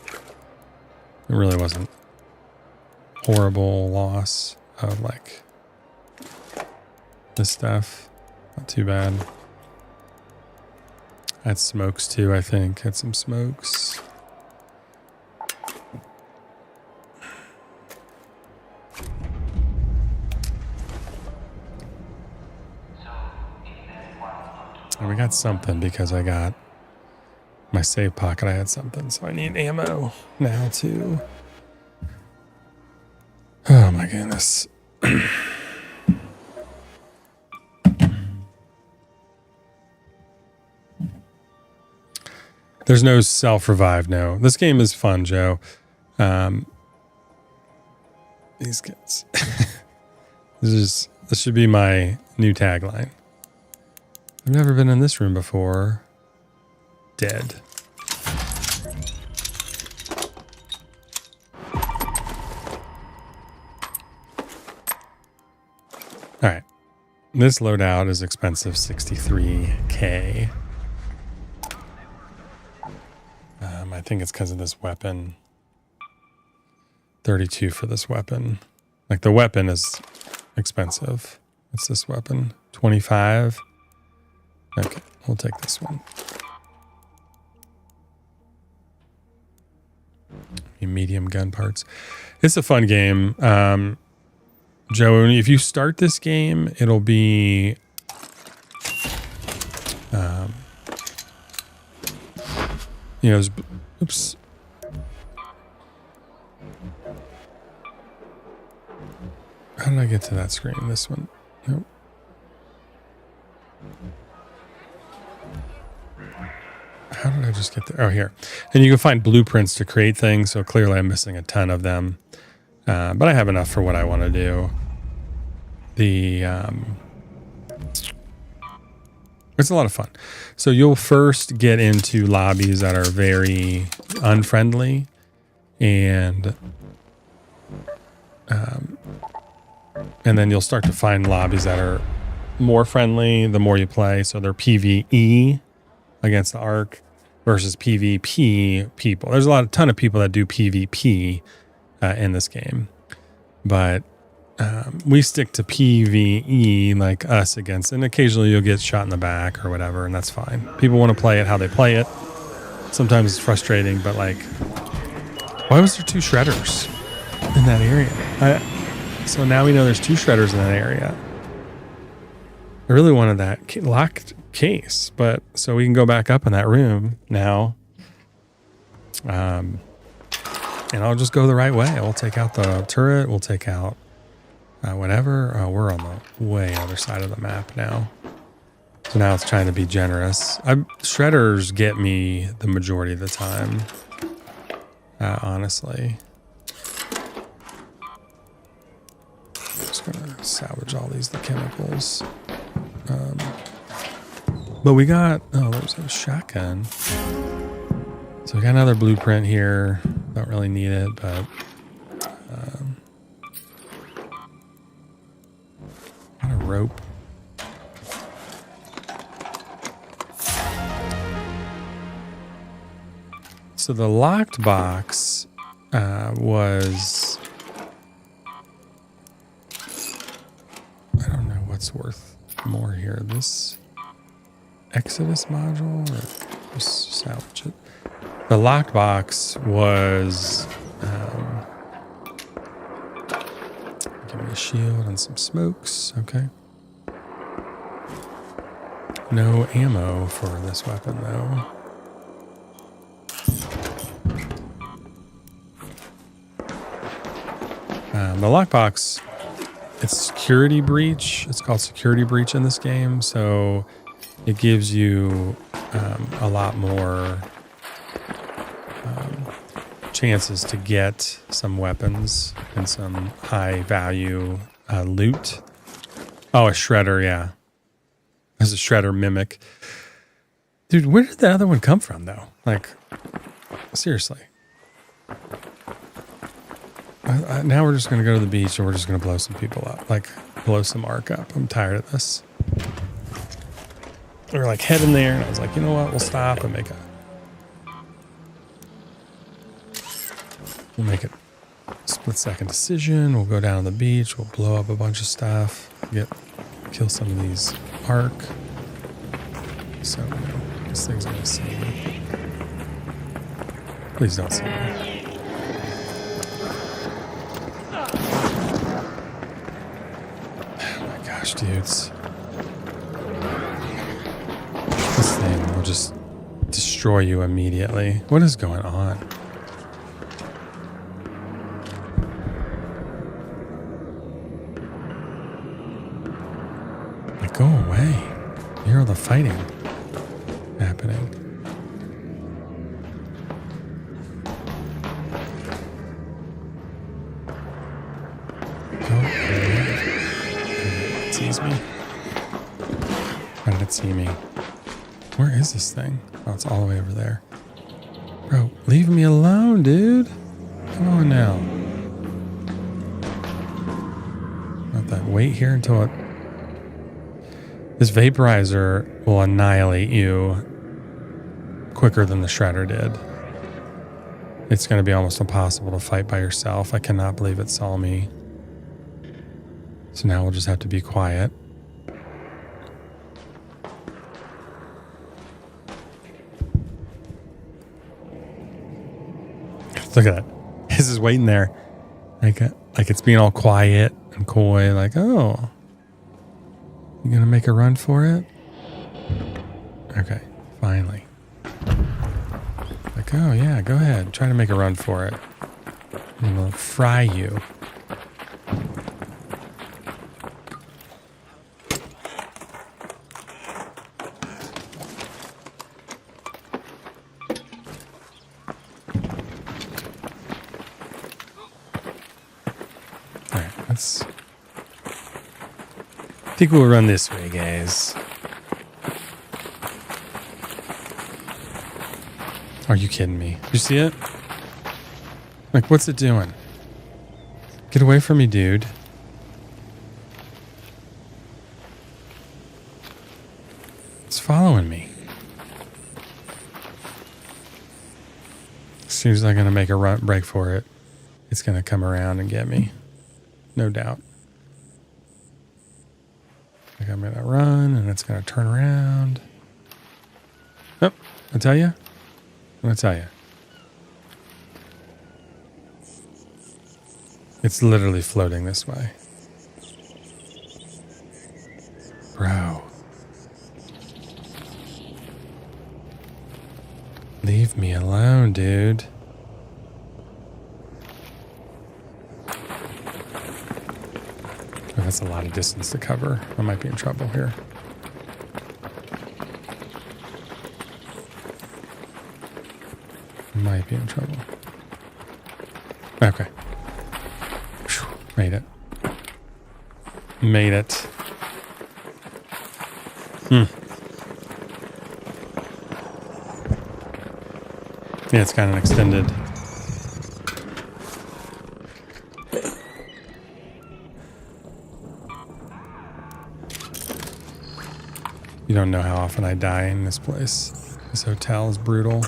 it really wasn't horrible loss of like this stuff. Not too bad. I had smokes too, I think. Had some smokes. And we got something because I got my save pocket. I had something, so I need ammo now too. Oh my goodness. There's no self-revive, no. This game is fun, Joe. These kids. This should be my new tagline. I've never been in this room before. Dead. All right. This loadout is expensive, 63K. I think it's because of this weapon. 32 for this weapon. Like the weapon is expensive. What's this weapon? 25. Okay, we'll take this one. Medium gun parts. It's a fun game. Joe, if you start this game, it'll be oops. How did I get to that screen? This one. Nope. How did I just get there? Oh, here. And you can find blueprints to create things. So clearly I'm missing a ton of them. But I have enough for what I want to do. It's a lot of fun. So you'll first get into lobbies that are very unfriendly, and then you'll start to find lobbies that are more friendly the more you play. So they're PvE against the Ark versus PvP people. There's a ton of people that do PvP in this game, but we stick to PvE, like us against, and occasionally you'll get shot in the back or whatever, and that's fine. People want to play it how they play it. Sometimes it's frustrating, but like, why was there 2 shredders in that area? So now we know there's 2 shredders in that area. I really wanted that locked case, but so we can go back up in that room now. And I'll just go the right way. We'll take out the turret. We'll take out whatever. We're on the way other side of the map now. So now it's trying to be generous. Shredders get me the majority of the time, honestly. Just gonna salvage all the chemicals. But we got, there's a shotgun. So we got another blueprint here. Don't really need it, but got a rope. So the locked box was, I don't know what's worth more here. This Exodus module, or just salvage it. The locked box was, give me a shield and some smokes. Okay. No ammo for this weapon though. The lockbox, it's security breach. It's called security breach in this game. So it gives you a lot more chances to get some weapons and some high value loot. Oh, a shredder, yeah. There's a shredder mimic. Dude, where did the other one come from though? Like, seriously. Now we're just going to go to the beach and we're just going to blow some people up. Like, blow some Ark up. I'm tired of this. We were like heading there and I was like, you know what? We'll stop and make a split second decision. We'll go down to the beach. We'll blow up a bunch of stuff. Kill some of these Ark. So, this thing's going to see me. Please don't see me. Gosh, dudes. This thing will just destroy you immediately. What is going on? Like, go away. You hear all the fighting happening. Go away. Sees me? How did it see me? Where is this thing? Oh, it's all the way over there. Bro, leave me alone, dude. Come on now. Not that. Wait here until it This vaporizer will annihilate you quicker than the shredder did. It's going to be almost impossible to fight by yourself. I cannot believe it saw me. So now we'll just have to be quiet. Look at that. His is waiting there. Like it's being all quiet and coy. Like, oh, you going to make a run for it? Okay, finally. Like, oh yeah, go ahead. Try to make a run for it. I'm going to fry you. I think we'll run this way, guys. Are you kidding me? You see it? Like, what's it doing? Get away from me, dude. It's following me. As soon as I'm going to make a break for it, it's going to come around and get me. No doubt. Like I'm going to run and it's going to turn around. Oh, I tell you. I'm going to tell you. It's literally floating this way. Bro. Leave me alone, dude. Oh, that's a lot of distance to cover. I might be in trouble here. Might be in trouble. Okay. Whew, made it. Made it. Yeah, it's kind of extended. You don't know how often I die in this place. This hotel is brutal.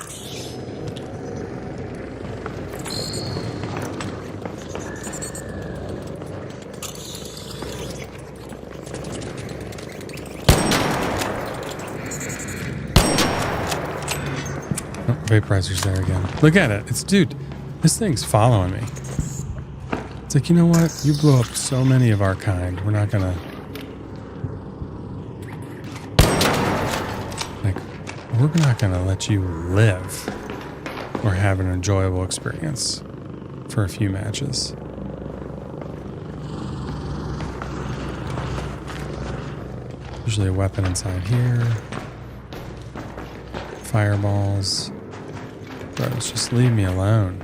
Oh, vaporizer's there again. Look at it. It's, dude, this thing's following me. It's like, you know what? You blew up so many of our kind. We're not gonna... We're not going to let you live or have an enjoyable experience for a few matches. Usually a weapon inside here. Fireballs. Bros, just leave me alone.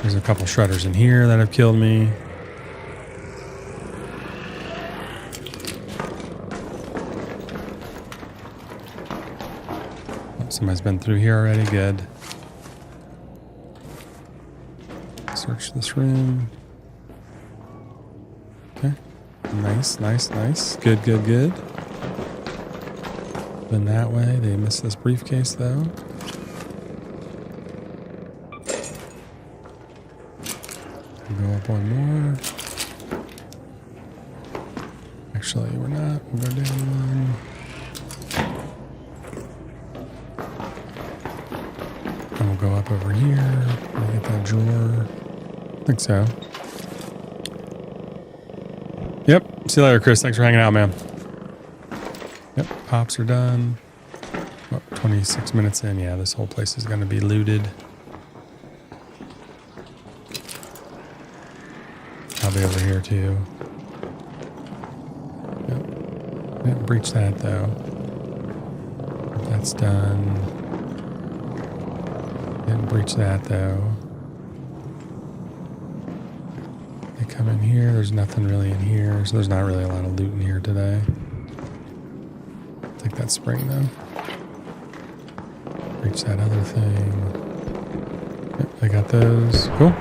There's a couple shredders in here that have killed me. Somebody's been through here already. Good. Search this room. Okay. Nice, nice, nice. Good, good, good. Been that way. They missed this briefcase, though. Go up one more. Actually, we're not. We'll go down one. And we'll go up over here. I'll get that drawer. I think so. Yep. See you later, Chris. Thanks for hanging out, man. Yep. Pops are done. Oh, 26 minutes in. Yeah, this whole place is going to be looted. I'll be over here, too. Yep. Didn't breach that, though. That's done. Didn't breach that, though. They come in here. There's nothing really in here, so there's not really a lot of loot in here today. Take that spring, though. Breach that other thing. Yep, I got those. Cool.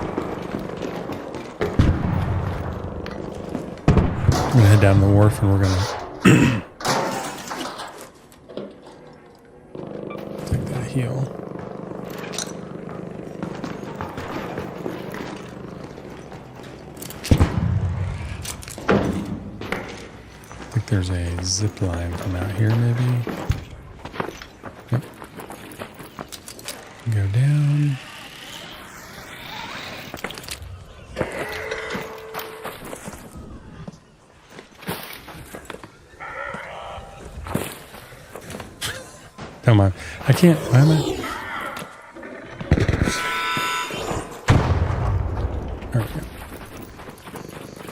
I'm gonna head down the wharf, and we're gonna heal. I think there's a zip line from out here, maybe. Yep. Go down. Come on. I can't. Why am I? There we go.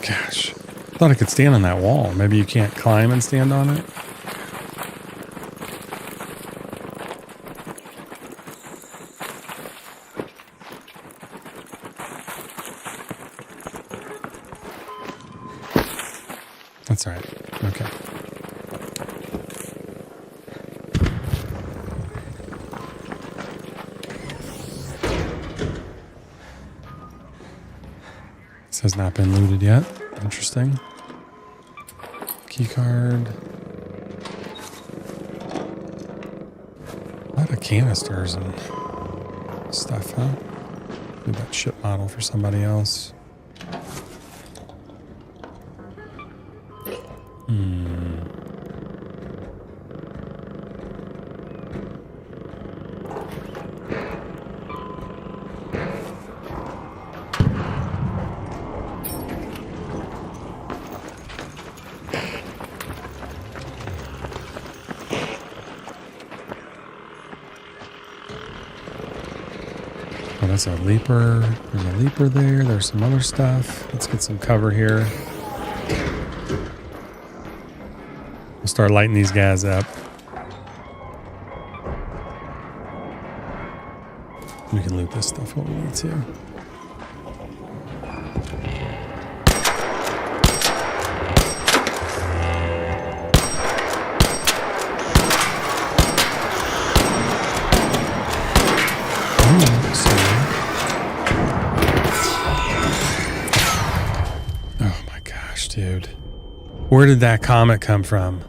Gosh. I thought I could stand on that wall. Maybe you can't climb and stand on it. That's all right. Okay. This has not been looted yet. Interesting. Key card. A lot of canisters and stuff, huh? Do that ship model for somebody else. Oh, that's a leaper. There's a leaper there. There's some other stuff. Let's get some cover here. We'll start lighting these guys up. We can loot this stuff when we need to. Oh my gosh, dude. Where did that comet come from?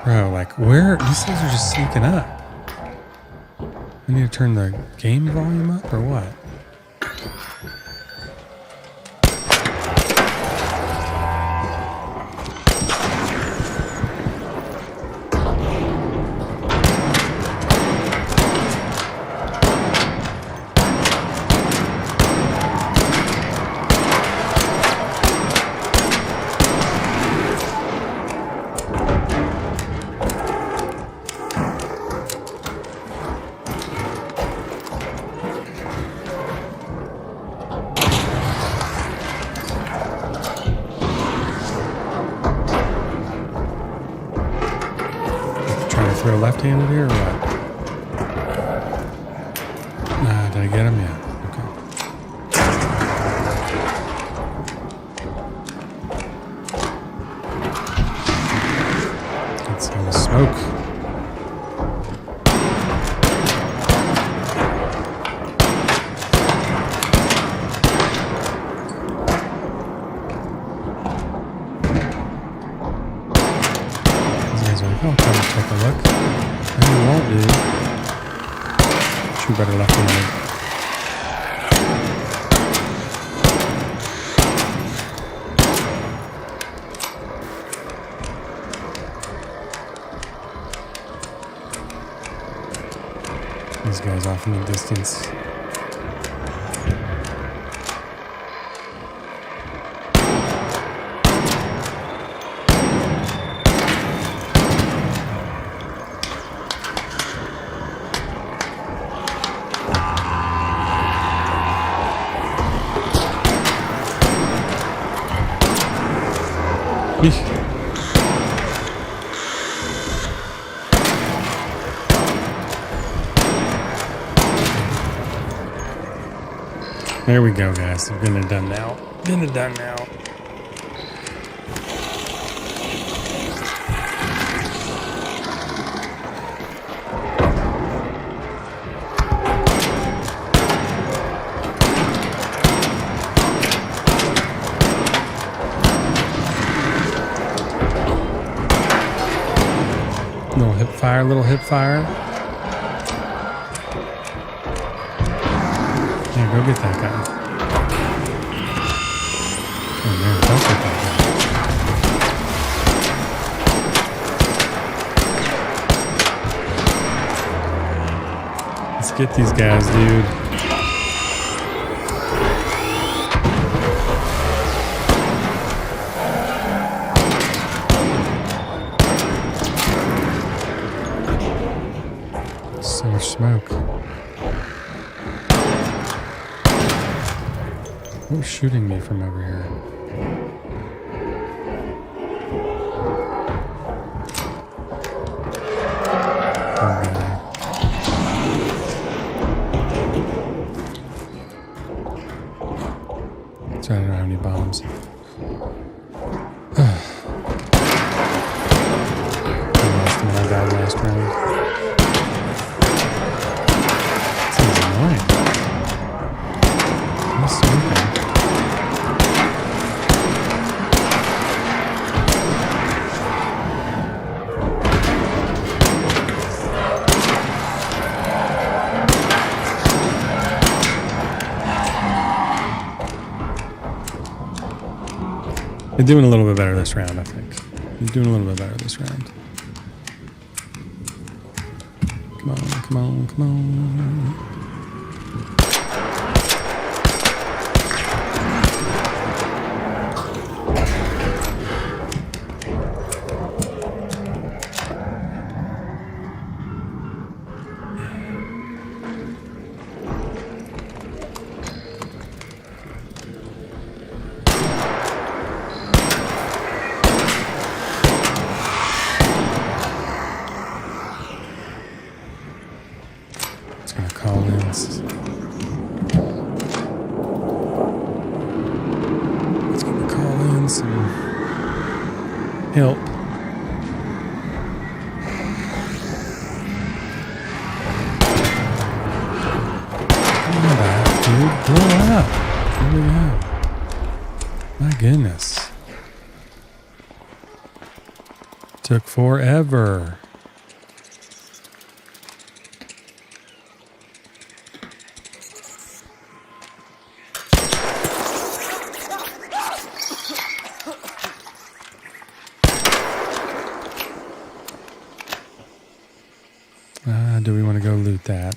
Bro, like where? These things are just sneaking up. I need to turn the game volume up or what? Throw left-handed here or what? Nah, did I get him? Yeah. Okay. Get some smoke. I'll come take a look. Maybe we won't do. Shoot better left-handed. These guys off in the distance. There we go, guys. We're gonna done now. Gonna done now. fire, little hip fire. Yeah, go get that guy. Oh man, don't get that guy. Let's get these guys, dude. So much smoke. Who's shooting me from over here? So I don't have any bombs. I lost when I died last round. Seems annoying. What's smoking? You're doing a little bit better this round, I think. You're doing a little bit better this round. Come on, come on, come on. It's gonna call in. It's gonna call in some help. Come on back, dude. Blow up. There we go. My goodness. Took forever. Do we want to go loot that?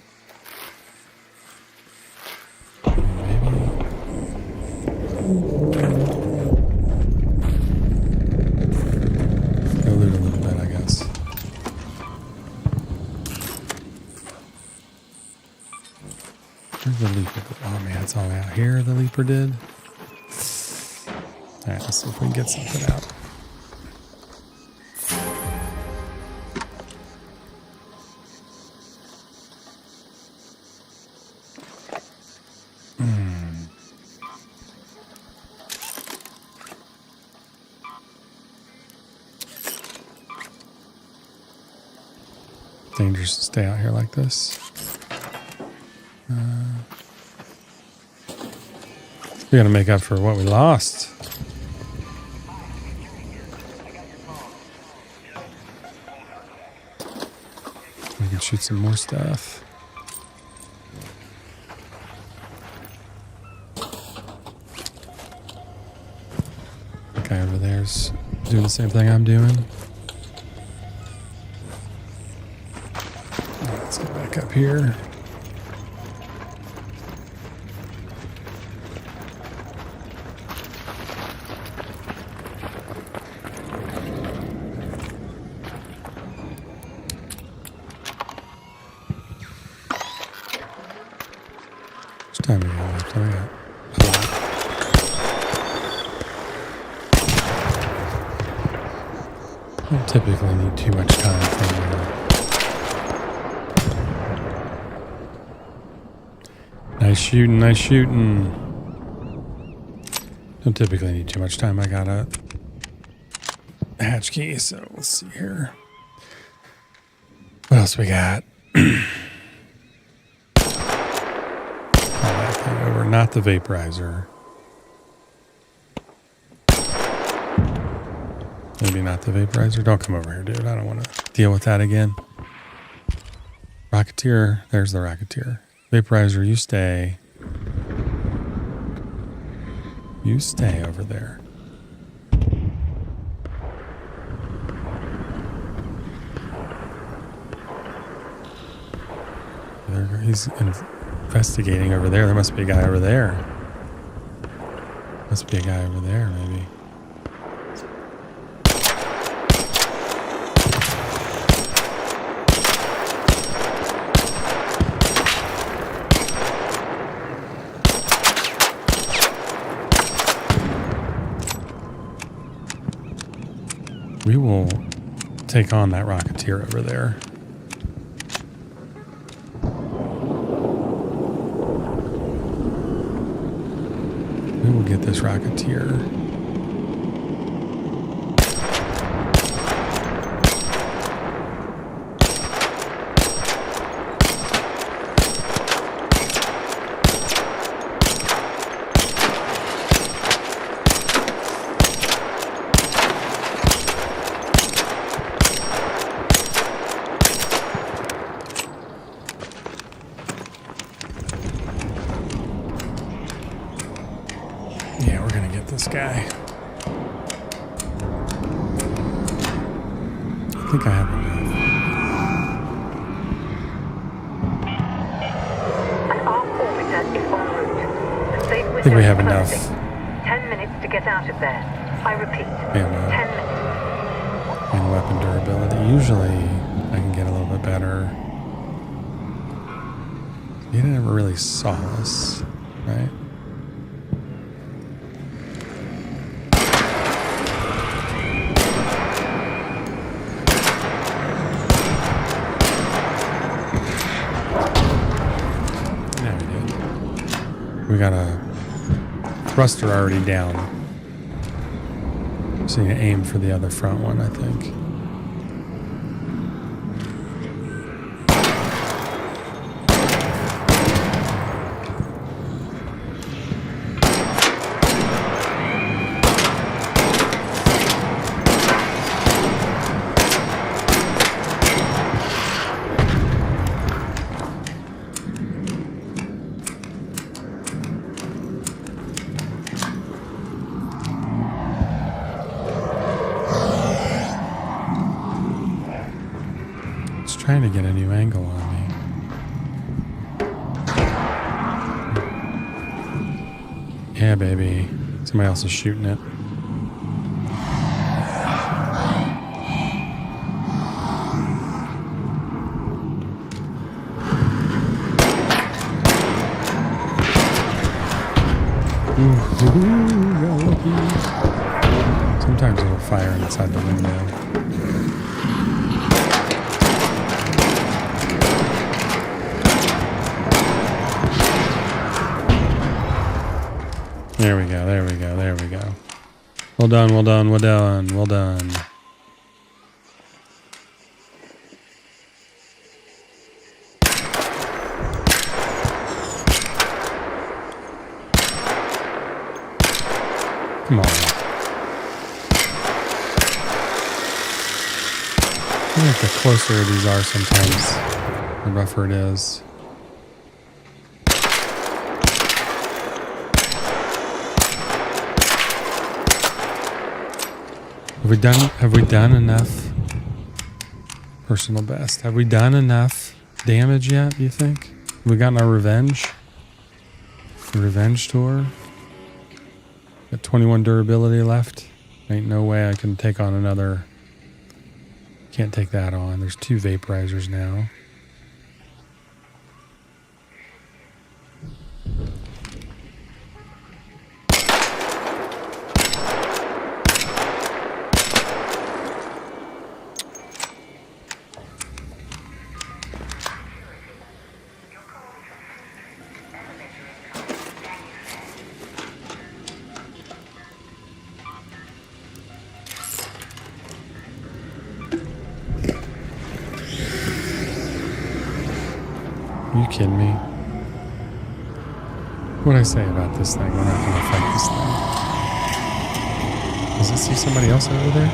Maybe. Go loot a little bit, I guess. Where's the leaper? Oh man, it's all out here. The leaper did. All right, let's see if we can get something out. Dangerous to stay out here like this. We gotta make up for what we lost. We can shoot some more stuff. The guy over there's doing the same thing I'm doing. Let's get back up here. How much time do we have left? Oh, yeah. I don't typically need too much time for Nice shooting, nice shooting. Don't typically need too much time. I got a hatch key, so let's see here. What else we got? That thing over, not the vaporizer. Maybe not the vaporizer. Don't come over here, dude. I don't want to deal with that again. Rocketeer. There's the Rocketeer. Vaporizer, you stay. You stay over there. He's investigating over there. There must be a guy over there. Must be a guy over there, maybe. We will take on that Rocketeer over there. We will get this Rocketeer. Yeah, we're gonna get this guy. I think I have enough. An armed orbiter is en route. The safe I think we have window enough. is closing. 10 minutes to get out of there. I repeat, Ammo 10 minutes. and weapon durability. Usually I can get a little bit better. You never really saw us, right? Yeah, we did. We got a thruster already down. So you aim for the other front one, I think. Trying to get a new angle on me. Yeah, baby. Somebody else is shooting it. Ooh, got lucky. Sometimes it'll fire inside the window. There we go, there we go, there we go. Well done, well done, well done, well done. Come on. I think the closer these are sometimes, the rougher it is. Have we done enough? Personal best. Have we done enough damage yet, do you think? Have we gotten our revenge? The revenge tour? Got 21 durability left. Ain't no way I can take on another. Can't take that on. There's 2 vaporizers now. Are you kidding me? What'd I say about this thing? We're not gonna fight this thing. Does it see somebody else over there?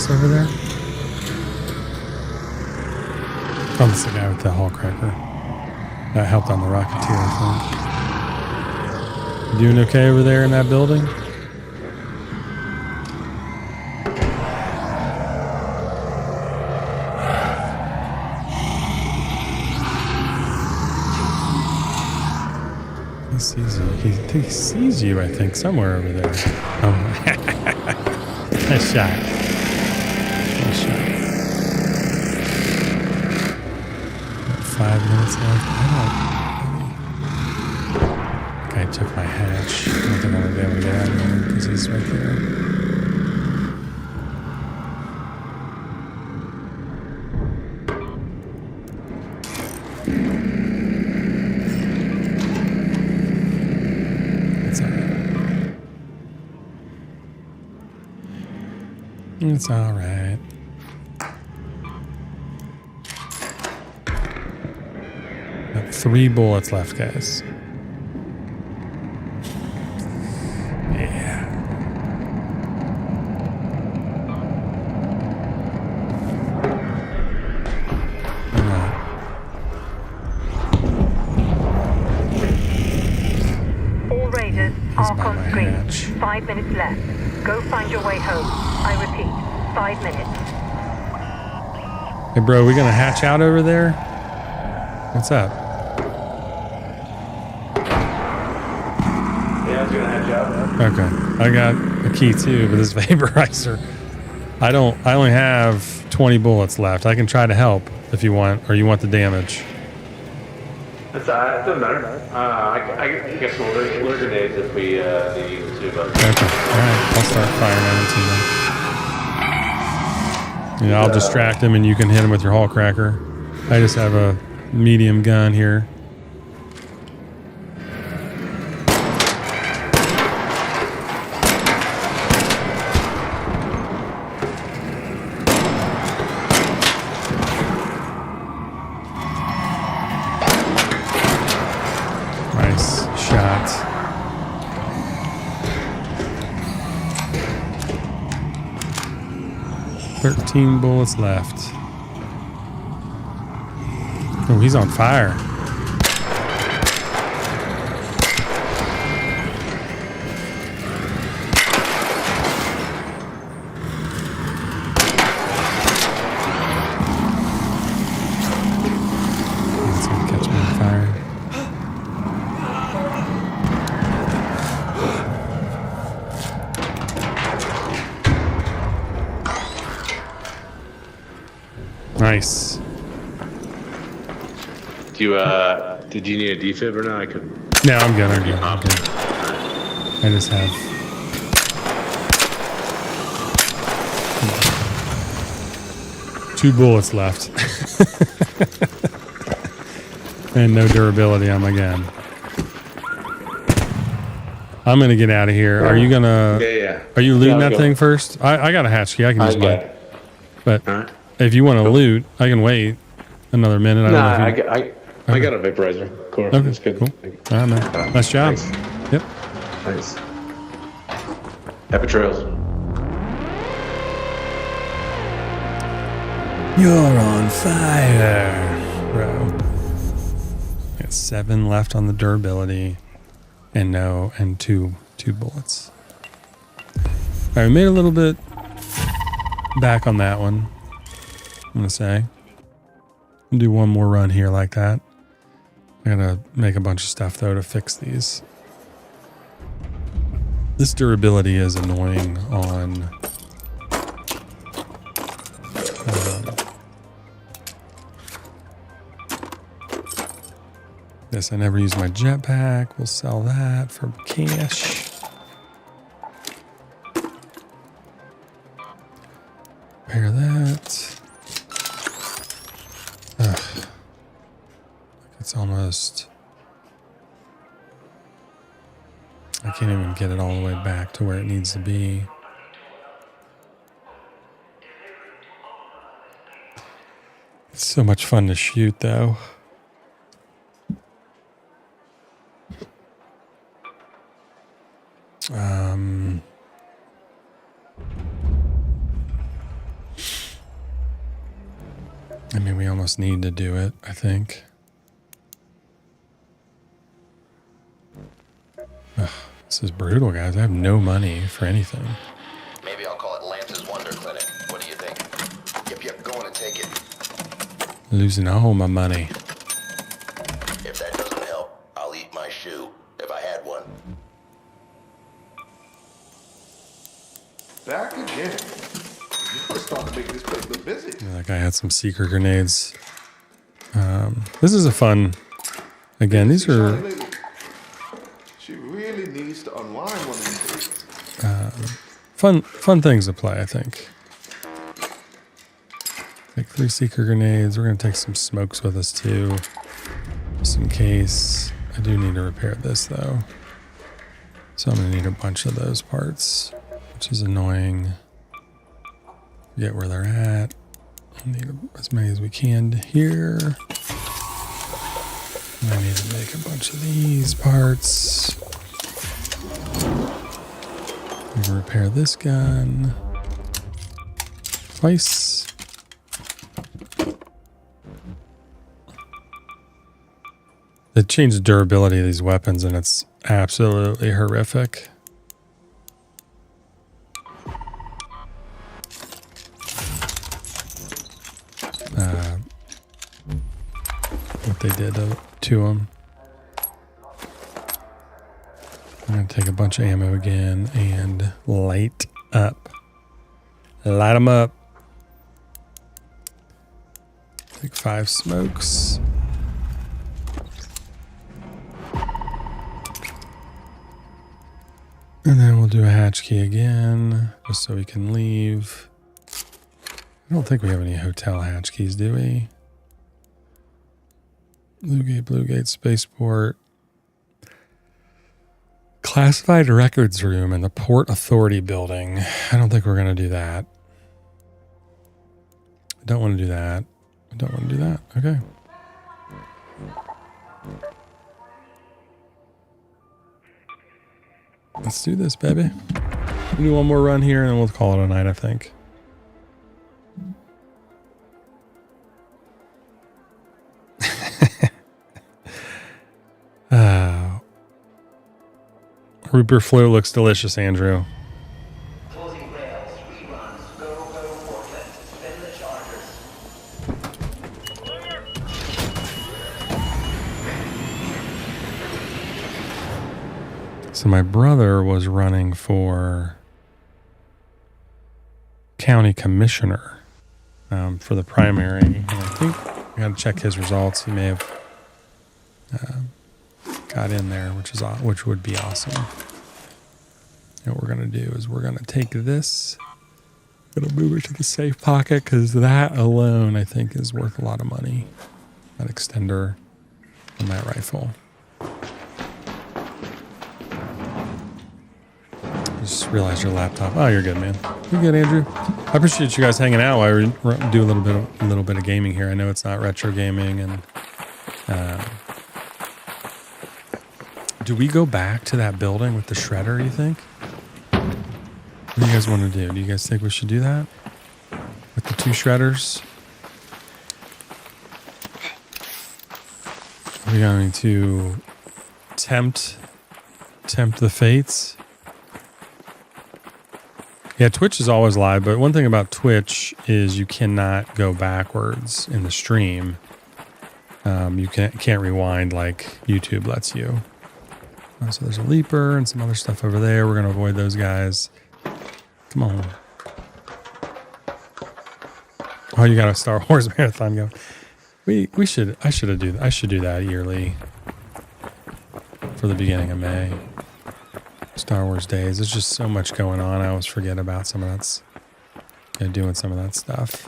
boss over there? Oh, that's the guy with the hall cracker. That helped on the Rocketeer, I think. You doing okay over there in that building? He sees you. He sees you, I think, somewhere over there. Oh, nice shot. Nice shot. 5 minutes left. I took my hatch. I don't think I'm going to be able to get out of here because he's right there. It's alright. It's alright. Got 3 bullets left, guys. All raiders, arc by on my screen. hatch. 5 minutes left. Go find your way home. I repeat, 5 minutes. Hey, bro, we gonna hatch out over there? What's up? Yeah, I was gonna hatch out. Okay, I got a key too, but this vaporizer. I only have 20 bullets left. I can try to help if you want, or you want the damage. It's doesn't matter. I guess we'll lure grenades if we need to. But Okay, alright, I'll start firing at him too then. Yeah, I'll distract him and you can hit him with your hall cracker. I just have a medium gun here. Nice shot. $13 bullets left. Oh, he's on fire. He's gonna catch me on fire. Nice. Did you need a defib or not? I could. No, I'm good. I'm good. I'm good. I just have. Two bullets left. And no durability on my gun. I'm gonna get out of here. Are you gonna? Yeah. Are you looting Yeah, I'll that go. thing first? I got a hatch key. I can use got mine. it. But All right. if you want to loot, I can wait another minute. I don't Nah, know if you... I got a vaporizer. Cool. Okay, That's good. cool. All right, man. Nice job. Thanks. Yep. Nice. Happy trails. You're on fire, bro. Got 7 left on the durability, and two bullets. All right, we made a little bit back on that one. I'm gonna say. I'll do one more run here like that. I gotta make a bunch of stuff though to fix these. This durability is annoying on. This, I never use my jetpack. We'll sell that for cash. Repair that. Ugh. It's almost... I can't even get it all the way back to where it needs to be. It's so much fun to shoot, though. almost need to do it, I think. Ugh, this is brutal, guys. I have no money for anything. Maybe I'll call it Lance's Wonder Clinic. What do you think? Yep, go on and take it. Losing all my money. If that doesn't help, I'll eat my shoe, if I had one. Back again. You're starting to make this place look busy. Yeah, that guy had some secret grenades. This is a fun. Again, these are She really needs to unwind one of these days. fun things to play, I think. Take 3 secret grenades. We're gonna take some smokes with us too, just in case. I do need to repair this though, so I'm gonna need a bunch of those parts, which is annoying. Forget where they're at. I'll need as many as we can here. And I need to make a bunch of these parts. We can repair this gun twice. They changed the durability of these weapons and it's absolutely horrific. What they did to them. I'm going to take a bunch of ammo again and light up. Light them up. Take 5 smokes. And then we'll do a hatch key again, just so we can leave. I don't think we have any hotel hatch keys, do we? Blue Gate, Spaceport. Classified records room in the Port Authority building. I don't think we're going to do that. I don't want to do that. I don't want to do that. Okay. Let's do this, baby. We'll do one more run here and then we'll call it a night, I think. Root float looks delicious, Andrew. Closing rails, reruns, go, Portland, spin the chargers. So my brother was running for county commissioner for the primary. And I think I got to check his results. He may have got in there, which would be awesome. And what we're gonna do is we're gonna take this, gonna move it to the safe pocket because that alone I think is worth a lot of money. That extender on that rifle. I just realized your laptop. Oh, you're good, man. You're good, Andrew. I appreciate you guys hanging out while we do a little bit of gaming here. I know it's not retro gaming and. Do we go back to that building with the shredder, you think? What do you guys want to do? Do you guys think we should do that? With the 2 shredders? Are we going to tempt the fates? Yeah, Twitch is always live, but one thing about Twitch is you cannot go backwards in the stream. You can't rewind like YouTube lets you. So there's a leaper and some other stuff over there. We're going to avoid those guys. Come on. Oh, you got a Star Wars marathon going. I should do that yearly for the beginning of May. Star Wars days. There's just so much going on. I always forget about some of that's doing some of that stuff.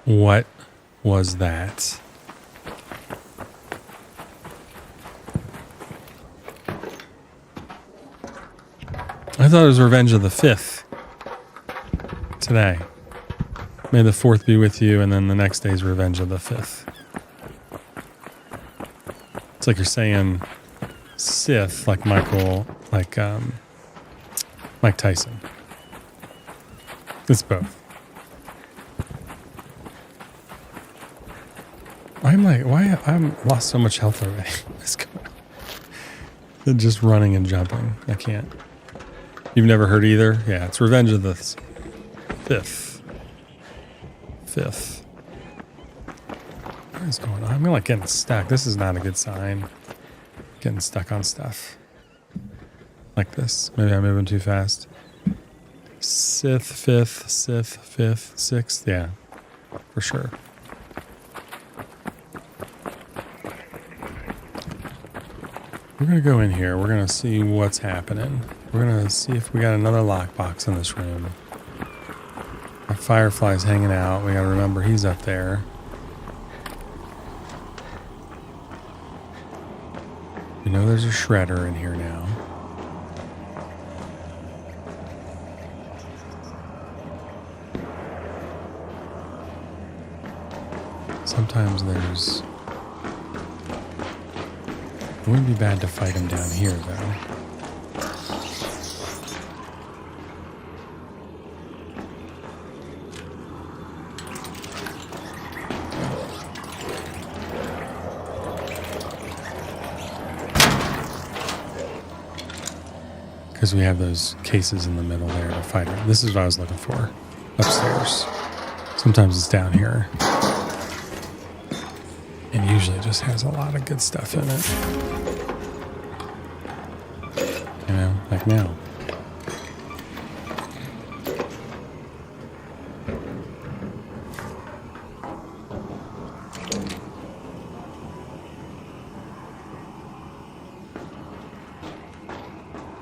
What was that? I thought it was Revenge of the 5th today. May the 4th be with you, and then the next day is Revenge of the 5th. It's like you're saying Sith, like Mike Tyson. It's both. I'm like, why? I'm lost so much health already. What's going on? They're just running and jumping. I can't. You've never heard either? Yeah, it's Revenge of the Fifth. What is going on? I'm like getting stuck. This is not a good sign. Getting stuck on stuff. Like this. Maybe I'm moving too fast. Sixth, fifth, sixth. Yeah, for sure. We're going to go in here. We're going to see what's happening. We're going to see if we got another lockbox in this room. Our Firefly's hanging out. We got to remember he's up there. You know there's a shredder in here now. Sometimes there's... It wouldn't be bad to fight him down here, though. Because we have those cases in the middle there to fight him. This is what I was looking for. Upstairs. Sometimes it's down here. And usually just has a lot of good stuff in it. You know, like now.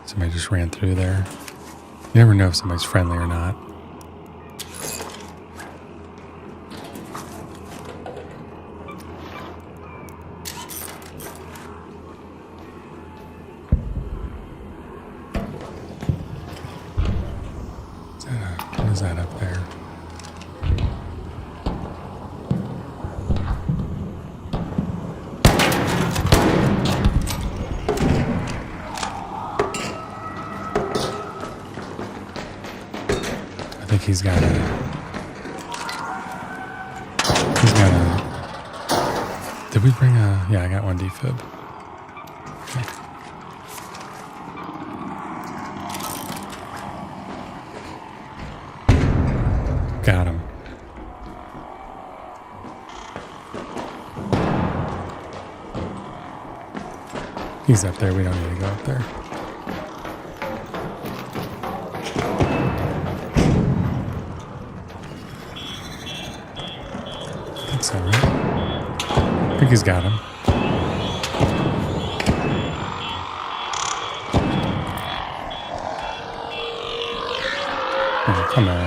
Somebody just ran through there. You never know if somebody's friendly or not. What is that up there? I think he's got a... Did we bring a... Yeah, I got one defib. Okay. Got him. He's up there. We don't need to go up there. I think so, right? I think he's got him. Oh, come on.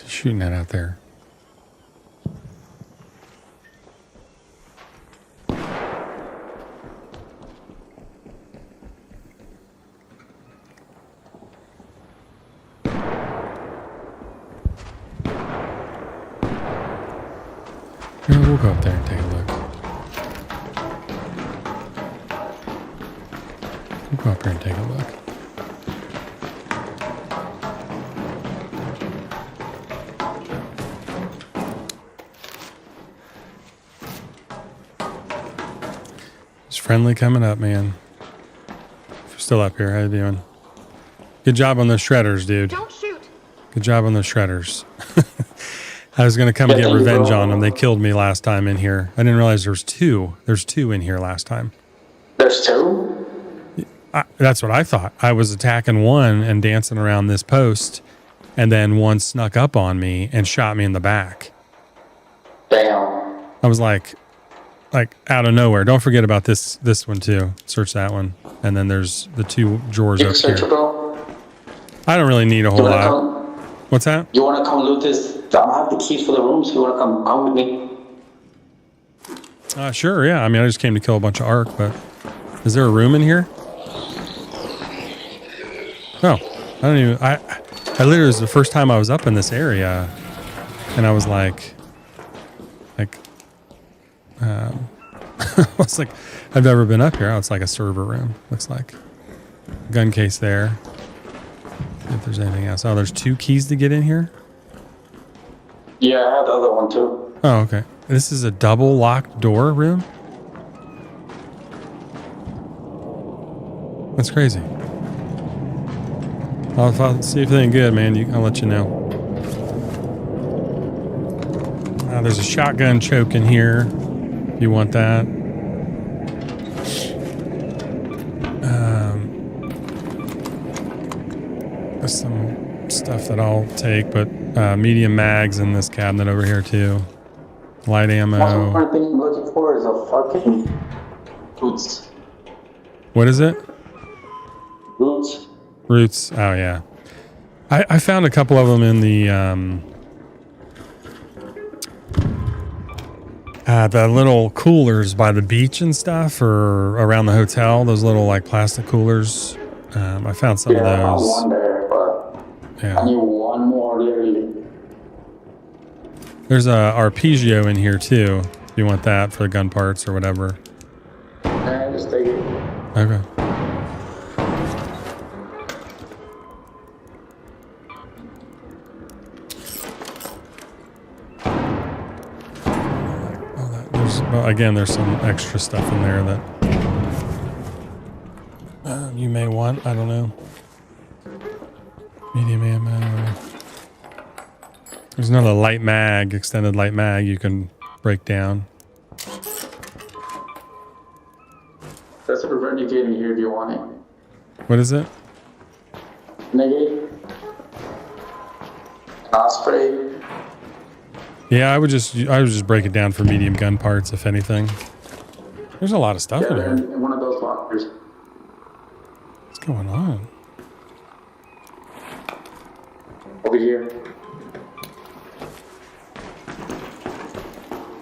Shooting that out there. Maybe we'll go up there and take a look. We'll go up here and take a look. Friendly coming up, man. If you're still up here, how you doing? Good job on those shredders, dude. Don't shoot. Good job on those shredders. I was going to come get revenge on them. They killed me last time in here. I didn't realize there was two. There's two in here last time. There's two? That's what I thought. I was attacking one and dancing around this post, and then one snuck up on me and shot me in the back. Damn. I was like out of nowhere. Don't forget about this one too. Search that one. And then there's the two drawers up here. Searchable? I don't really need a whole lot. What's that? You want to come loot this? I have the keys for the rooms. If you want to come with me. Sure, yeah. I mean, I just came to kill a bunch of Ark, but is there a room in here? No, I don't even. I literally, it was the first time I was up in this area, and I was like, I was like, I've never been up here. Oh, it's like a server room. Looks like gun case there. See if there's anything else. Oh, there's 2 keys to get in here. Yeah, I have the other one too. Oh, okay. This is a double locked door room. That's crazy. If I'll see if anything good, man. I'll let you know. There's a shotgun choke in here. If you want that. There's some stuff that I'll take, but medium mags in this cabinet over here too. Light ammo. Most important thing I'm looking for is a fucking roots. What is it? Roots. Roots. Oh yeah. I found a couple of them in the little coolers by the beach and stuff, or around the hotel. Those little like plastic coolers. I found some of those. I found one there, but Yeah. I need one more literally. There's a arpeggio in here too. If you want that for the gun parts or whatever. Yeah, just take it. Okay. Again, there's some extra stuff in there that you may want. I don't know. Medium ammo. There's another light mag, extended light mag you can break down. There's a renegade in here if you want it. What is it? Renegade. Osprey. Yeah, I would just break it down for medium gun parts, if anything. There's a lot of stuff in Yeah, here. in one of those lockers. What's going on? Over here.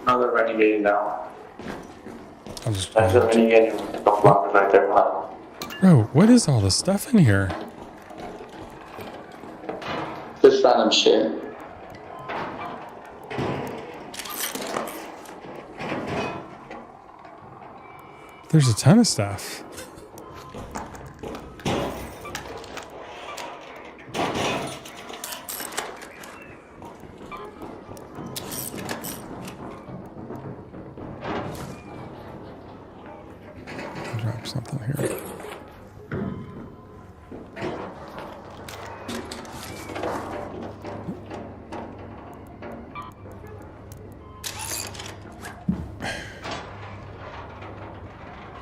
Another renegade now. I'll just. That's a renegade in the lockers right there. Bro, what is all this stuff in here? Just random shit. There's a ton of stuff. I'll drop something here.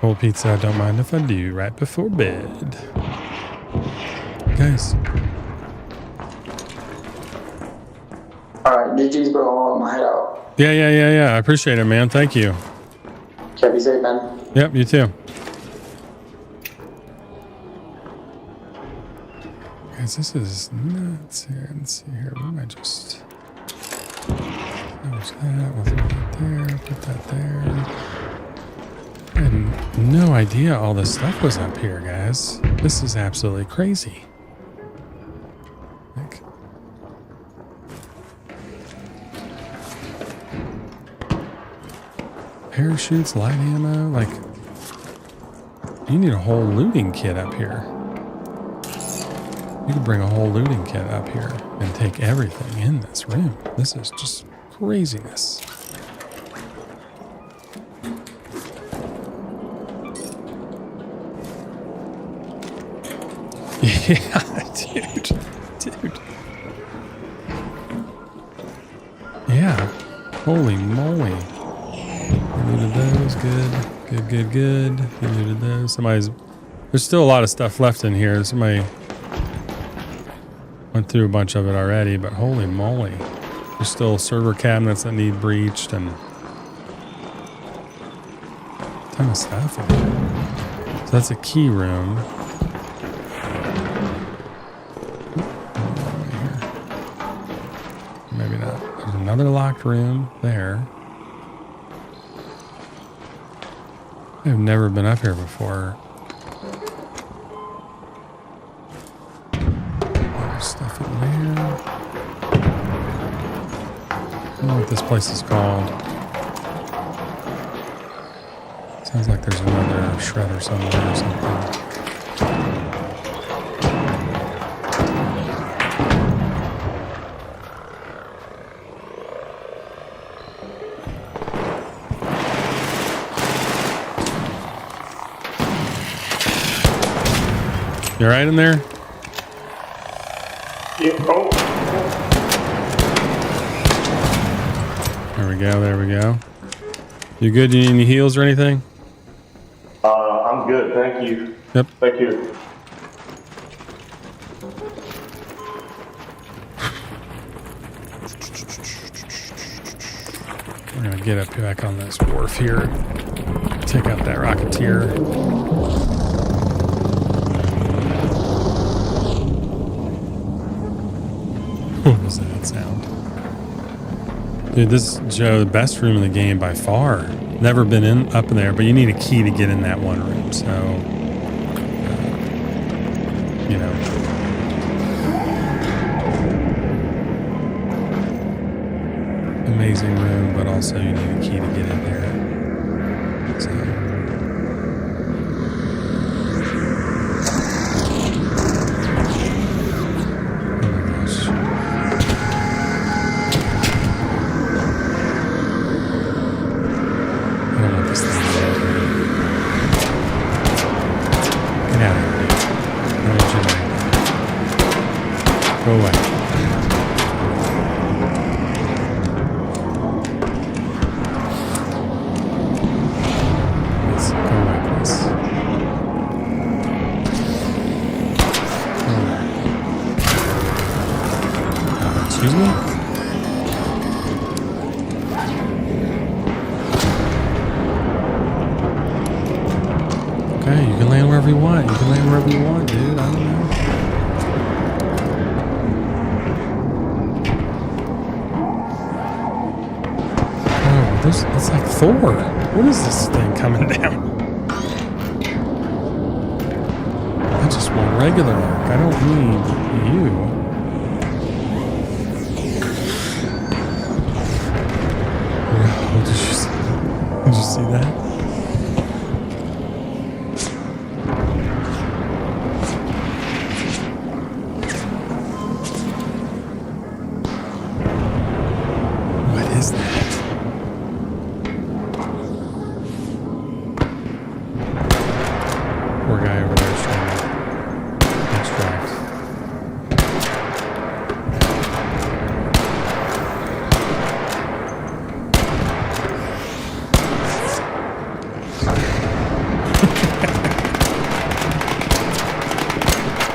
Cold pizza, I don't mind if I do, right before bed. Guys. Alright, GG's bro, I'm gonna head out. Yeah. I appreciate it, man. Thank you. Okay, be safe, man. Yep, you too. Guys, this is nuts here. Let's see here. What am I just... There's that. We'll throw that there. Put that there. I had no idea all this stuff was up here, guys. This is absolutely crazy. Like, parachutes, light ammo, like, you need a whole looting kit up here. You could bring a whole looting kit up here and take everything in this room. This is just craziness. Yeah, dude. Yeah, holy moly. I looted those, good. You looted those. There's still a lot of stuff left in here. Somebody went through a bunch of it already, but holy moly. There's still server cabinets that need breached and a ton of stuff in here. So that's a key room. Maybe not. another locked room there. I've never been up here before. There's stuff in there. I don't know what this place is called. Sounds like there's another shredder somewhere or something. You alright in there? Yeah. Oh. There we go, there we go. You good? You need any heals or anything? I'm good, thank you. Yep. Thank you. We're gonna get up back on this wharf here. Take out that rocketeer. What was that sound? Dude, this is Joe, the best room in the game by far. Never been up in there, but you need a key to get in that one room. So, you know. Amazing room, but also you need a key to get in there. So. Oh my gosh. I don't want this thing to get out here. Get out of here, dude. I don't want you to go away. Please, go away, please. Go away. Excuse me? Okay, you can land wherever you want. You can land wherever you want, dude. I don't know. Oh, it's like Thor. What is this thing coming down? I just want regular arc. I don't need you. Oh, did you see that? What is that? Poor guy over there is trying to extract.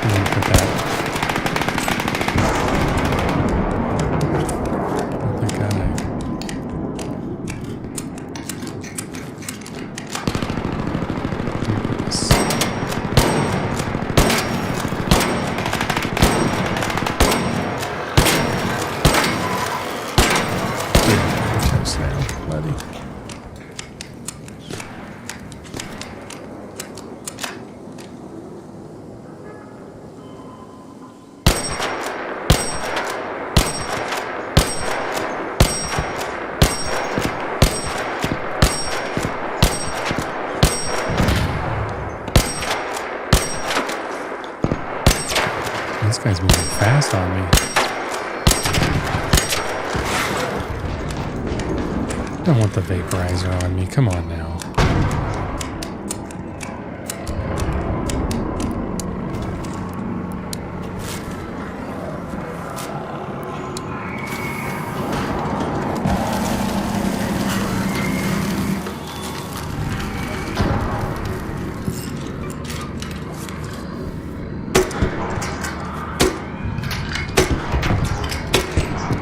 Look at that. Look at that guy. Buddy. This guy's moving fast on me. I don't want the vaporizer on me. Come on now.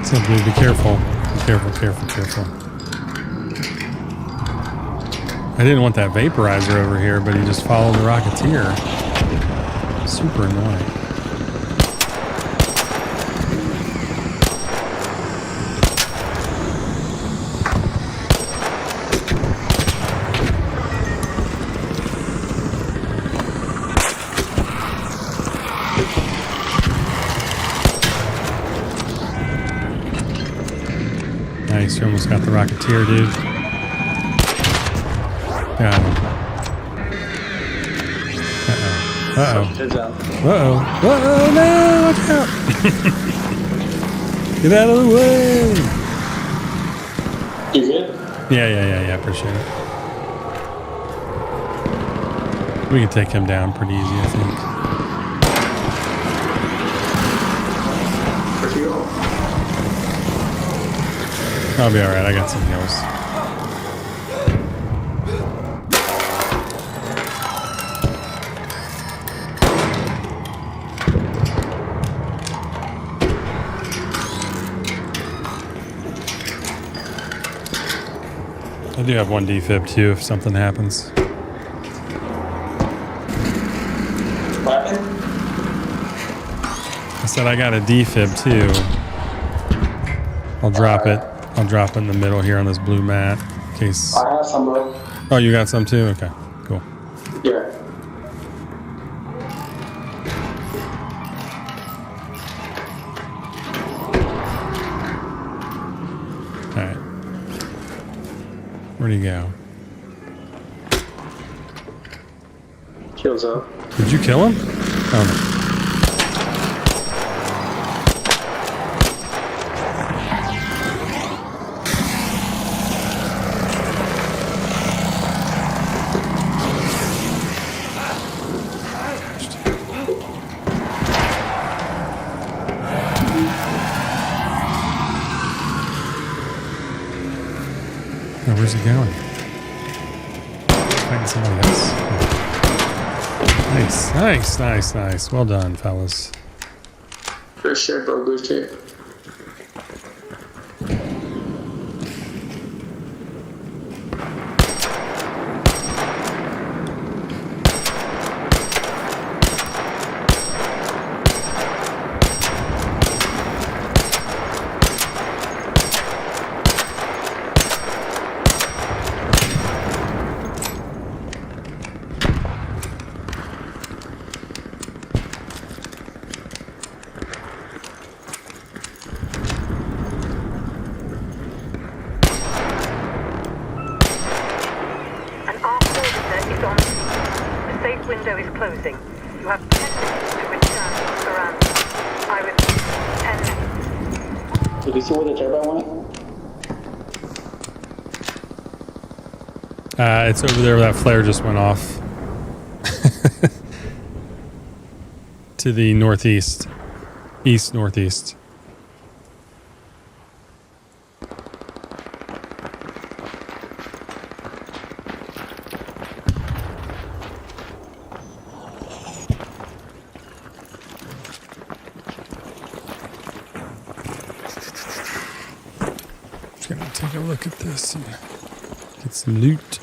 Simply be careful. Be careful, careful, careful. I didn't want that vaporizer over here, but he just followed the Rocketeer. Super annoying. monster almost got the Rocketeer, dude. Got him. Uh-oh. Turns out. Uh-oh. Uh-oh, no! Watch out! Get out of the way! You good? Yeah. Appreciate it. We can take him down pretty easy, I think. Where'd you go? I'll be alright. I got some heals. I do have one defib too if something happens. What happened? I said I got a defib too. I'll drop it. I'll drop it in the middle here on this blue mat in case. I have some, bro. Oh, you got some too? Okay, cool. Yeah. All right. Where'd he go? Kills up. Did you kill him? Oh no. Oh, where's he going? Find somebody else. Nice. Well done, fellas. Good shit, bro. Good shit. An armed officer is on. The safe window is closing. You have 10 minutes to return to surround. I repeat, 10 minutes. Did you see where the turbine went? It's over there where that flare just went off. To the northeast. East-northeast. Just gonna take a look at this and get some loot.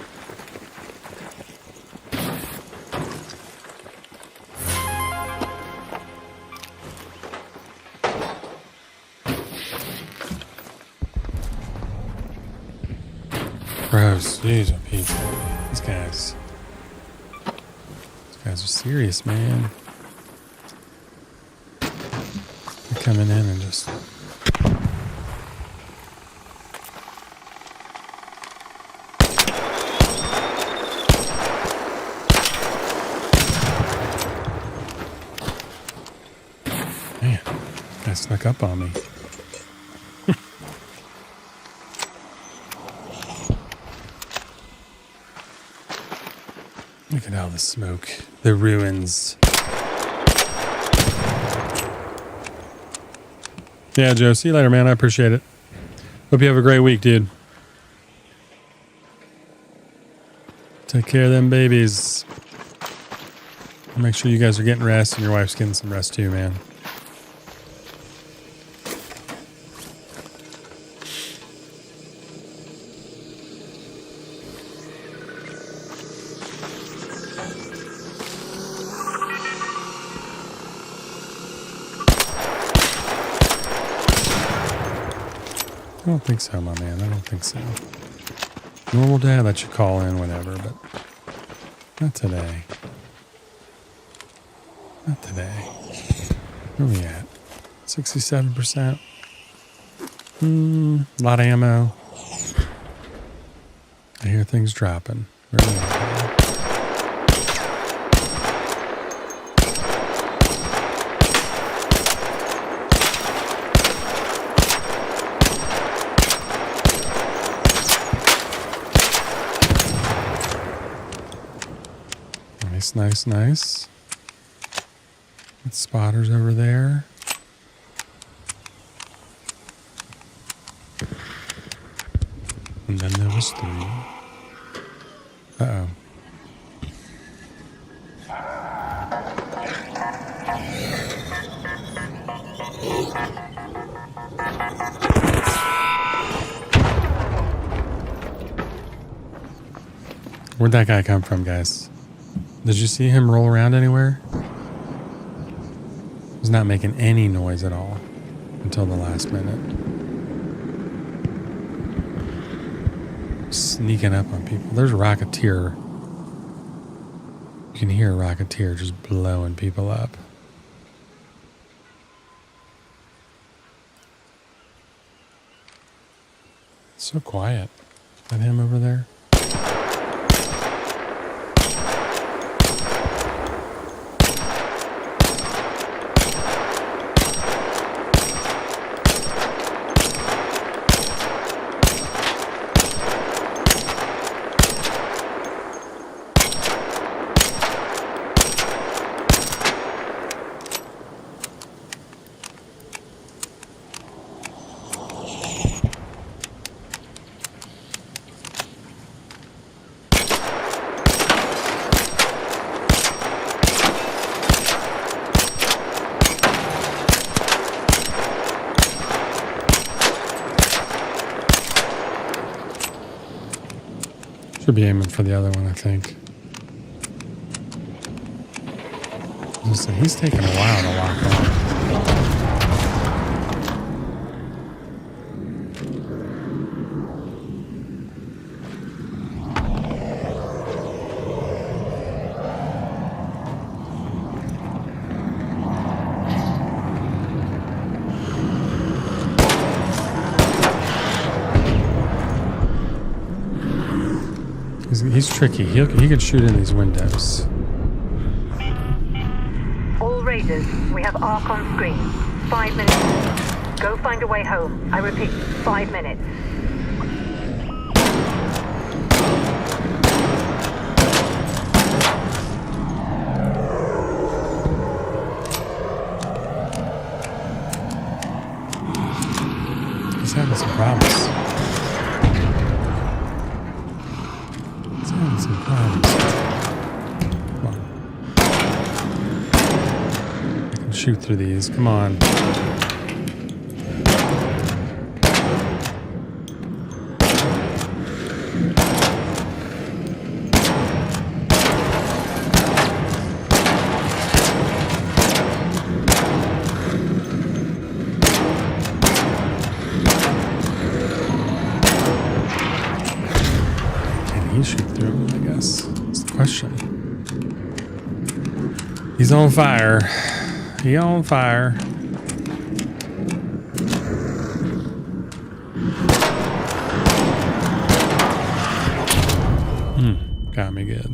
Gross. Jeez, oh, Pete. These guys are serious, man. They're coming in and just. Man, guy snuck up on me. Look at all the smoke. The ruins. Yeah, Joe. See you later, man. I appreciate it. Hope you have a great week, dude. Take care of them babies. Make sure you guys are getting rest and your wife's getting some rest too, man. I don't think so, my man. I don't think so. Normal day, I let you call in, whatever, but not today. Not today. Where are we at? 67%. A lot of ammo. I hear things dropping. Very loud. Nice, nice, nice. Spotters over there. And then there was 3. Uh-oh. Where'd that guy come from, guys? Did you see him roll around anywhere? He's not making any noise at all until the last minute. Sneaking up on people. There's a Rocketeer. You can hear a Rocketeer just blowing people up. It's so quiet. Is that him over there? Should be aiming for the other one, I think. Listen, he's taking a while to lock on. He's tricky. He can shoot in these windows. All Raiders, we have ARC on screen. 5 minutes. Go find a way home. I repeat, 5 minutes. He's having some problems. Some problems. Come on. I can shoot through these. Come on. Can he shoot through them, I guess? That's the question. He's on fire. He on fire. Got me good.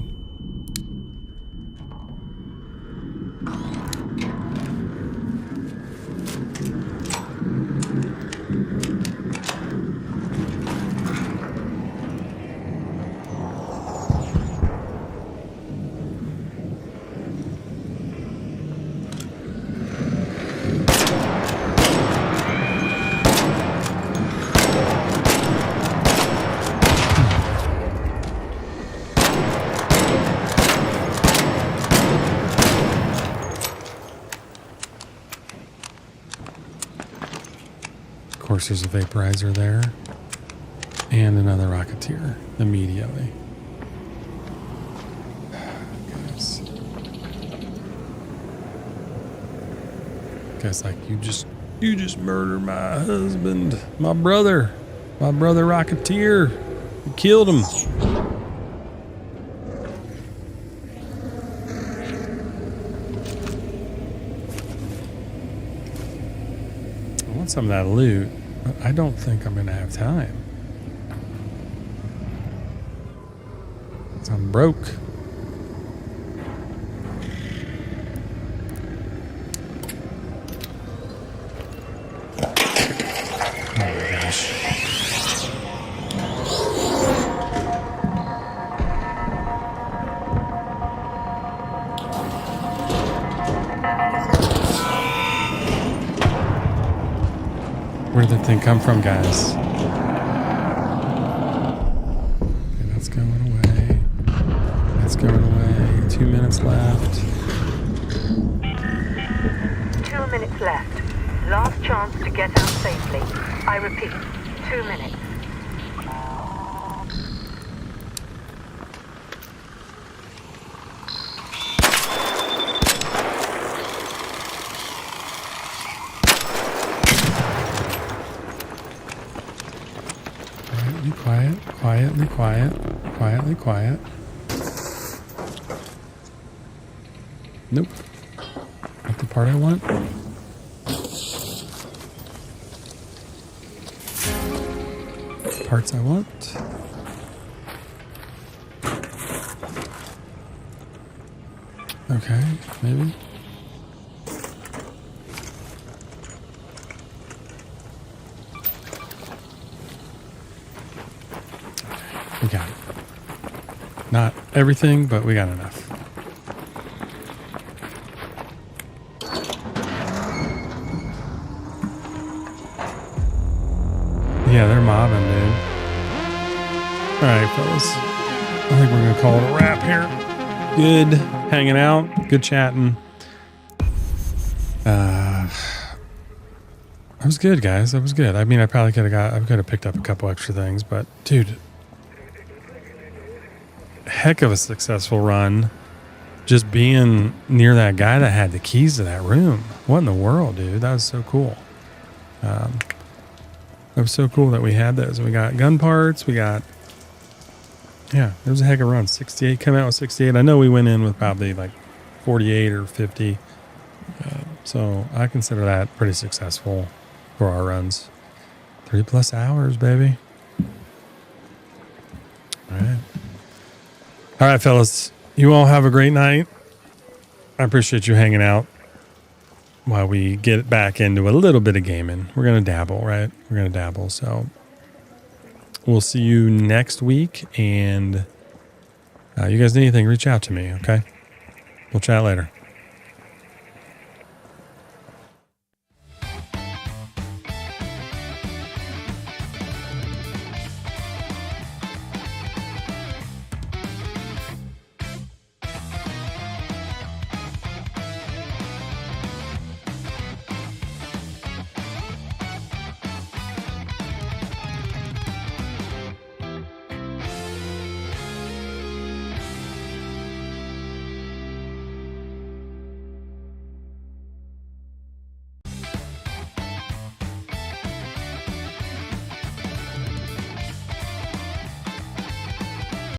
Of course, there's a vaporizer there. And another Rocketeer immediately. Guys. Guys, like, you just murdered my husband, my brother Rocketeer. You killed him. I want some of that loot, but I don't think I'm gonna have time. I'm broke. Oh my gosh. Where did the thing come from, guys? Okay, that's going away. That's going away. 2 minutes left. 2 minutes left. Last chance to get out safely. I repeat, 2 minutes. Quietly quiet, quietly quiet, quietly quiet. Nope. Not the part I want. Parts I want. Okay, maybe. We got it. Not everything, but we got enough. Yeah, they're mobbing, dude. All right, fellas. I think we're going to call it a wrap here. Good hanging out. Good chatting. That was good, guys. That was good. I mean, I probably could have picked up a couple extra things, but dude, heck of a successful run. Just being near that guy that had the keys to that room. What in the world, dude? That was so cool. It was so cool that we had those. We got gun parts. We got, yeah, it was a heck of a run. 68, come out with 68. I know we went in with probably like 48 or 50. So I consider that pretty successful for our runs. 3+ hours, baby. All right. All right, fellas. You all have a great night. I appreciate you hanging out while we get back into a little bit of gaming. We're going to dabble, right? We're going to dabble. So we'll see you next week. And you guys need anything, reach out to me, okay? We'll chat later.